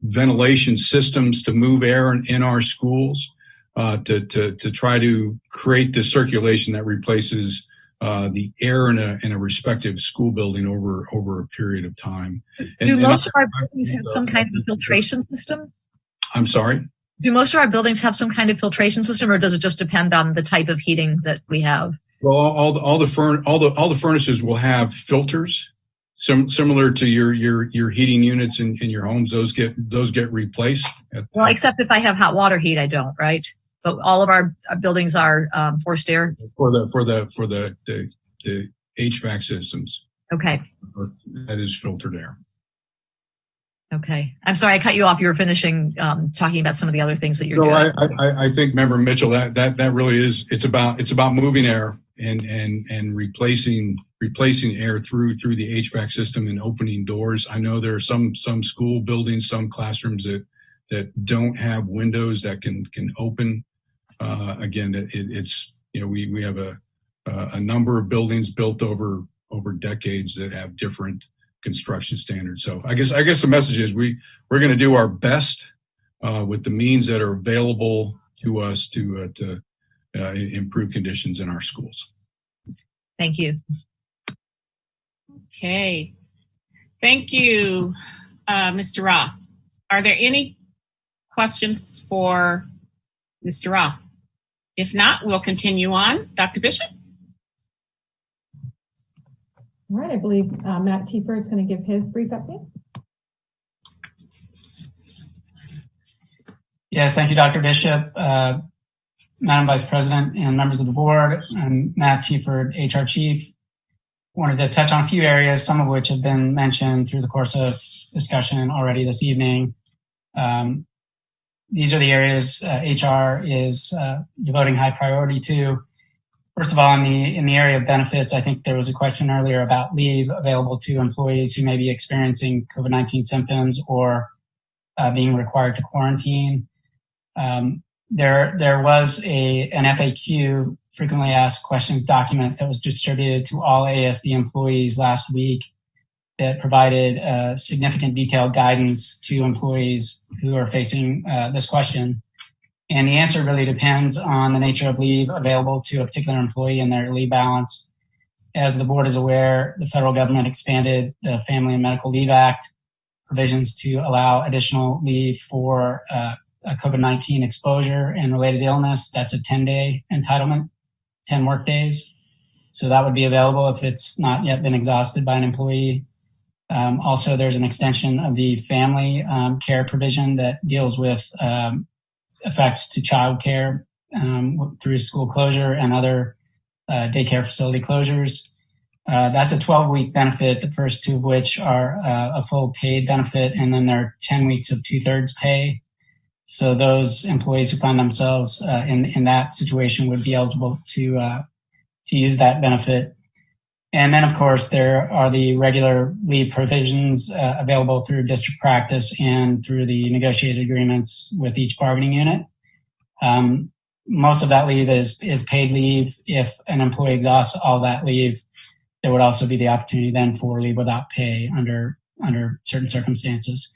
ventilation systems to move air in our schools, to try to create the circulation that replaces the air in a respective school building over a period of time. Do most of our buildings have some kind of filtration system? I'm sorry? Do most of our buildings have some kind of filtration system, or does it just depend on the type of heating that we have? Well, all the furnaces will have filters. Similar to your heating units in your homes, those get replaced. Well, except if I have hot water heat, I don't, right? But all of our buildings are forced air for the HVAC systems. Okay, that is filtered air. Okay, I'm sorry I cut you off. You were finishing talking about some of the other things that you're doing. I think, Member Mitchell, that really is. It's about moving air and replacing air through the HVAC system and opening doors. I know there are some school buildings, some classrooms that don't have windows that can open. Again, we have a number of buildings built over decades that have different construction standards. So I guess the message is we're going to do our best with the means that are available to us to improve conditions in our schools. Thank you. Okay. Thank you, Mr. Roth. Are there any questions for Mr. Roth? If not, we'll continue on. Dr. Bishop? All right, I believe Matt Tiefer is going to give his brief update. Yes, thank you, Dr. Bishop. Madam Vice President and members of the board, I'm Matt Chieford, HR Chief. Wanted to touch on a few areas, some of which have been mentioned through the course of discussion already this evening. These are the areas HR is devoting high priority to. First of all, in the area of benefits, I think there was a question earlier about leave available to employees who may be experiencing COVID-19 symptoms or being required to quarantine. There was an FAQ, frequently asked questions document, that was distributed to all ASD employees last week that provided significant detailed guidance to employees who are facing this question. And the answer really depends on the nature of leave available to a particular employee and their leave balance. As the board is aware, the federal government expanded the Family and Medical Leave Act provisions to allow additional leave for a COVID-19 exposure and related illness. That's a 10-day entitlement, 10 work days. So that would be available if it's not yet been exhausted by an employee. Also, there's an extension of the family care provision that deals with effects to child care through school closure and other daycare facility closures. That's a 12-week benefit, the first two of which are a full paid benefit, and then there are 10 weeks of 2/3 pay. So those employees who find themselves in that situation would be eligible to use that benefit. And then, of course, there are the regular leave provisions available through district practice and through the negotiated agreements with each bargaining unit. Most of that leave is paid leave. If an employee exhausts all that leave, there would also be the opportunity then for leave without pay under certain circumstances.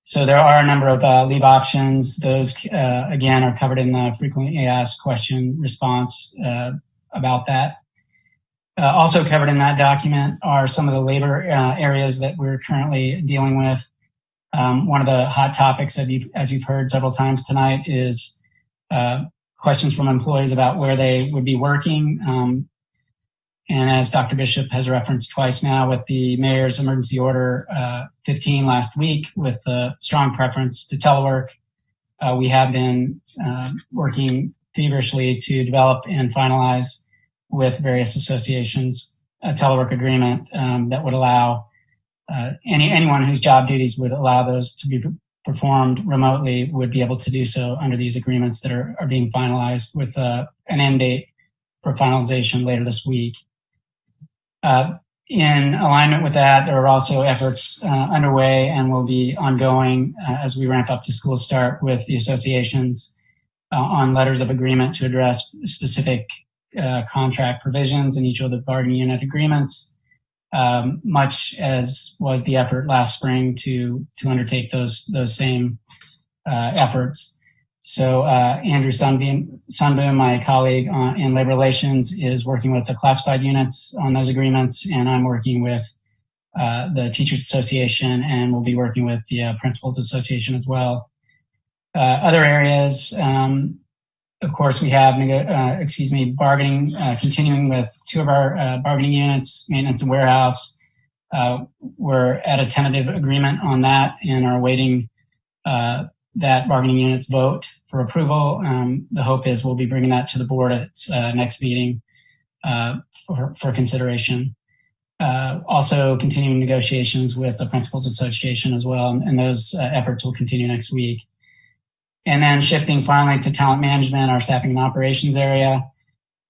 So there are a number of leave options. Those, again, are covered in the frequently asked question response about that. Also covered in that document are some of the labor areas that we're currently dealing with. One of the hot topics, as you've heard several times tonight, is questions from employees about where they would be working. And as Dr. Bishop has referenced twice now with the Mayor's Emergency Order 15 last week with a strong preference to telework, we have been working feverishly to develop and finalize with various associations a telework agreement that would allow anyone whose job duties would allow those to be performed remotely would be able to do so under these agreements that are being finalized with an end date for finalization later this week. In alignment with that, there are also efforts underway and will be ongoing as we ramp up to school start with the associations on letters of agreement to address specific contract provisions in each of the bargaining unit agreements, much as was the effort last spring to undertake those same efforts. So Andrew Sunboom, my colleague in labor relations, is working with the classified units on those agreements, and I'm working with the Teachers Association, and we'll be working with the Principals Association as well. Other areas, of course, we have bargaining, continuing with two of our bargaining units, maintenance and warehouse. We're at a tentative agreement on that and are awaiting that bargaining unit's vote for approval. The hope is we'll be bringing that to the board at its next meeting for consideration. Also continuing negotiations with the Principals Association as well, and those efforts will continue next week. And then shifting finally to talent management, our staffing and operations area.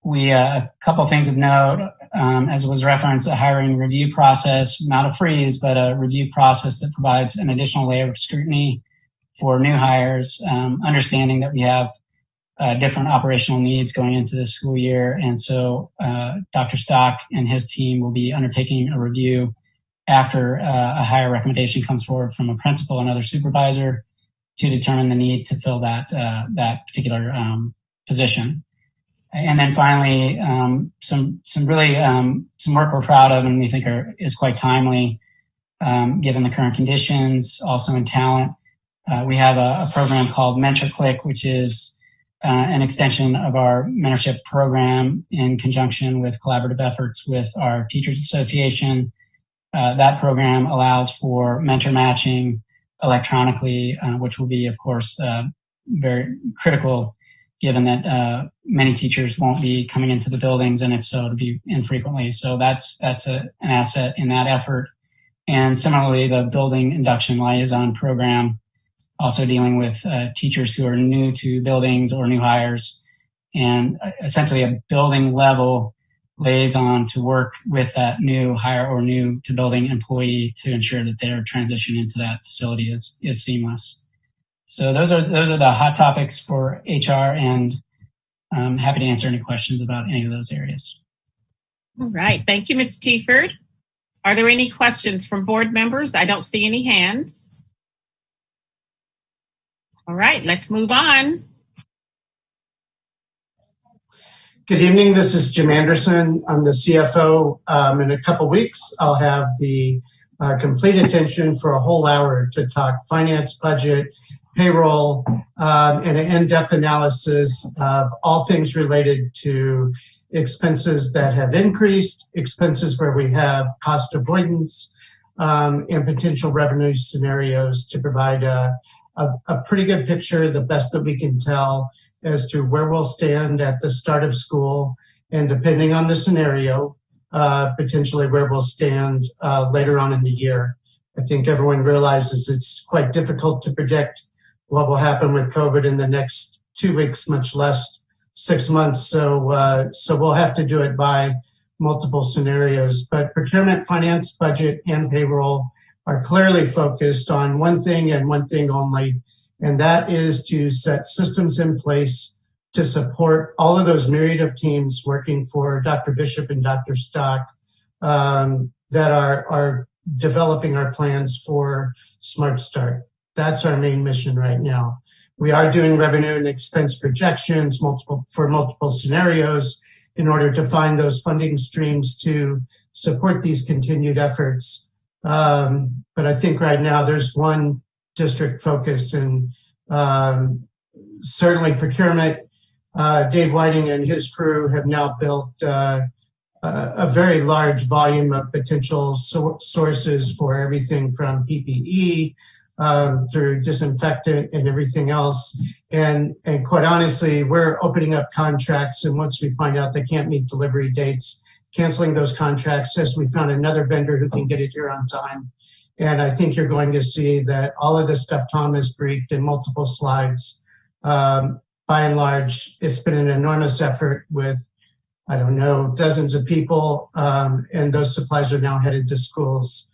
A couple of things of note, as was referenced, a hiring review process, not a freeze, but a review process that provides an additional layer of scrutiny for new hires, understanding that we have different operational needs going into this school year. And so Dr. Stock and his team will be undertaking a review after a hire recommendation comes forward from a principal and other supervisor to determine the need to fill that particular position. And then finally, some work we're proud of and we think is quite timely given the current conditions, also in talent. We have a program called Mentor Click, which is an extension of our mentorship program in conjunction with collaborative efforts with our Teachers Association. That program allows for mentor matching electronically, which will be, of course, very critical given that many teachers won't be coming into the buildings, and if so, to be infrequently. So that's an asset in that effort. And similarly, the building induction liaison program, also dealing with teachers who are new to buildings or new hires, and essentially a building level liaison to work with that new hire or new to building employee to ensure that their transition into that facility is seamless. So those are the hot topics for HR, and I'm happy to answer any questions about any of those areas. All right. Thank you, Mr. Tiford. Are there any questions from board members? I don't see any hands. All right, let's move on. Good evening. This is Jim Anderson. I'm the CFO. In a couple weeks, I'll have the complete attention for a whole hour to talk finance, budget, payroll, and an in-depth analysis of all things related to expenses that have increased, expenses where we have cost avoidance, and potential revenue scenarios to provide a pretty good picture, the best that we can tell, as to where we'll stand at the start of school, and depending on the scenario, potentially where we'll stand later on in the year. I think everyone realizes it's quite difficult to predict what will happen with COVID in the next 2 weeks, much less 6 months. So we'll have to do it by multiple scenarios. But procurement, finance, budget, and payroll are clearly focused on one thing and one thing only, and that is to set systems in place to support all of those myriad of teams working for Dr. Bishop and Dr. Stock that are developing our plans for Smart Start. That's our main mission right now. We are doing revenue and expense projections for multiple scenarios in order to find those funding streams to support these continued efforts. But I think right now there's one district focus, and certainly procurement. Dave Whiting and his crew have now built a very large volume of potential sources for everything from PPE through disinfectant and everything else. And quite honestly, we're opening up contracts, and once we find out they can't meet delivery dates, canceling those contracts as we found another vendor who can get it here on time. And I think you're going to see that all of the stuff Tom has briefed in multiple slides, by and large, it's been an enormous effort with, I don't know, dozens of people, and those supplies are now headed to schools.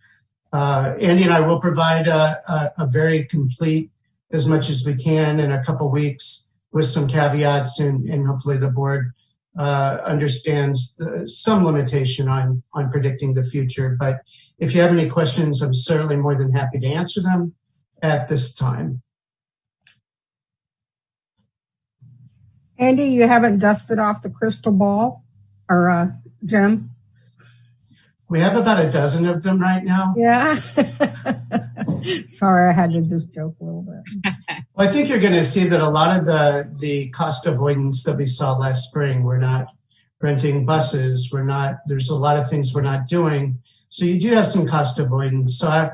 Andy and I will provide a very complete, as much as we can in a couple weeks, with some caveats, and hopefully the board understands some limitation on predicting the future. But if you have any questions, I'm certainly more than happy to answer them at this time. Andy, you haven't dusted off the crystal ball, or Jim? We have about a dozen of them right now. Yeah. Sorry, I had to just joke a little bit. Well, I think you're going to see that a lot of the cost avoidance that we saw last spring, we're not renting buses, there's a lot of things we're not doing. So you do have some cost avoidance. So,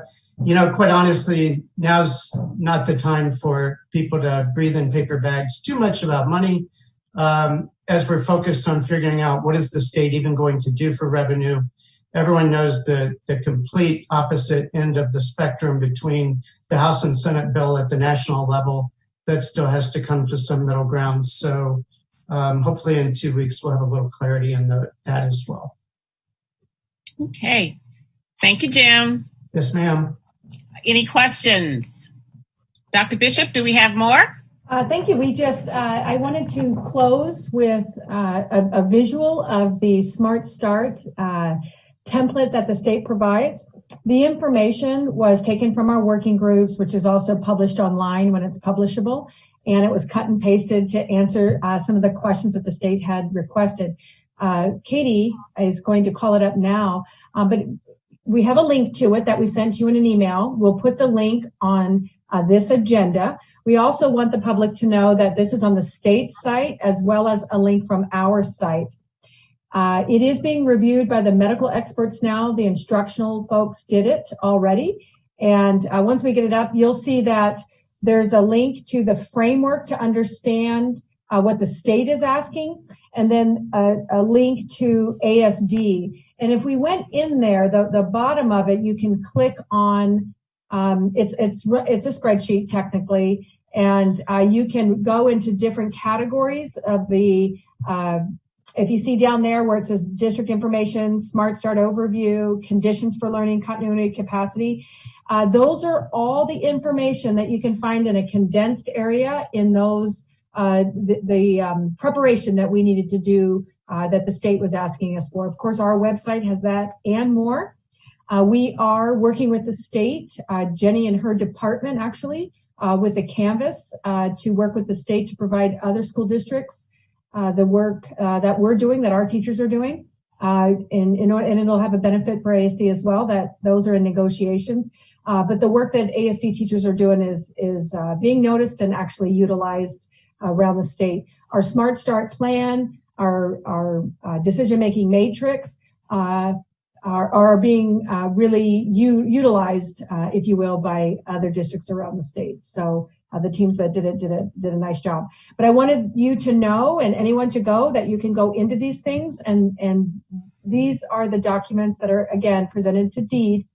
quite honestly, now's not the time for people to breathe in paper bags too much about money, as we're focused on figuring out what is the state even going to do for revenue. Everyone knows the complete opposite end of the spectrum between the House and Senate bill at the national level. That still has to come to some middle ground. So hopefully in 2 weeks, we'll have a little clarity in that as well. Okay. Thank you, Jim. Yes, ma'am. Any questions? Dr. Bishop, do we have more? Thank you. We just, I wanted to close with a visual of the Smart Start template that the state provides. The information was taken from our working groups, which is also published online when it's publishable, and it was cut and pasted to answer some of the questions that the state had requested. Katie is going to call it up now, but we have a link to it that we sent you in an email. We'll put the link on this agenda. We also want the public to know that this is on the state site as well as a link from our site. It is being reviewed by the medical experts now. The instructional folks did it already. And once we get it up, you'll see that there's a link to the framework to understand what the state is asking, and then a link to ASD. And if we went in there, the bottom of it, you can click on, it's a spreadsheet technically, and you can go into different categories of the, if you see down there where it says district information, Smart Start overview, conditions for learning, continuity, capacity, those are all the information that you can find in a condensed area in those, the preparation that we needed to do that the state was asking us for. Of course, our website has that and more. We are working with the state, Jenny and her department actually, with the Canvas to work with the state to provide other school districts the work that we're doing, that our teachers are doing. And it'll have a benefit for ASD as well, that those are in negotiations. But the work that ASD teachers are doing is being noticed and actually utilized around the state. Our Smart Start plan, our decision-making matrix are being really utilized, if you will, by other districts around the state. So the teams that did a nice job. But I wanted you to know, and anyone to go, that you can go into these things, and these are the documents that are, again, presented to DEED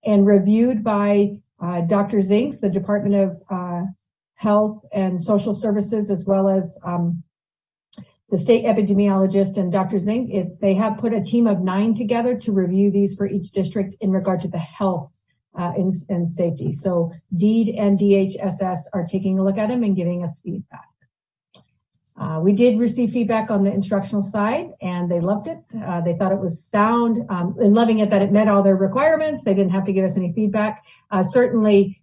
and reviewed by Dr. Zinks, the Department of Health and Social Services, as well as the state epidemiologist and Dr. Zink. They have put a team of 9 together to review these for each district in regard to the health and safety. So DEED and DHSS are taking a look at them and giving us feedback. We did receive feedback on the instructional side, and they loved it. They thought it was sound, and loving it that it met all their requirements. They didn't have to give us any feedback. Certainly,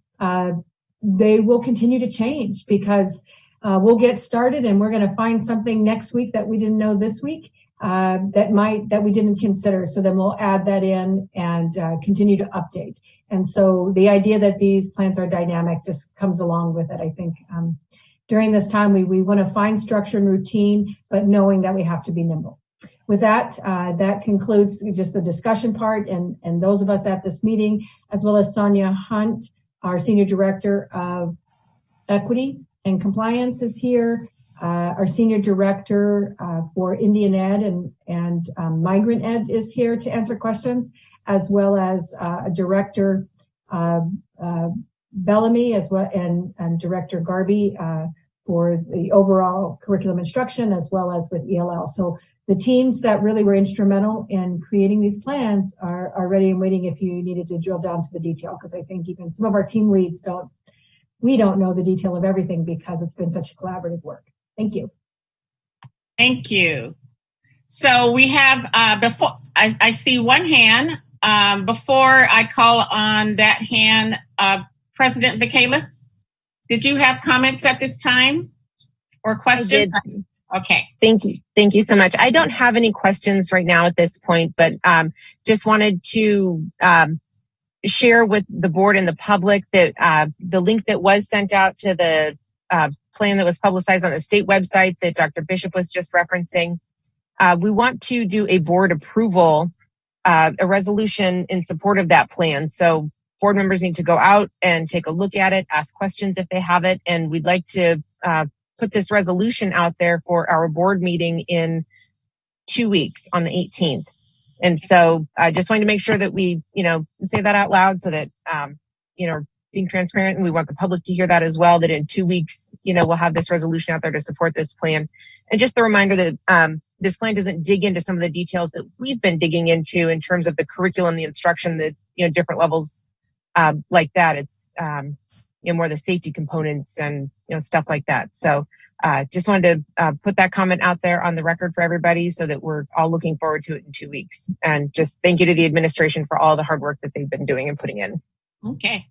they will continue to change because we'll get started and we're going to find something next week that we didn't know this week that we didn't consider. So then we'll add that in and continue to update. And so the idea that these plans are dynamic just comes along with it. I think during this time, we want to find structure and routine, but knowing that we have to be nimble. With that, that concludes just the discussion part, and those of us at this meeting, as well as Sonia Hunt, our Senior Director of Equity and Compliance is here. Our Senior Director for Indian Ed and Migrant Ed is here to answer questions, as well as Director Bellamy as well, and Director Garby for the overall curriculum instruction, as well as with ELL. So the teams that really were instrumental in creating these plans are ready and waiting if you needed to drill down to the detail, because I think even some of our team leads don't know the detail of everything because it's been such collaborative work. Thank you. Thank you. So we have, before I see one hand, before I call on that hand, President Michaelis, did you have comments at this time or questions? I did. Okay. Thank you. Thank you so much. I don't have any questions right now at this point, but just wanted to share with the board and the public that the link that was sent out to the plan that was publicized on the state website that Dr. Bishop was just referencing. We want to do a board approval, a resolution in support of that plan. So board members need to go out and take a look at it, ask questions if they have it, and we'd like to put this resolution out there for our board meeting in 2 weeks on the 18th. And so I just wanted to make sure that we, say that out loud so that, being transparent, and we want the public to hear that as well, that in 2 weeks, we'll have this resolution out there to support this plan. And just the reminder that this plan doesn't dig into some of the details that we've been digging into in terms of the curriculum, the instruction, the, different levels like that. It's, more the safety components and, stuff like that. So just wanted to put that comment out there on the record for everybody so that we're all looking forward to it in 2 weeks. And just thank you to the administration for all the hard work that they've been doing and putting in. Okay.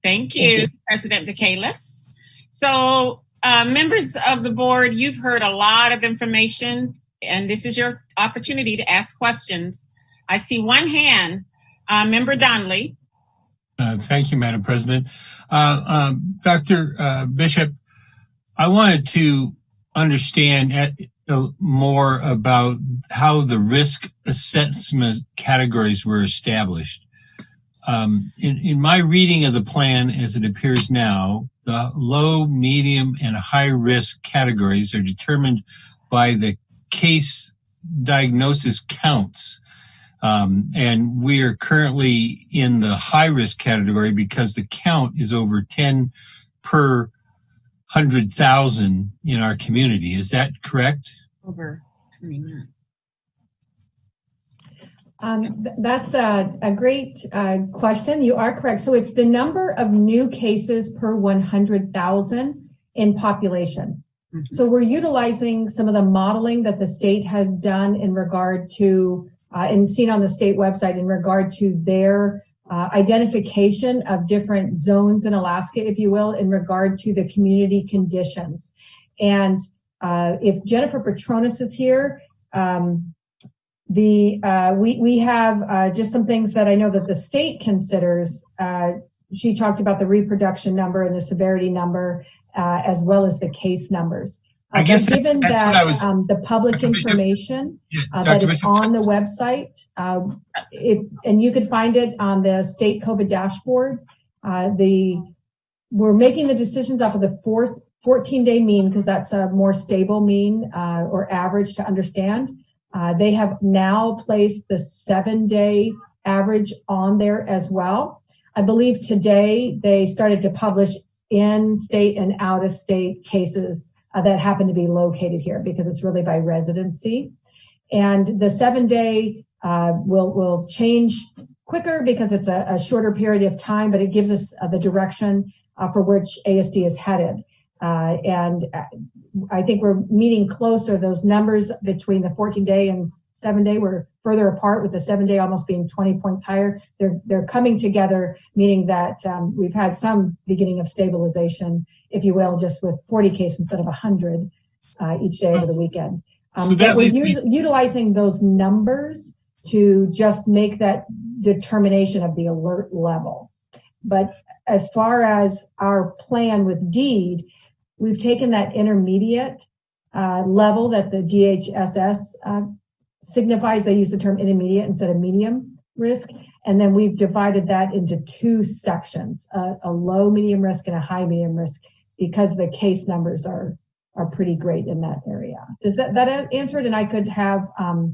Thank you, President Michaelis. So members of the board, you've heard a lot of information, and this is your opportunity to ask questions. I see one hand, Member Donnelly. Thank you, Madam President. Dr. Bishop, I wanted to understand more about how the risk assessment categories were established. in my reading of the plan as it appears now, the low, medium, and high risk categories are determined by the case diagnosis counts. And we are currently in the high risk category because the count is over 10 per 100,000 in our community. Is that correct? Over 29. That's a great question. You are correct. So it's the number of new cases per 100,000 in population. Mm-hmm. So we're utilizing some of the modeling that the state has done in regard to, and seen on the state website in regard to their identification of different zones in Alaska, if you will, in regard to the community conditions. And if Jennifer Petronis is here, we have just some things that I know that the state considers. She talked about the reproduction number and the severity number, as well as the case numbers. I guess given that's that what I was, the public information that is on the website, and you could find it on the state COVID dashboard. We're making the decisions off of the 14-day mean because that's a more stable mean or average to understand. They have now placed the 7-day average on there as well. I believe today they started to publish in-state and out-of-state cases that happen to be located here because it's really by residency. And the 7-day will change quicker because it's a shorter period of time, but it gives us the direction for which ASD is headed. And I think we're meeting closer. Those numbers between the 14-day and 7-day were further apart, with the 7-day almost being 20 points higher. They're coming together, meaning that we've had some beginning of stabilization, if you will, just with 40 cases instead of 100 each day over the weekend. So but we're utilizing those numbers to just make that determination of the alert level. But as far as our plan with DEED, we've taken that intermediate level that the DHSS signifies. They use the term intermediate instead of medium risk. And then we've divided that into two sections, a low medium risk and a high medium risk, because the case numbers are pretty great in that area. Does that answer it? And I could have, I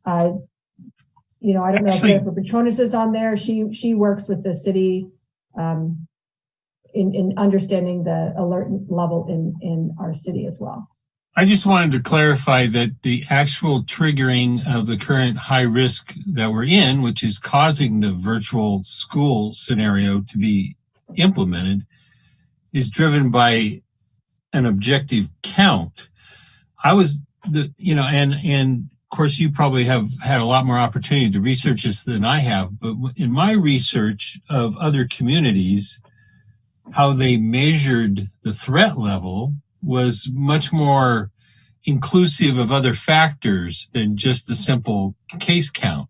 don't know if Jennifer Petronis is on there. She works with the city in understanding the alert level in our city as well. I just wanted to clarify that the actual triggering of the current high risk that we're in, which is causing the virtual school scenario to be implemented, is driven by an objective count. And of course you probably have had a lot more opportunity to research this than I have, but in my research of other communities, how they measured the threat level was much more inclusive of other factors than just the simple case count.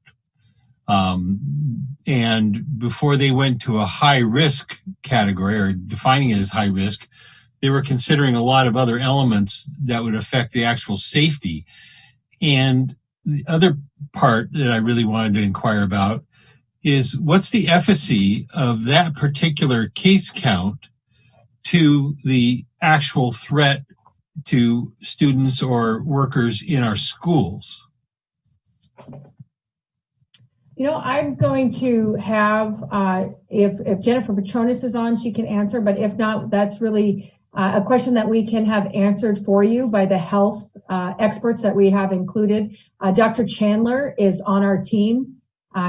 And before they went to a high risk category or defining it as high risk, they were considering a lot of other elements that would affect the actual safety. And the other part that I really wanted to inquire about is what's the efficacy of that particular case count to the actual threat to students or workers in our schools? I'm going to have, if Jennifer Petronis is on, she can answer, but if not, that's really a question that we can have answered for you by the health experts that we have included. Dr. Chandler is on our team.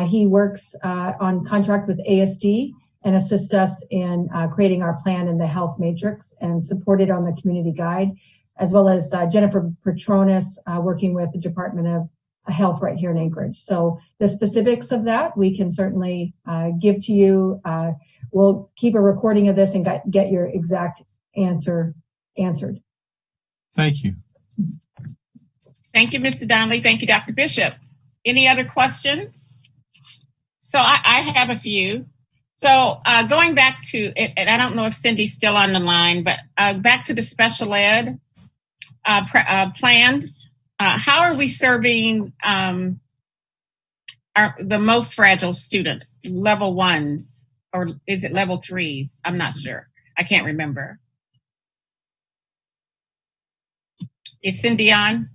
He works on contract with ASD and assists us in creating our plan in the health matrix and supported on the community guide, as well as Jennifer Petronis working with the Department of Health right here in Anchorage. So the specifics of that we can certainly give to you. We'll keep a recording of this and get your exact answer answered. Thank you. Thank you, Mr. Donnelly. Thank you, Dr. Bishop. Any other questions? So I have a few. So going back to, and I don't know if Cindy's still on the line, but back to the special ed plans. How are we serving our the most fragile students, level 1s, or is it level 3s? I'm not sure. I can't remember. Is Cindy on?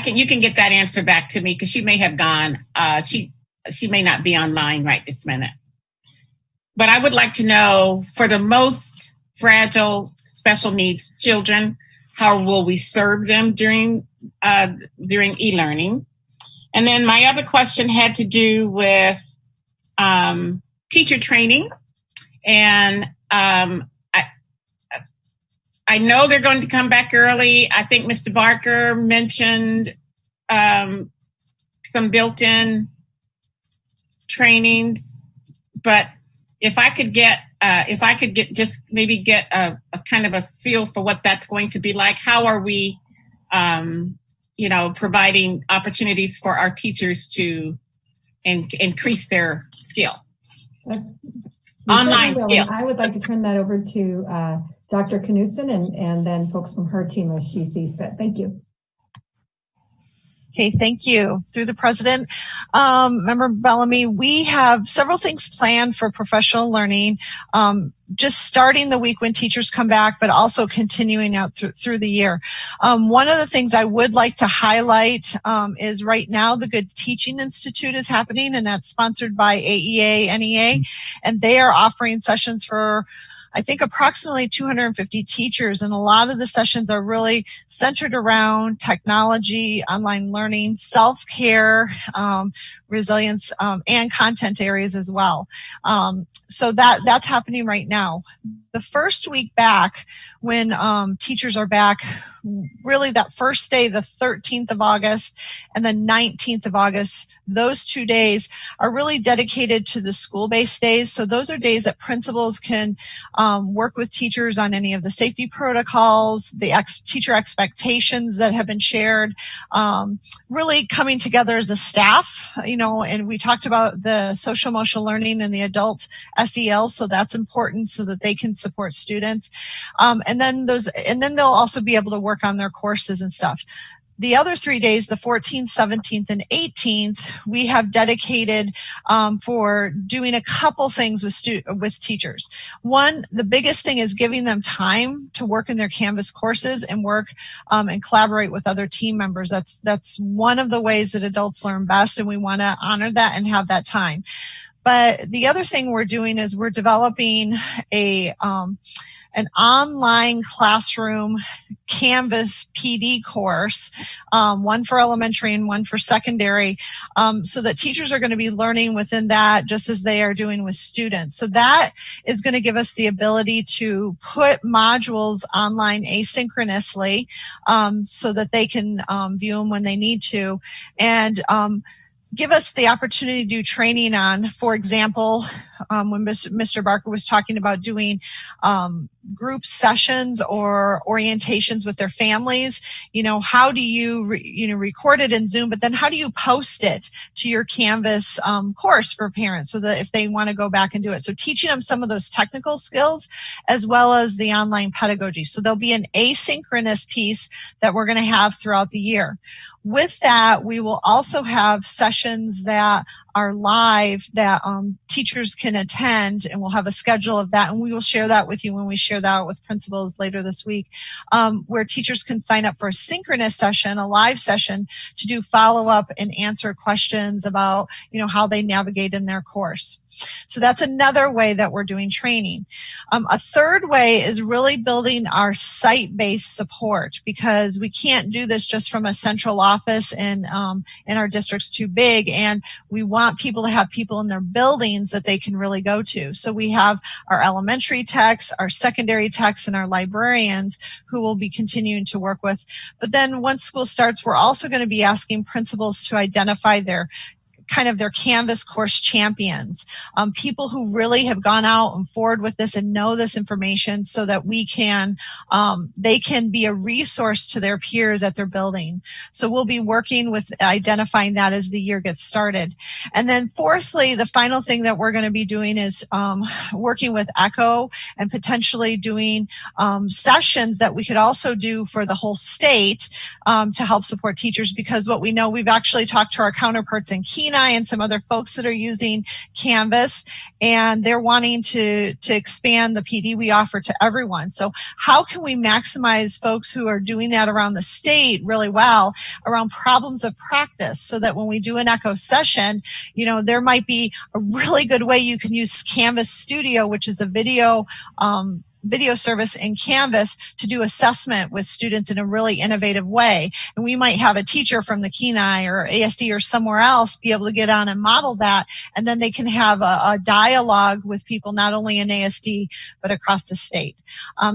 You can get that answer back to me because she may have gone. She may not be online right this minute. But I would like to know, for the most fragile special needs children, how will we serve them during e-learning? And then my other question had to do with teacher training. And I know they're going to come back early. I think Mr. Barker mentioned some built-in trainings, but if I could get a kind of a feel for what that's going to be like, how are we, providing opportunities for our teachers to increase their skill? Online skill. I would like to turn that over to Dr. Knudsen and then folks from her team as she sees fit. Thank you. Okay, thank you. Through the president, Member Bellamy, we have several things planned for professional learning, just starting the week when teachers come back, but also continuing out through the year. One of the things I would like to highlight is right now the Good Teaching Institute is happening, and that's sponsored by AEA, NEA, and they are offering sessions for I think approximately 250 teachers, and a lot of the sessions are really centered around technology, online learning, self-care, resilience, and content areas as well. So that's happening right now. The first week back, when teachers are back, really that first day, the 13th of August and the 19th of August, those 2 days are really dedicated to the school-based days. So those are days that principals can work with teachers on any of the safety protocols, the teacher expectations that have been shared, really coming together as a staff, and we talked about the social emotional learning and the adult SEL, so that's important so that they can support students. And then they'll also be able to work on their courses and stuff. The other 3 days, the 14th, 17th, and 18th, we have dedicated for doing a couple things with teachers. One, the biggest thing is giving them time to work in their Canvas courses and work and collaborate with other team members. That's one of the ways that adults learn best, and we want to honor that and have that time. But the other thing we're doing is we're developing an online classroom Canvas PD course, one for elementary and one for secondary, so that teachers are going to be learning within that just as they are doing with students. So that is going to give us the ability to put modules online asynchronously, so that they can view them when they need to, and give us the opportunity to do training on, for example, when Mr. Barker was talking about doing group sessions or orientations with their families, how do you, record it in Zoom, but then how do you post it to your Canvas course for parents so that if they want to go back and do it? So teaching them some of those technical skills as well as the online pedagogy. So there'll be an asynchronous piece that we're going to have throughout the year. With that, we will also have sessions that are live that teachers can attend, and we'll have a schedule of that, and we will share that with you when we share that with principals later this week, where teachers can sign up for a synchronous session, a live session, to do follow-up and answer questions about, how they navigate in their course. So that's another way that we're doing training. A third way is really building our site-based support, because we can't do this just from a central office and our district's too big, and we want people to have people in their buildings that they can really go to. So we have our elementary techs, our secondary techs, and our librarians who we'll be continuing to work with. But then once school starts, we're also going to be asking principals to identify their Canvas course champions, people who really have gone out and forward with this and know this information, so that they can be a resource to their peers at their building. So we'll be working with identifying that as the year gets started. And then fourthly, the final thing that we're going to be doing is working with ECHO and potentially doing sessions that we could also do for the whole state to help support teachers, because what we know, we've actually talked to our counterparts in Keenan Kenai and some other folks that are using Canvas, and they're wanting to expand the PD we offer to everyone. So how can we maximize folks who are doing that around the state really well around problems of practice, so that when we do an echo session, there might be a really good way you can use Canvas Studio, which is a video service in Canvas, to do assessment with students in a really innovative way. And we might have a teacher from the Kenai or ASD or somewhere else be able to get on and model that, and then they can have a dialogue with people not only in ASD but across the state.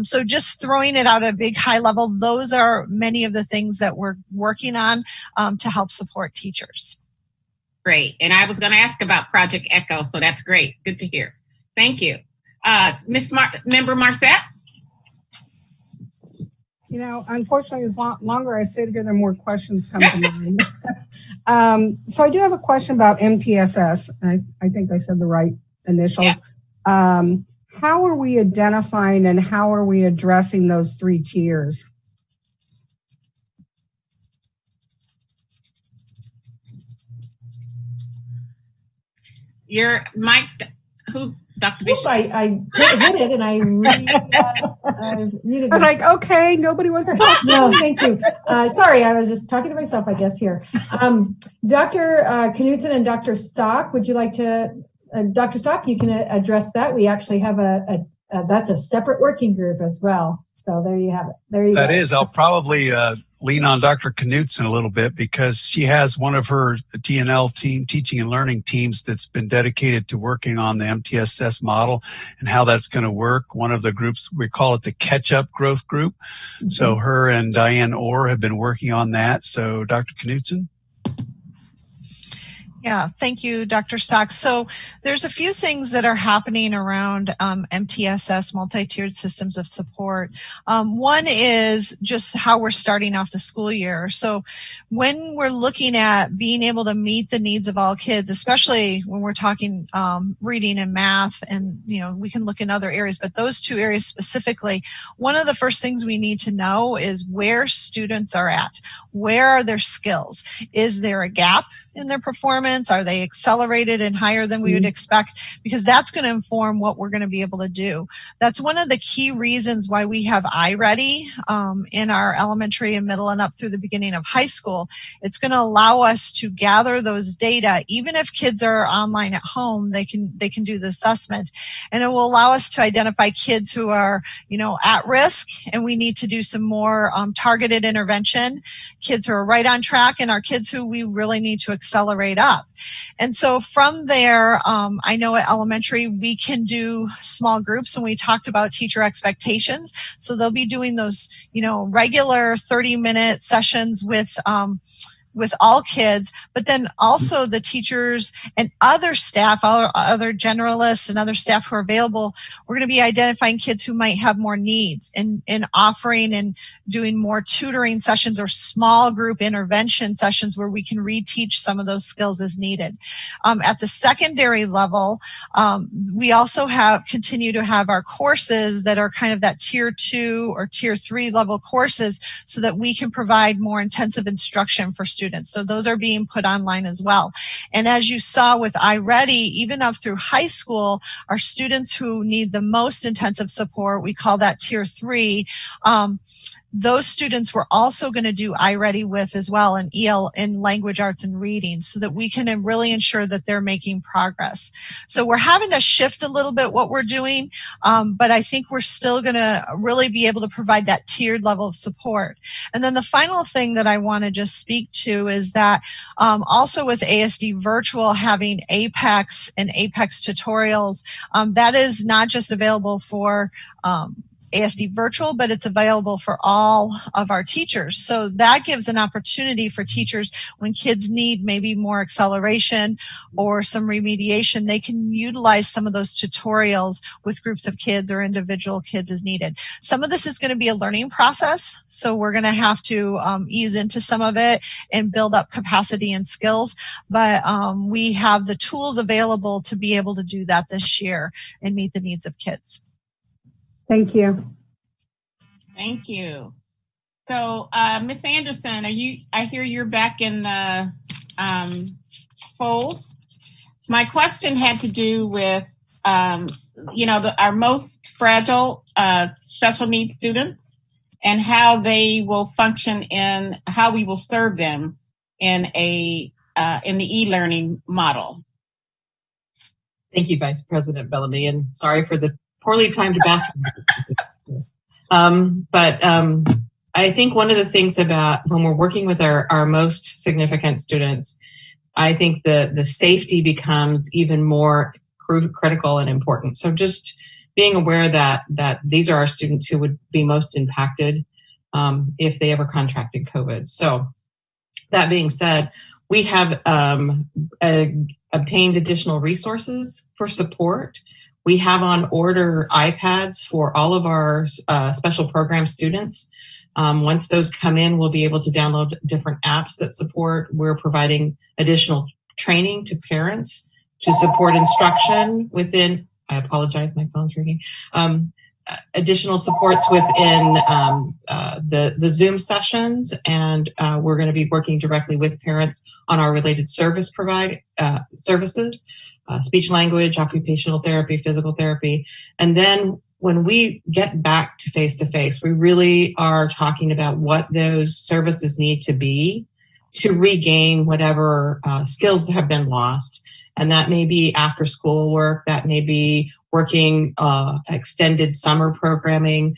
So just throwing it out at a big high level, those are many of the things that we're working on to help support teachers. Great. And I was going to ask about Project Echo, so that's great. Good to hear. Thank you. Member Marcette? Unfortunately, as longer I sit here, the more questions come to mind. So I do have a question about MTSS. I think I said the right initials. Yeah. How are we identifying and how are we addressing those 3 tiers? Your mic, who's Dr. Bishop? I hit it and I muted. I was like, okay, nobody wants to talk. No, thank you. Sorry, I was just talking to myself, I guess, here. Dr. Knudsen and Dr. Stock, would you like to, Dr. Stock, you can address that. We actually have that's a separate working group as well. So there you have it. There you go. That is, I'll probably lean on Dr. Knudsen a little bit because she has one of her TNL team, teaching and learning teams, that's been dedicated to working on the MTSS model and how that's going to work. One of the groups, we call it the catch-up growth group. Mm-hmm. So her and Diane Orr have been working on that. So Dr. Knudsen. Yeah, thank you, Dr. Stock. So there's a few things that are happening around MTSS, multi-tiered systems of support. One is just how we're starting off the school year. So when we're looking at being able to meet the needs of all kids, especially when we're talking reading and math, and we can look in other areas, but those 2 areas specifically, one of the first things we need to know is where students are at. Where are their skills? Is there a gap in their performance? Are they accelerated and higher than we would expect? Because that's going to inform what we're going to be able to do. That's one of the key reasons why we have iReady in our elementary and middle and up through the beginning of high school. It's going to allow us to gather those data. Even if kids are online at home, they can do the assessment, and it will allow us to identify kids who are at risk, and we need to do some more targeted intervention, kids who are right on track, and our kids who we really need to accelerate up. And so from there, I know at elementary, we can do small groups, and we talked about teacher expectations. So they'll be doing those, regular 30-minute sessions with all kids, but then also the teachers and other staff, other generalists and other staff who are available. We're going to be identifying kids who might have more needs and offering and doing more tutoring sessions or small group intervention sessions where we can reteach some of those skills as needed. At the secondary level, we also continue to have our courses that are kind of that tier 2 or tier 3 level courses, so that we can provide more intensive instruction for students. So those are being put online as well. And as you saw with iReady, even up through high school, our students who need the most intensive support, we call that tier 3, those students we're also going to do iReady with as well in EL, in language arts and reading, so that we can really ensure that they're making progress. So we're having to shift a little bit what we're doing, but I think we're still going to really be able to provide that tiered level of support. And then the final thing that I want to just speak to is that also with ASD Virtual having Apex and Apex tutorials, that is not just available for ASD Virtual, but it's available for all of our teachers. So that gives an opportunity for teachers when kids need maybe more acceleration or some remediation, they can utilize some of those tutorials with groups of kids or individual kids as needed. Some of this is going to be a learning process, so we're going to have to ease into some of it and build up capacity and skills, but we have the tools available to be able to do that this year and meet the needs of kids. Thank you. Thank you. So, Ms. Anderson, I hear you're back in the Blatchford. My question had to do with, our most fragile special needs students and how they will function and how we will serve them in the e-learning model. Thank you, Vice President Bellamy, and sorry for the poorly timed bathroom. I think one of the things about when we're working with our most significant students, I think the safety becomes even more critical and important. So just being aware that these are our students who would be most impacted if they ever contracted COVID. So that being said, we have obtained additional resources for support. We have on order iPads for all of our special program students. Once those come in, we'll be able to download different apps that support. We're providing additional training to parents to support instruction within, I apologize, my phone's ringing. Additional supports within the Zoom sessions, and we're going to be working directly with parents on our related services, speech language, occupational therapy, physical therapy. And then when we get back to face-to-face, we really are talking about what those services need to be to regain whatever skills that have been lost. And that may be after school work, that may be working extended summer programming.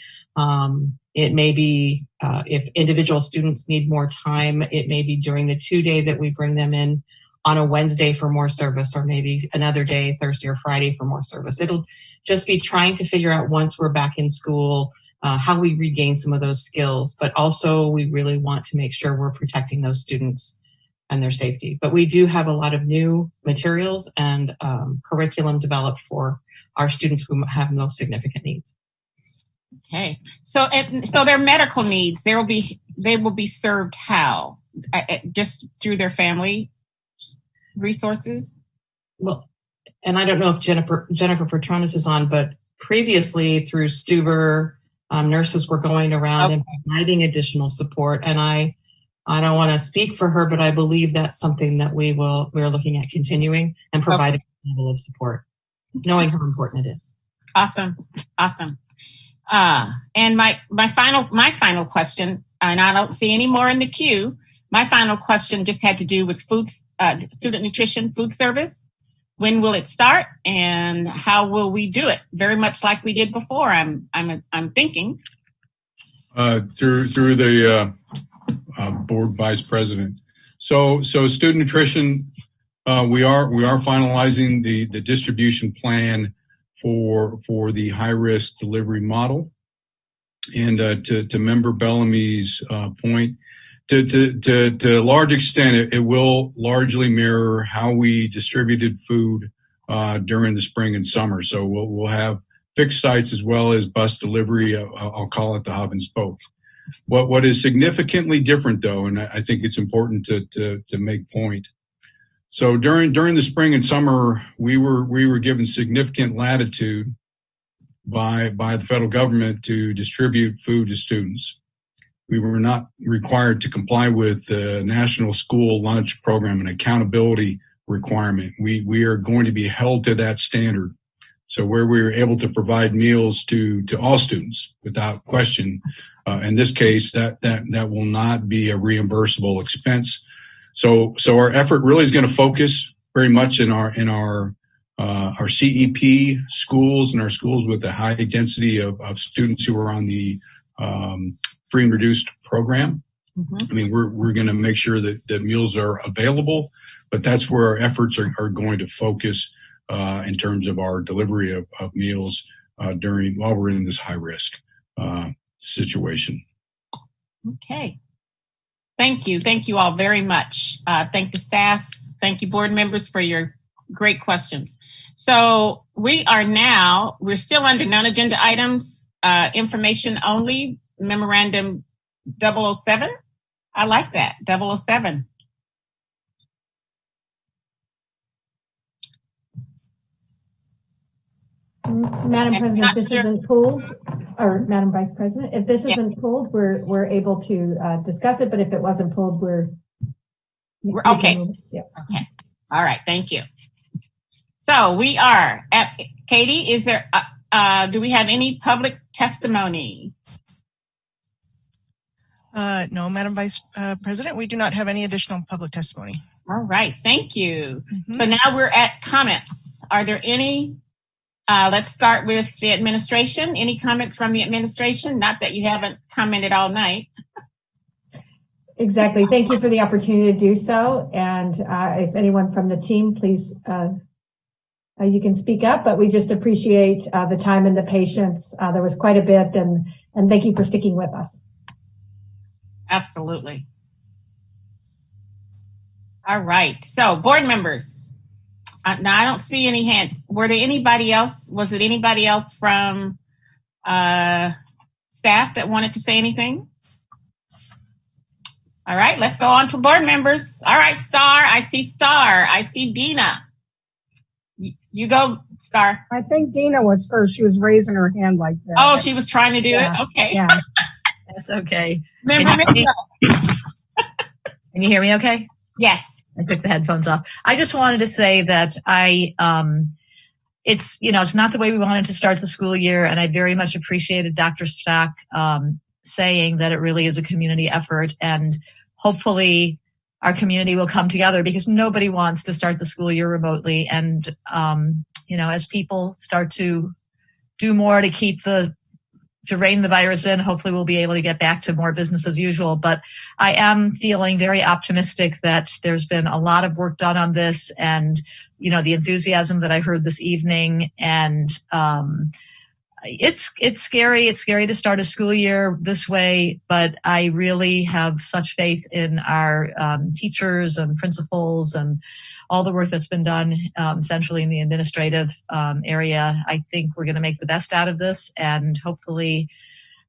It may be if individual students need more time, it may be during the 2-day that we bring them in on a Wednesday for more service, or maybe another day, Thursday or Friday for more service. It'll just be trying to figure out once we're back in school, how we regain some of those skills, but also we really want to make sure we're protecting those students and their safety. But we do have a lot of new materials and curriculum developed for our students who have most significant needs. Okay, so their medical needs, they will be served how? Just through their family resources? Well, and I don't know if Jennifer Petronis is on, but previously through Stuber, nurses were going around and providing additional support. And I don't want to speak for her, but I believe that's something that we're looking at continuing and providing a level of support, knowing how important it is. Awesome. And my final question, and I don't see any more in the queue. My final question just had to do with student nutrition food service. When will it start, and how will we do it? Very much like we did before. I'm thinking through the board vice president. So student nutrition, we are finalizing the distribution plan for the high risk delivery model. And to Member Bellamy's point, to a large extent, it will largely mirror how we distributed food during the spring and summer. So we'll have fixed sites as well as bus delivery. I'll call it the hub and spoke. What is significantly different, though, and I think it's important to make point. So during the spring and summer, we were given significant latitude by the federal government to distribute food to students. We were not required to comply with the National School Lunch Program and accountability requirement. We are going to be held to that standard. So where we were able to provide meals to all students without question, in this case, that will not be a reimbursable expense. So our effort really is going to focus very much in our CEP schools and our schools with a high density of students who are on the free and reduced program. I mean, we're going to make sure that meals are available, but that's where our efforts are going to focus in terms of our delivery of meals while we're in this high risk situation. Okay. Thank you all very much. Thank the staff. Thank you, board members, for your great questions. So we're still under non-agenda items, information only, memorandum 007. I like that, 007. Madam President, if this isn't pulled, or Madam Vice President, if this isn't pulled, we're able to discuss it, but if it wasn't pulled, we're okay. Yeah. Okay. All right, thank you. So we are at, Katie, is there, do we have any public testimony? No, Madam Vice President, we do not have any additional public testimony. All right, thank you. So now we're at comments. Are there any? Let's start with the administration. Any comments from the administration? Not that you haven't commented all night. Exactly. Thank you for the opportunity to do so. And if anyone from the team, please, you can speak up, but we just appreciate the time and the patience. There was quite a bit, and thank you for sticking with us. Absolutely. All right. So board members. Now I don't see any hand. Were there anybody else? Was it anybody else from staff that wanted to say anything? All right, let's go on to board members. All right, Star. I see Star. I see Dina. You go, Star. I think Dina was first. She was raising her hand like that. Oh, she was trying to do it? Okay. Yeah. That's okay. Member Can you hear me okay? Yes. I took the headphones off. I just wanted to say that it's not the way we wanted to start the school year. And I very much appreciated Dr. Stock saying that it really is a community effort, and hopefully our community will come together, because nobody wants to start the school year remotely. And, as people start to do more to rein the virus in, hopefully we'll be able to get back to more business as usual. But I am feeling very optimistic that there's been a lot of work done on this, and, the enthusiasm that I heard this evening. And it's scary. It's scary to start a school year this way, but I really have such faith in our teachers and principals and all the work that's been done essentially in the administrative area. I think we're going to make the best out of this, and hopefully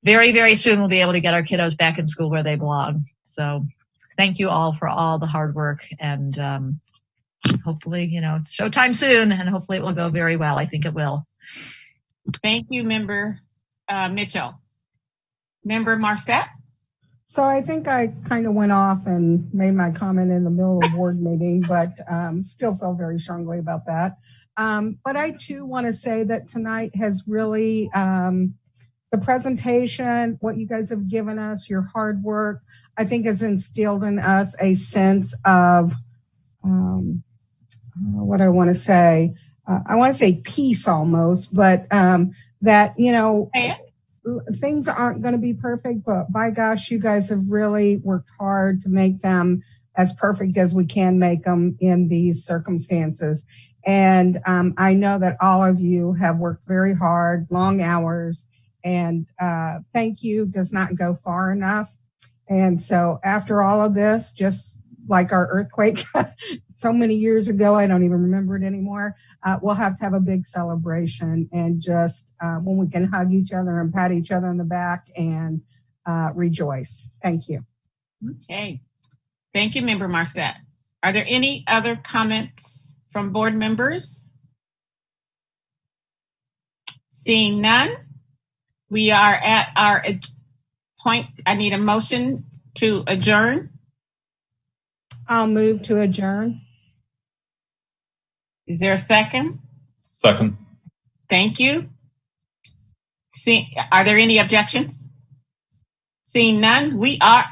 very, very soon we'll be able to get our kiddos back in school where they belong. So thank you all for all the hard work, and hopefully, it's showtime soon, and hopefully it will go very well. I think it will. Thank you, Member Mitchell. Member Marcette? So I think I kind of went off and made my comment in the middle of the board meeting, but still feel very strongly about that. But I too want to say that tonight has really, the presentation, what you guys have given us, your hard work, I think has instilled in us a sense of, what I want to say, I want to say peace almost, but that, things aren't going to be perfect, but by gosh, you guys have really worked hard to make them as perfect as we can make them in these circumstances. And I know that all of you have worked very hard, long hours, and thank you does not go far enough. And so after all of this, just like our earthquake so many years ago, I don't even remember it anymore. We'll have to have a big celebration, and just when we can hug each other and pat each other on the back and rejoice. Thank you. Okay. Thank you, Member Marcette. Are there any other comments from board members? Seeing none, we are at our point. I need a motion to adjourn. I'll move to adjourn. Is there a second? Second. Thank you. Are there any objections? Seeing none, we are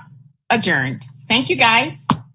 adjourned. Thank you, guys.